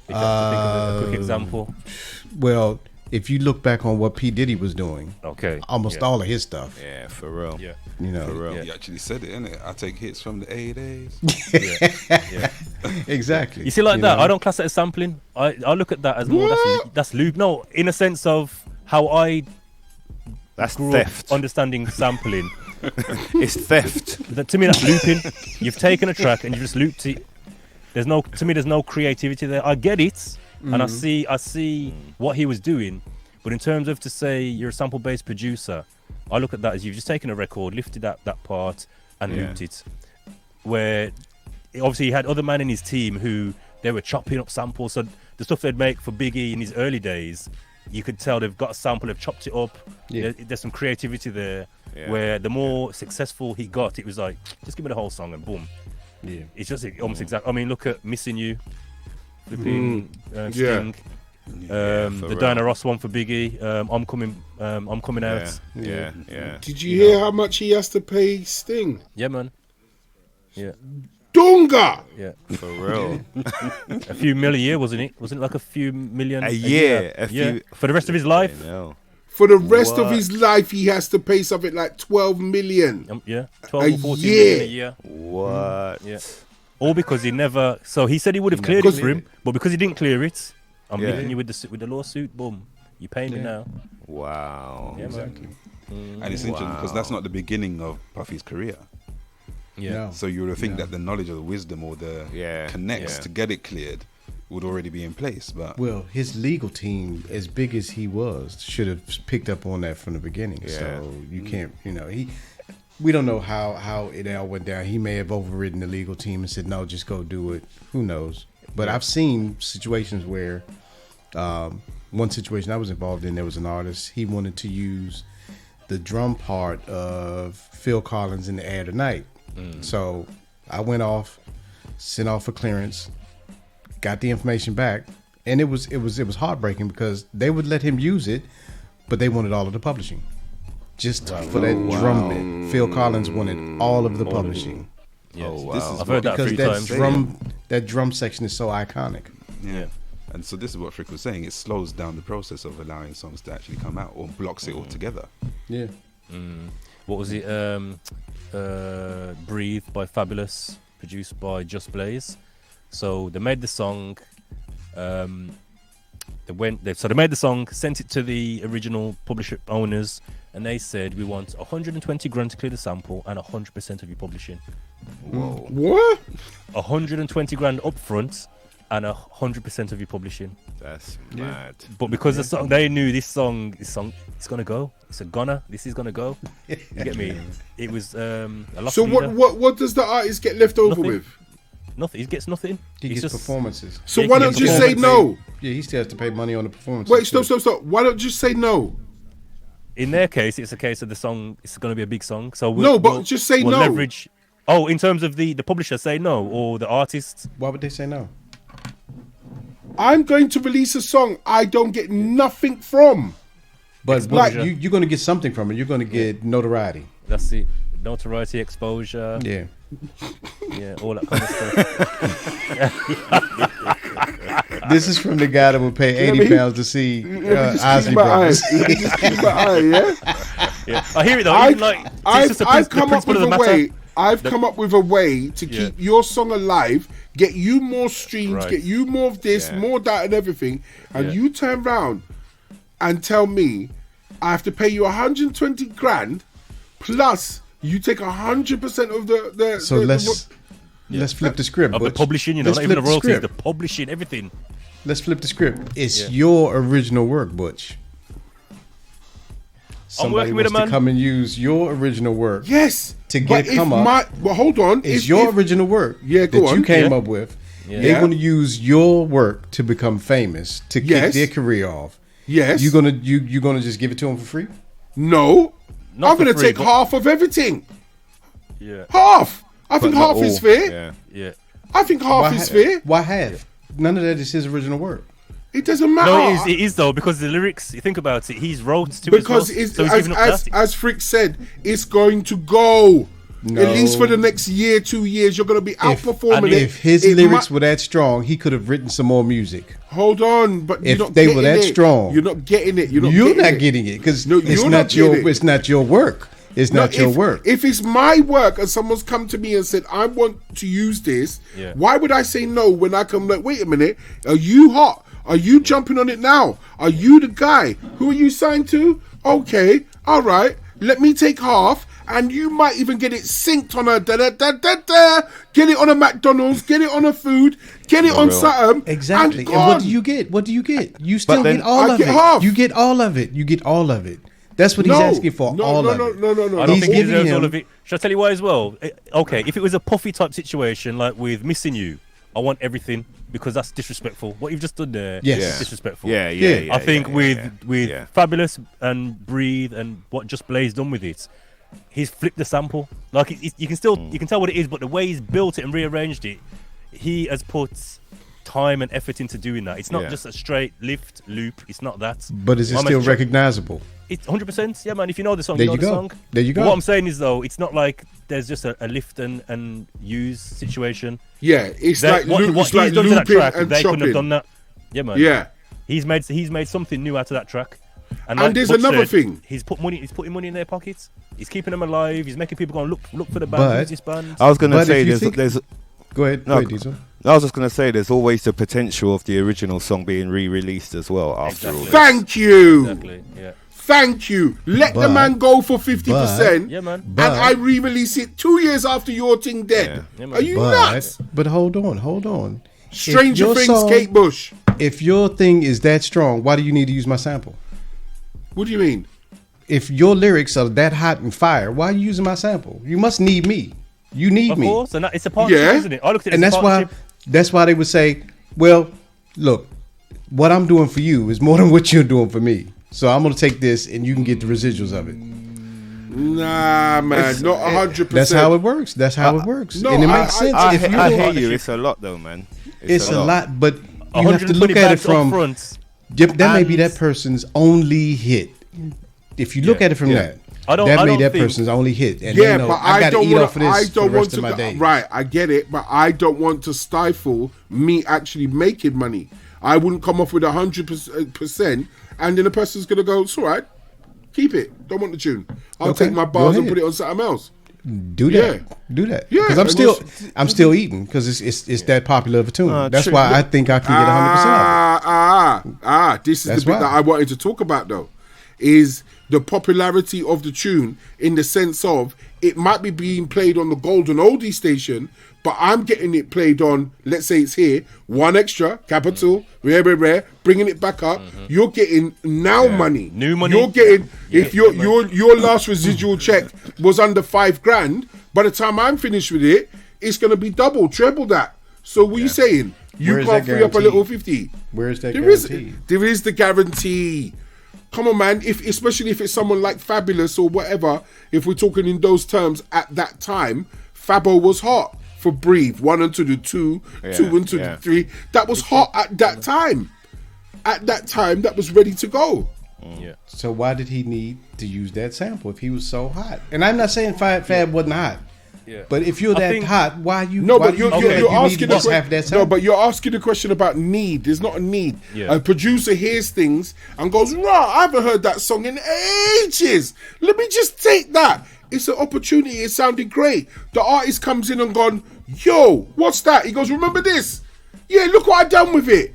If you have to think of a quick example. Well, if you look back on what P. Diddy was doing, almost all of his stuff. Yeah, for real. Yeah. You know, For real. He actually said it, innit? I take hits from the 80s. Exactly. You see, like You that, know? I don't class it as sampling. I look at that as more that's loop. No, in a sense of how I That's grew theft. up understanding sampling. It's theft. To me, that's looping. You've taken a track and you just looped it. There's no creativity there. I get it, and I see what he was doing, but in terms of to say you're a sample-based producer, I look at that as you've just taken a record, lifted that part, and looped it. Where obviously he had other men in his team who they were chopping up samples. So the stuff they'd make for Biggie in his early days, you could tell they've got a sample, they've chopped it up. Yeah. There's some creativity there. Yeah. Where the more successful he got, it was like, just give me the whole song and boom. Yeah. It's just almost exact. I mean, look at Missing You, flipping Sting, the for Diana Ross one for Biggie. I'm coming out. Yeah. Did you hear how much he has to pay Sting? Yeah, man. Yeah, Dunga! yeah. For real. A few mil a year, wasn't it? Wasn't it like a few million A year, a yeah. few- For the rest of his life. No. For the rest of What? his life, he has to pay something like 12 million. Yeah, 12 A or 14 year. million a year. What? Yeah. All because he never. So he said he would have cleared it for him, but because he didn't clear it, I'm Yeah. hitting you with the lawsuit. Boom, you paying me now. Wow. Yeah, Exactly. And it's interesting because that's not the beginning of Puffy's career. Yeah. No. So you would think that the knowledge or the wisdom or the connects yeah. to get it cleared would already be in place. But Well, his legal team, as big as he was, should have picked up on that from the beginning. Yeah. So you can't, you know, we don't know how it all went down. He may have overridden the legal team and said, no, just go do it. Who knows? But I've seen situations where, one situation I was involved in, there was an artist, he wanted to use the drum part of Phil Collins in The Air Tonight. So I went off, sent off for clearance, got the information back, and it was heartbreaking because they would let him use it, but they wanted all of the publishing. Just for that drum bit. Phil Collins wanted all of the publishing. Yes. Oh, wow. This is I've heard that a Because few that times. drum section is so iconic. yeah. And so this is what Frick was saying. It slows down the process of allowing songs to actually come out or blocks it altogether. Yeah. What was it? Breathe by Fabulous, produced by Just Blaze. So they made the song. They made the song, sent it to the original publisher owners, and they said, we want 120 grand to clear the sample and 100% of your publishing. Whoa. What? 120 grand up front, and 100% of your publishing. That's mad. But because the song, they knew this song, it's gonna go. It's a goner. This is gonna go. You get me? It was a lot. So what does the artist get left over with? Nothing. He gets nothing. He gets performances. So why don't you say no? Yeah, he still has to pay money on the performance. Wait, stop. Why don't you say no? In their case, it's a case of the song. It's going to be a big song. So just say no. Leverage. Oh, in terms of the publisher, say no, or the artists. Why would they say no? I'm going to release a song I don't get nothing from. But like you're going to get something from it. You're going to get notoriety. That's it. Notoriety, exposure. Yeah. Yeah, all that kind of stuff. This is from the guy that would pay £80 to see Isley Brothers. Yeah. I hear it though. I've come up with a way. I've come up with a way to keep your song alive, get you more streams, get you more of this, more that, and everything. And you turn around and tell me I have to pay you 120 grand plus. You take 100% of the. So let's flip the script. Of the publishing, not even the royalties, the publishing, everything. Let's flip the script. It's your original work, Butch. Somebody wants to come and use your original work. Yes. To get come up. Well, hold on. It's your original work that you came up with. Yeah. They're going to use your work to become famous, to kick their career off. Yes. You're gonna just give it to them for free? No. I'm going to take half of everything. Yeah. Half. I think half is fair. Yeah. I think half is fair. Why half? None of that is his original work. It doesn't matter. No, it is though, because the lyrics, you think about it, he's wrote to because it as well, so as Frick said, it's going to go. No. At least for the next year, 2 years, you're going to be outperforming it. If his lyrics were that strong, he could have written some more music. Hold on, but if they were that strong, you're not getting it. You're not getting it because it's not your work. It's not your work. If it's my work and someone's come to me and said, I want to use this, why would I say no when I come like, wait a minute, are you hot? Are you jumping on it now? Are you the guy? Who are you signed to? Okay, all right, let me take half. And you might even get it synced on a get it on a McDonald's, get it on a food, get it on something. Exactly. And what do you get? You still get all of it. Half. You get all of it. That's what he's asking for. No. I don't think he deserves all of it. Should I tell you why as well? Okay, if it was a Puffy type situation like with Missing You, I want everything because that's disrespectful. What you've just done there is disrespectful. Yeah. I think with Fabulous and Breathe and what Just Blaze done with it, he's flipped the sample. Like you can tell what it is, but the way he's built it and rearranged it, he has put time and effort into doing that. It's not just a straight lift loop. It's not that. But is it still recognizable? It's 100%. Yeah, man. If you know the song, there you know the song. There you go. But what I'm saying is though, it's not like there's just a lift and use situation. Yeah, it's like what he's done to that track. They couldn't have done that. Yeah, man. Yeah. He's made something new out of that track. And there's another thing. He's putting money in their pockets. He's keeping them alive. He's making people go and look for the band. This band. I was going to say there's. Go ahead, Diesel. I was just going to say there's always the potential of the original song being re-released as well after all this. Thank you. Exactly. Yeah. Thank you. Let the man go for 50%. Yeah, man. And I re-release it 2 years after your thing dead. Yeah, are you nuts? But hold on. Stranger Things, Kate Bush. If your thing is that strong, why do you need to use my sample? What do you mean? If your lyrics are that hot and fire, why are you using my sample? You must need me. You need me. Of course, and it's a partnership, isn't it? I looked at it and as a partnership. That's why they would say, well, look, what I'm doing for you is more than what you're doing for me. So I'm going to take this and you can get the residuals of it. Nah, man, not 100%. That's how it works. No, and it makes sense. I hear you. It's a lot though, man. It's a lot, but you have to look at it from... That may be that person's only hit. If you look at it from that, that may be that person's only hit. And but I don't want to. Right, I get it, but I don't want to stifle me actually making money. I wouldn't come off with 100%, and then the person's gonna go, "It's all right, keep it. Don't want the tune. I'll take my bars and put it on something else." Do that. Yeah, because I'm still eating because it's that popular of a tune. That's why I think I can get 100% of it. This is the bit that I wanted to talk about though. is the popularity of the tune in the sense of it might be being played on the Golden Oldie station, but I'm getting it played on, let's say it's here, One Extra, Capital, rare, bringing it back up. You're getting money. New money. You're getting, if your last residual check was under $5,000, by the time I'm finished with it, it's going to be double, treble that. So what are you saying? You Where is can't that free up a little guarantee? 50. Where is that There guarantee? there is the guarantee. Come on, man. Especially if it's someone like Fabulous or whatever, if we're talking in those terms at that time, Fabo was hot for Breathe. 1 into the 2, 2 into the 3. That was hot at that time. At that time, that was ready to go. Yeah. So why did he need to use that sample if he was so hot? And I'm not saying Fab wasn't hot. Yeah. But if you're that hot, why you? No, why but you're asking have that no, sample? but you're asking the question about need. There's not a need. Yeah. A producer hears things and goes, "Rah, I haven't heard that song in ages. Let me just take that." It's an opportunity. It sounded great. The artist comes in and gone, "Yo, what's that?" He goes, "Remember this? Yeah, look what I done with it."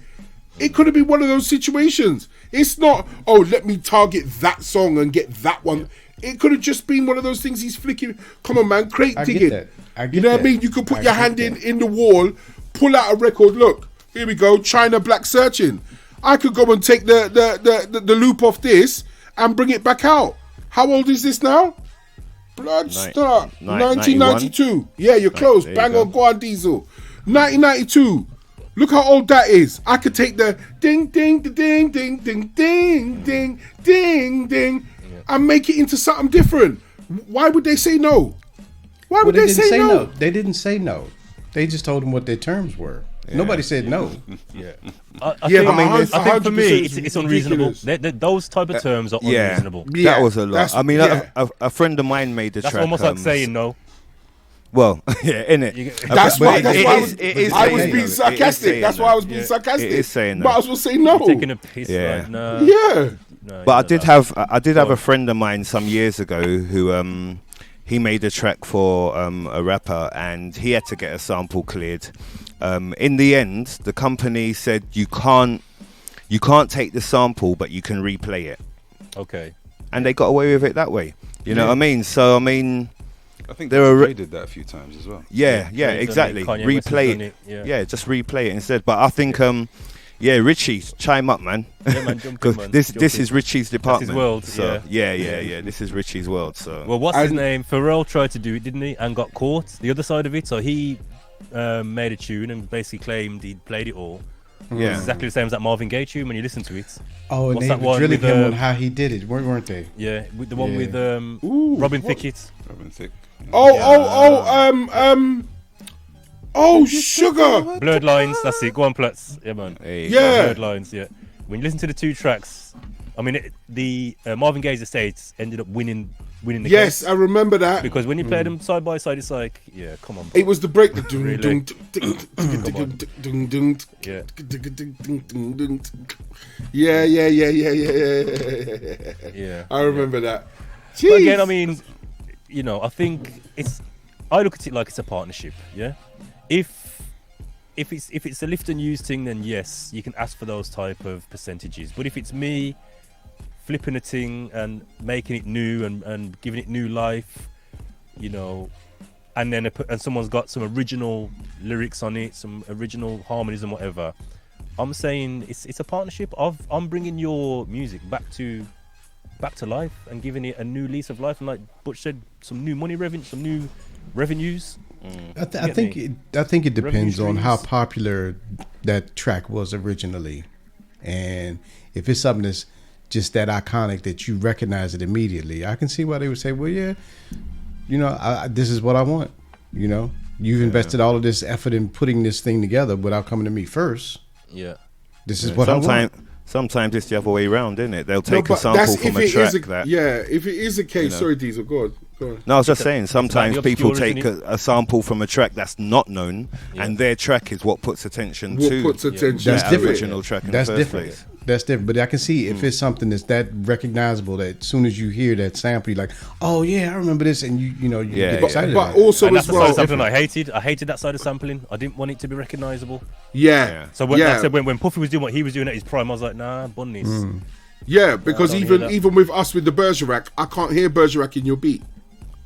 It could have been one of those situations. It's not, "Oh, let me target that song and get that one." It could have just been one of those things he's flicking. Come on, man, crate I get digging. that. I get You know what I that. mean? You could put I your get hand that. in the wall, pull out a record. Look, here we go. China Black Searching. I could go and take the loop off this and bring it back out. How old is this now? Bloodstart. 1992. Yeah, you're close. there you Bang go. on, go on, Diesel. 1992. Look how old that is. I could take the ding, ding, the ding, ding, ding, ding, ding, ding, ding, and make it into something different. Why would they say no? Why would they say no? They didn't say no. They just told him what their terms were. Nobody said no. I Yeah, think, but I think for me, 100% it's unreasonable. ridiculous. Those type of terms are Yeah. unreasonable. Yeah, That was a lot. that's- I mean, yeah. a friend of mine made the That's track. almost like saying no. Well, yeah, innit? That's why. But That's it why is- it is I was saying being that. It is sarcastic. saying That's that. why I was being sarcastic. It is saying But I that. was going to say no. Taking a piss. Yeah. Like, no. Yeah. No, But I no, did no. have a friend of mine some years ago who he made a track for a rapper and he had to get a sample cleared. In the end, the company said you can't take the sample, but you can replay it, Okay. and they got away with it that way. You know what I mean? So I mean, I think There they are- did that a few times as well. yeah, Kanye done it, exactly. Kanye West has Replay done it. it, Yeah, just replay it instead. But I think Richie, chime up, man. Yeah, man, jump in, Because man. this Jump in. is Richie's department. world, So yeah. This is Richie's world. So Well, what's his And- name? Pharrell tried to do it, didn't he? And got caught. The other side of it. So he made a tune and basically claimed he'd played it all. yeah. It's exactly the same as that Marvin Gaye tune when you listen to it. Oh, and What's they that were one drilling with, him on how he did it, weren't they? Yeah, with the one Yeah. with Ooh, Robin what? Thicke. Robin Thicke. Sugar. Blurred Lines, that's it. Go on, Platts. Yeah, man. There you Yeah. Blurred Lines, yeah. When you listen to the two tracks, I mean, the Marvin Gaye's Estates ended up winning the Yes, case. I remember that. Because when you play them side by side, it's like, yeah, come on. It was the break. Really? Yeah. Yeah. I remember that. But again, I Jeez. mean, I think I look at it like it's a partnership. Yeah. If it's a lift and use thing, then yes, you can ask for those type of percentages. But if it's me flipping a thing and making it new and giving it new life, and then and someone's got some original lyrics on it, some original harmonies and whatever, I'm saying it's a partnership. I'm bringing your music back to life and giving it a new lease of life, and like Butch said, some new money revenue, some new revenues. I get think me? it depends Revenue on how streams. popular that track was originally, and if it's something that's just that iconic that you recognize it immediately, I can see why they would say, "Well, yeah, this is what I want." You've invested all of this effort in putting this thing together without coming to me first. Yeah. This is what I want. Sometimes it's the other way around, isn't it? They'll No, take a but sample that's from if a it is track a, that. yeah, if it is a case. Sorry, Diesel, go on. No, I was just saying, sometimes about the people obscurity, take a sample from a track that's not known, and their track is what puts attention What to puts attention That's that to different. original track in That's the first different. place. That's different. But I can see if it's something that's that recognizable that as soon as you hear that sample, you're like, "Oh yeah, I remember this," and you Yeah, get excited. But about it. also And as that's the side of well, sampling I hated. I hated that side of sampling. I didn't want it to be recognizable. yeah. So when, yeah. like I said, when Puffy was doing what he was doing at his prime, I was like, nah, bun this. Yeah, because I don't hear that. even with us with the Bergerac, I can't hear Bergerac in your beat.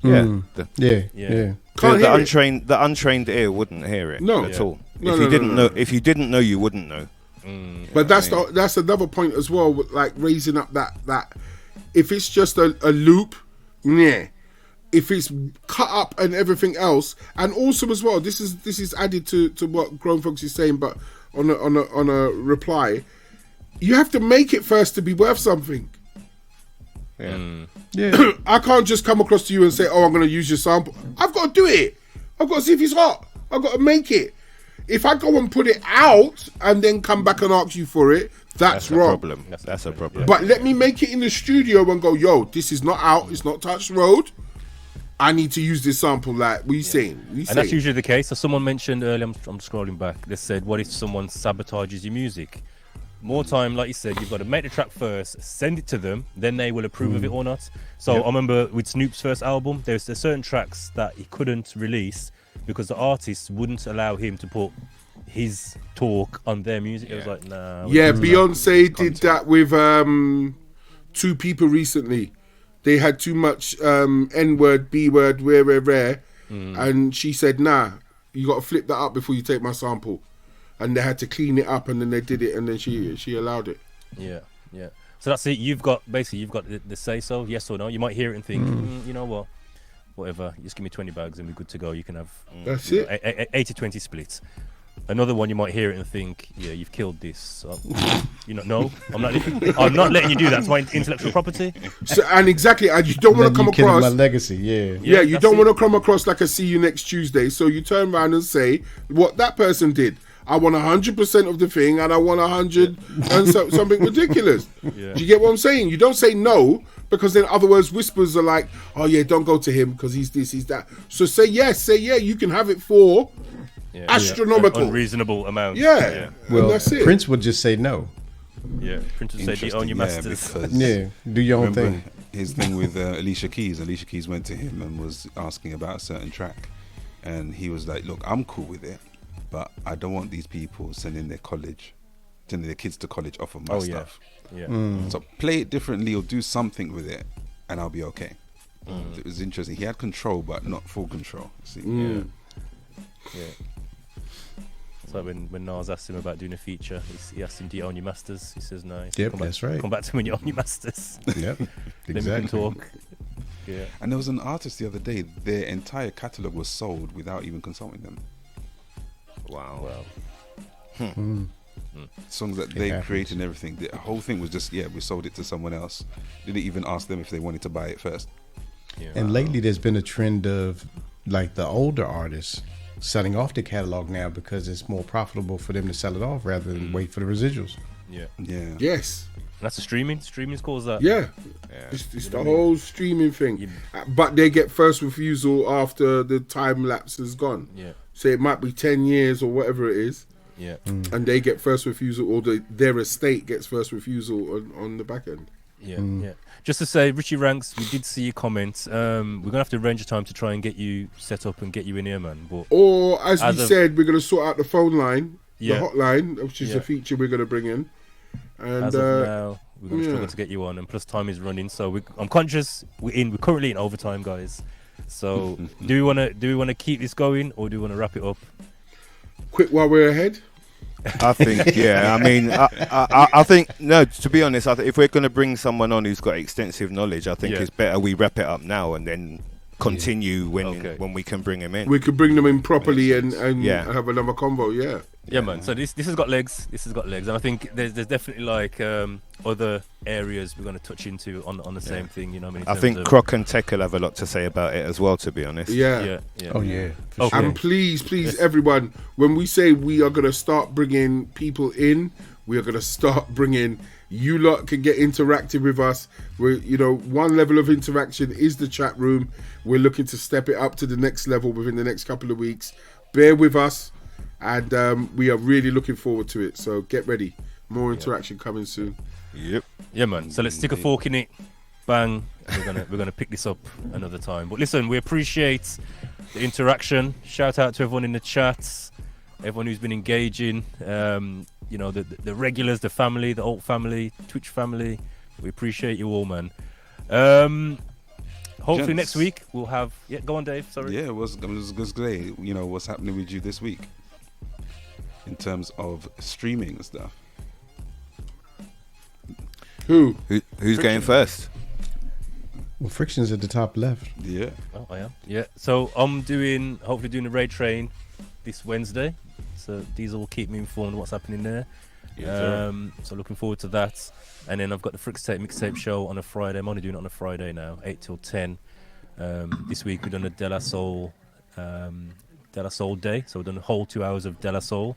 Yeah. Yeah. Can't hear The untrained ear wouldn't hear it No. at all. No, if no, you didn't no. know, if you didn't know, you wouldn't know. But that's another point as well, with, like raising up that if it's just a loop, yeah. If it's cut up and everything else, and also as well, this is added to what Grown Folks is saying, but on a reply, you have to make it first to be worth something. Yeah. I can't just come across to you and say, "Oh, I'm going to use your sample." I've got to do it. I've got to see if it's hot. I've got to make it. If I go and put it out and then come back and ask you for it, that's wrong. A problem. That's a problem. But let me make it in the studio and go, "Yo, this is not out. It's not touched road. I need to use this sample." Like, what are you saying? And that's usually the case. So someone mentioned earlier, I'm scrolling back, they said, what if someone sabotages your music? More time, like you said, you've got to make the track first, send it to them, then they will approve of it or not. So I remember with Snoop's first album, there's certain tracks that he couldn't release because the artist wouldn't allow him to put his talk on their music. It was like, nah. Yeah, Beyonce did that with two people recently. They had too much N-word, B-word, rare, and she said, "Nah, you got to flip that up before you take my sample." And they had to clean it up, and then they did it, and then she allowed it. Yeah. So that's it. You've got the say so, yes or no. You might hear it and think, you know what, whatever. Just give me 20 bags and we're good to go. You can have That's it. 80-20 splits. Another one, you might hear it and think, yeah, you've killed this. So, no, I'm not letting you do that. It's my intellectual property. So, and exactly, and you don't want to come across my legacy. Yeah. Yeah, you don't want to come across like a "see you next Tuesday." So you turn around and say what that person did. I want 100% of the thing, and I want 100 and something ridiculous. Yeah. Do you get what I'm saying? You don't say no, because then other words whispers are like, "Oh yeah, don't go to him because he's this, he's that." So say yes, say yeah. You can have it for astronomical, unreasonable amount. Yeah. Well, and that's it. Prince would just say no. Yeah, Prince would say, "Do you own your masters?" Yeah, do your own thing. His thing with Alicia Keys. Alicia Keys went to him and was asking about a certain track, and he was like, "Look, I'm cool with it, but I don't want these people sending their kids to college off of my stuff. So play it differently or do something with it, and I'll be okay." It was interesting. He had control, but not full control. See? Yeah. So when Nas asked him about doing a feature, he asked him, "Do you own your masters?" He says no. Yep, that's right. Come back to me when you own your masters. Yep, Then we can exactly. talk. Yeah. And there was an artist the other day, their entire catalogue was sold without even consulting them. Wow. Songs that they created and everything. The whole thing was just, we sold it to someone else. Didn't even ask them if they wanted to buy it first. Yeah. And lately there's been a trend of like the older artists selling off the catalog now because it's more profitable for them to sell it off rather than wait for the residuals. Yeah. Yes. And that's the streaming. Streaming's caused that. Yeah. It's the whole streaming thing. But they get first refusal after the time lapse is gone. Yeah. So it might be 10 years or whatever it is. Yeah. And they get first refusal, or their estate gets first refusal on the back end. Yeah. Just to say, Richie Ranks, we did see your comments. We're gonna have to arrange a time to try and get you set up and get you in here, man. But or as we said, we're gonna sort out the phone line, the hotline, which is a feature we're gonna bring in. And as of now, we're gonna struggle to get you on, and plus time is running. So I'm conscious we're currently in overtime, guys. So do we wanna keep this going, or do we wanna wrap it up? Quick while we're ahead. I think, I mean, I think, no, to be honest, if we're going to bring someone on who's got extensive knowledge, I think it's better we wrap it up now and then continue when we can bring him in. We could bring them in properly and have another convo, Yeah, man. So this has got legs. This has got legs, and I think there's definitely like other areas we're going to touch into on the same thing. You know, what I mean, I think Croc and Tech will have a lot to say about it as well. To be honest. Yeah. Oh yeah. Okay. And please, everyone, when we say we are going to start bringing people in, we are going to start bringing. You lot can get interactive with us. One level of interaction is the chat room. We're looking to step it up to the next level within the next couple of weeks. Bear with us. And we are really looking forward to it. So get ready. More interaction coming soon. Yep. Yeah, man. So let's stick a fork in it. Bang. We're gonna pick this up another time. But listen, we appreciate the interaction. Shout out to everyone in the chats, everyone who's been engaging. The regulars, the family, the alt family, Twitch family, We appreciate you all, man. Hopefully Gents. next week we'll have. Yeah, go on, Dave. Sorry. Yeah, I was going to say, what's happening with you this week in terms of streaming and stuff. Who's going first? Well, Friction's at the top left. Yeah. Oh, I am. Yeah. So I'm hopefully doing a raid train this Wednesday. So Diesel will keep me informed of what's happening there. So looking forward to that. And then I've got the Frick's mixtape show on a Friday. I'm only doing it on a Friday now, 8 till 10. This week we've done a De La Soul day. So we've done a whole 2 hours of De La Soul.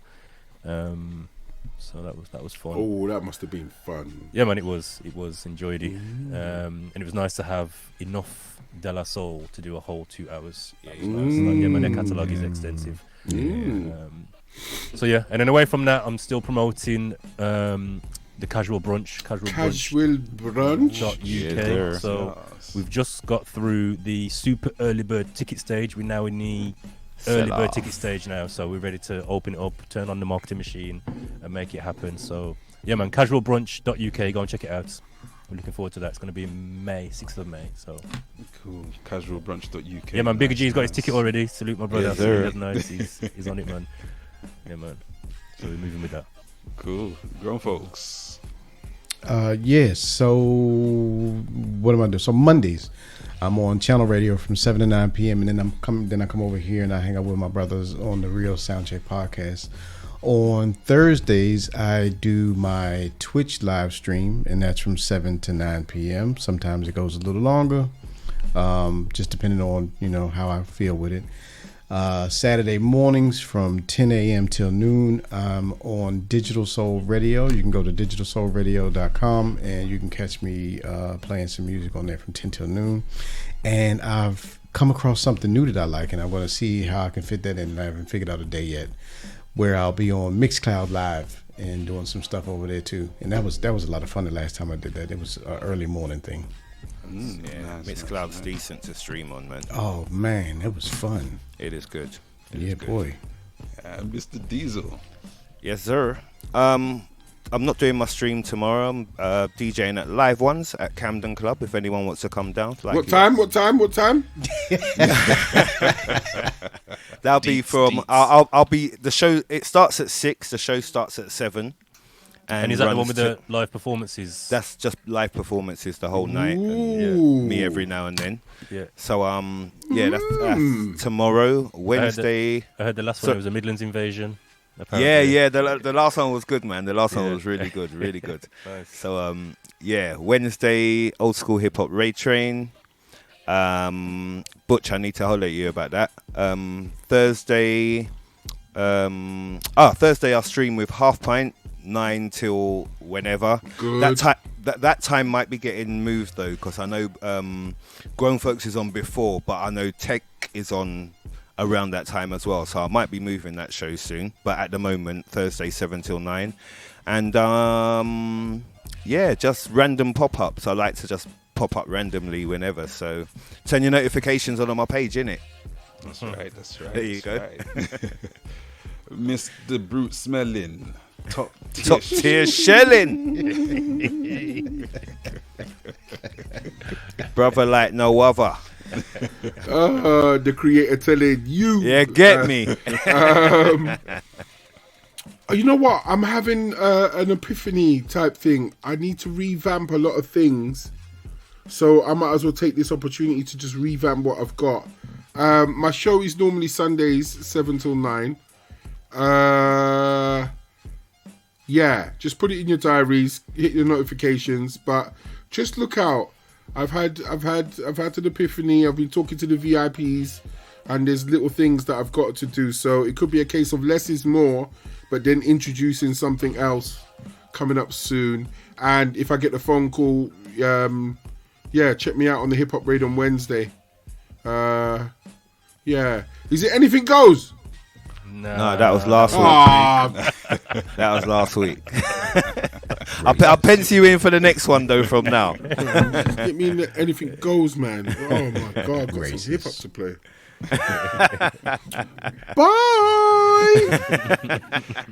So that was fun. Oh, that must have been fun. Yeah, man, it was. Enjoyed it. And it was nice to have enough De La Soul to do a whole 2 hours. That was nice. Yeah, man, their catalogue is extensive. So yeah, and then away from that, I'm still promoting the Casual Brunch. UK. So we've just got through the super early bird ticket stage. We're now in the early bird ticket stage now, so we're ready to open it up, turn on the marketing machine, and make it happen. So yeah, man, casualbrunch.uk. Go and check it out. We're looking forward to that. It's going to be May, 6th of May. So cool. Casualbrunch.uk. Yeah, man. Bigger G's got his ticket already. Salute my brother. Yes, sir. He's on it, man. Yeah, man. So we're moving with that. Cool. Grown folks. Yes. So what am I doing? So Mondays, I'm on Channel Radio from 7 to 9 p.m. and then I come over here and I hang out with my brothers on the Real Soundcheck podcast. On Thursdays, I do my Twitch live stream, and that's from 7 to 9 p.m. Sometimes it goes a little longer, just depending on how I feel with it. Saturday mornings from 10 a.m. till noon, I'm on Digital Soul Radio. You can go to digitalsoulradio.com and you can catch me playing some music on there from 10 till noon. And I've come across something new that I like, and I'm going to see how I can fit that in. I haven't figured out a day yet, where I'll be on Mixcloud Live and doing some stuff over there too. And that was a lot of fun the last time I did that. It was an early morning thing. Mixcloud's decent to stream on, man. Oh man, it was fun. It is good. Boy. Mr. Diesel. Yes, sir. I'm not doing my stream tomorrow. I'm DJing at Live Ones at Camden Club. If anyone wants to come down. What time? That'll be from. I'll be the show. It starts at 6. The show starts at 7. And is that the one with the live performances? That's just live performances the whole night. And, me every now and then. Yeah. So that's tomorrow, Wednesday. I heard the last one was a Midlands invasion. Apparently. Yeah. The last one was good, man. The last one was really good, really good. Nice. So Wednesday, old school hip hop raid train. Butch, I need to holler at you about that. Thursday, I'll stream with Half Pint. 9 till whenever. Good. That time might be getting moved though, because I know Grown Folks is on before, but I know Tech is on around that time as well, so I might be moving that show soon. But at the moment, Thursday 7 till 9, and just random pop-ups. I like to just pop up randomly whenever. So turn your notifications on my page, innit? That's right. There you go. Right. Mr. Brute Smelling. Top tier shelling. Brother like no other. The creator telling you. Yeah, get me. You know what? I'm having an epiphany type thing. I need to revamp a lot of things. So I might as well take this opportunity to just revamp what I've got. My show is normally Sundays, 7 till 9. Yeah, just put it in your diaries, hit your notifications, but just look out. I've had an epiphany. I've been talking to the VIPs, and there's little things that I've got to do. So it could be a case of less is more, but then introducing something else coming up soon. And if I get the phone call, check me out on the Hip Hop Raid on Wednesday. Is it Anything Goes? No, that was last week. That was last week. I'll pencil you in for the next one though. From now, Get me in the Anything Goes, man. Oh my God, I've got some hip hop to play. Bye.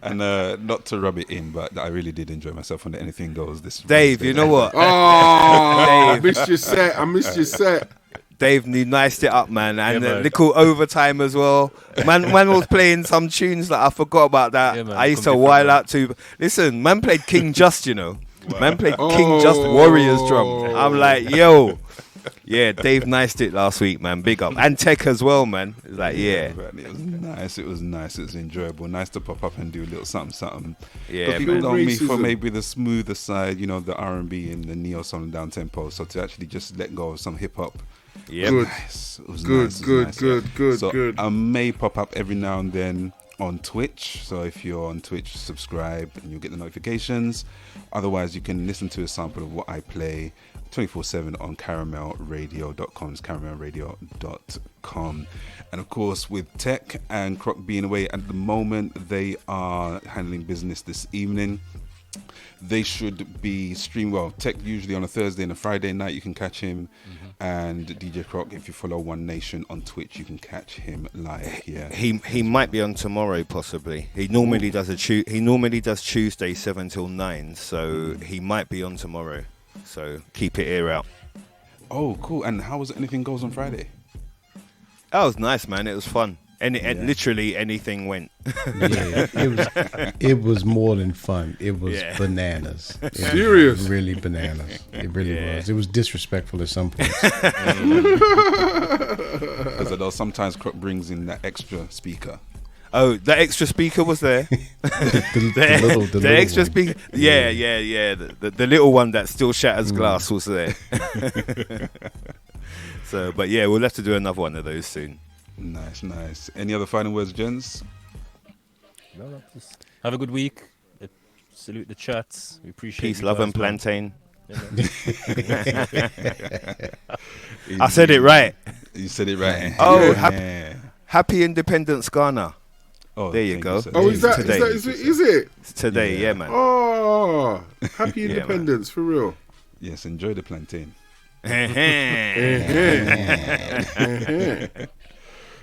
And not to rub it in, but I really did enjoy myself on the Anything Goes this Dave, Wednesday. you know what? Oh, I missed your set. I missed your set. Dave niced it up, man, and Yeah, man. little overtime as well. Man was playing some tunes that I forgot about that. Yeah, man, I used to from while different out to. Listen, man played King Just, you know. Man played King Just Warriors drum. I'm like, yo, yeah, Dave niced it last week, man. Big up, and Tech as well, man. It's like, yeah, Man, it was nice. It was nice. It was enjoyable. Nice to pop up and do a little something. yeah, But people man. know me for Racism. maybe the smoother side, you know, the R&B and the neo soul and down tempo. So to actually just let go of some hip hop. Yeah, Good. Nice. It was Good, nice. It was good, nice. good, good, So good. I may pop up every now and then on Twitch. So if you're on Twitch, subscribe and you'll get the notifications. Otherwise, you can listen to a sample of what I play 24/7 on caramelradio.com. It's caramelradio.com. And of course, with Tech and Croc being away at the moment, they are handling business this evening. They should be streamed. Well, Tech usually on a Thursday and a Friday night you can catch him, and DJ Croc, if you follow One Nation on Twitch, you can catch him live. Yeah, he might be on tomorrow, possibly. He normally does Tuesday 7 till 9, so he might be on tomorrow. So keep it ear out. Oh, cool. And how was Anything Goes on Friday? That was nice, man. It was fun. And literally anything went. Yeah, it was more than fun. It was Yeah. bananas. It Serious? was really bananas. It really Yeah. was. It was disrespectful at some points. Because I know sometimes Croc brings in that extra speaker. Oh, that extra speaker was there. The little extra one. speaker. Yeah. The little one that still shatters glass was there. So, but yeah, we'll have to do another one of those soon. Nice. Any other final words, gents? No, just have a good week. Salute the chats. We appreciate Peace, you love, guys, and man. plantain. Yeah, man. I said it right. You said it right. Oh, yeah. Happy Independence, Ghana. Oh, There you thank go. sir. Oh, is that Today. is it? It's today, yeah, man. Oh, happy Yeah, man. independence for real. Yes, enjoy the plantain.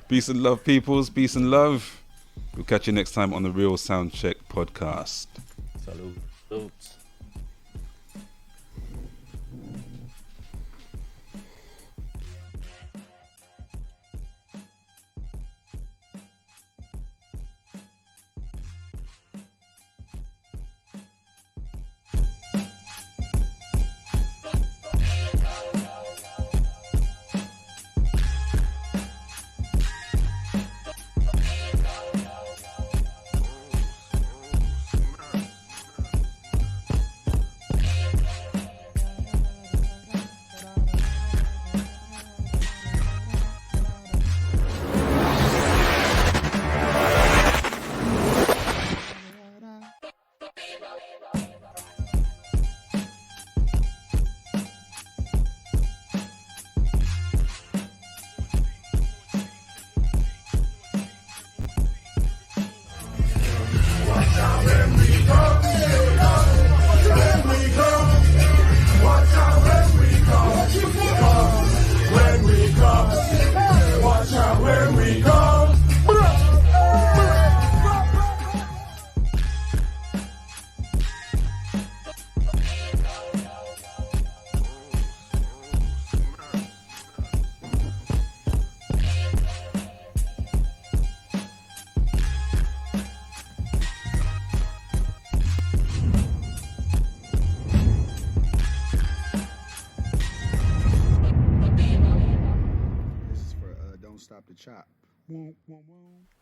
Peace and love, peoples. Peace and love. We'll catch you next time on the Real Soundcheck podcast. Salute. Salute. This is for Don't Stop the Chop. Whoa, whoa, whoa.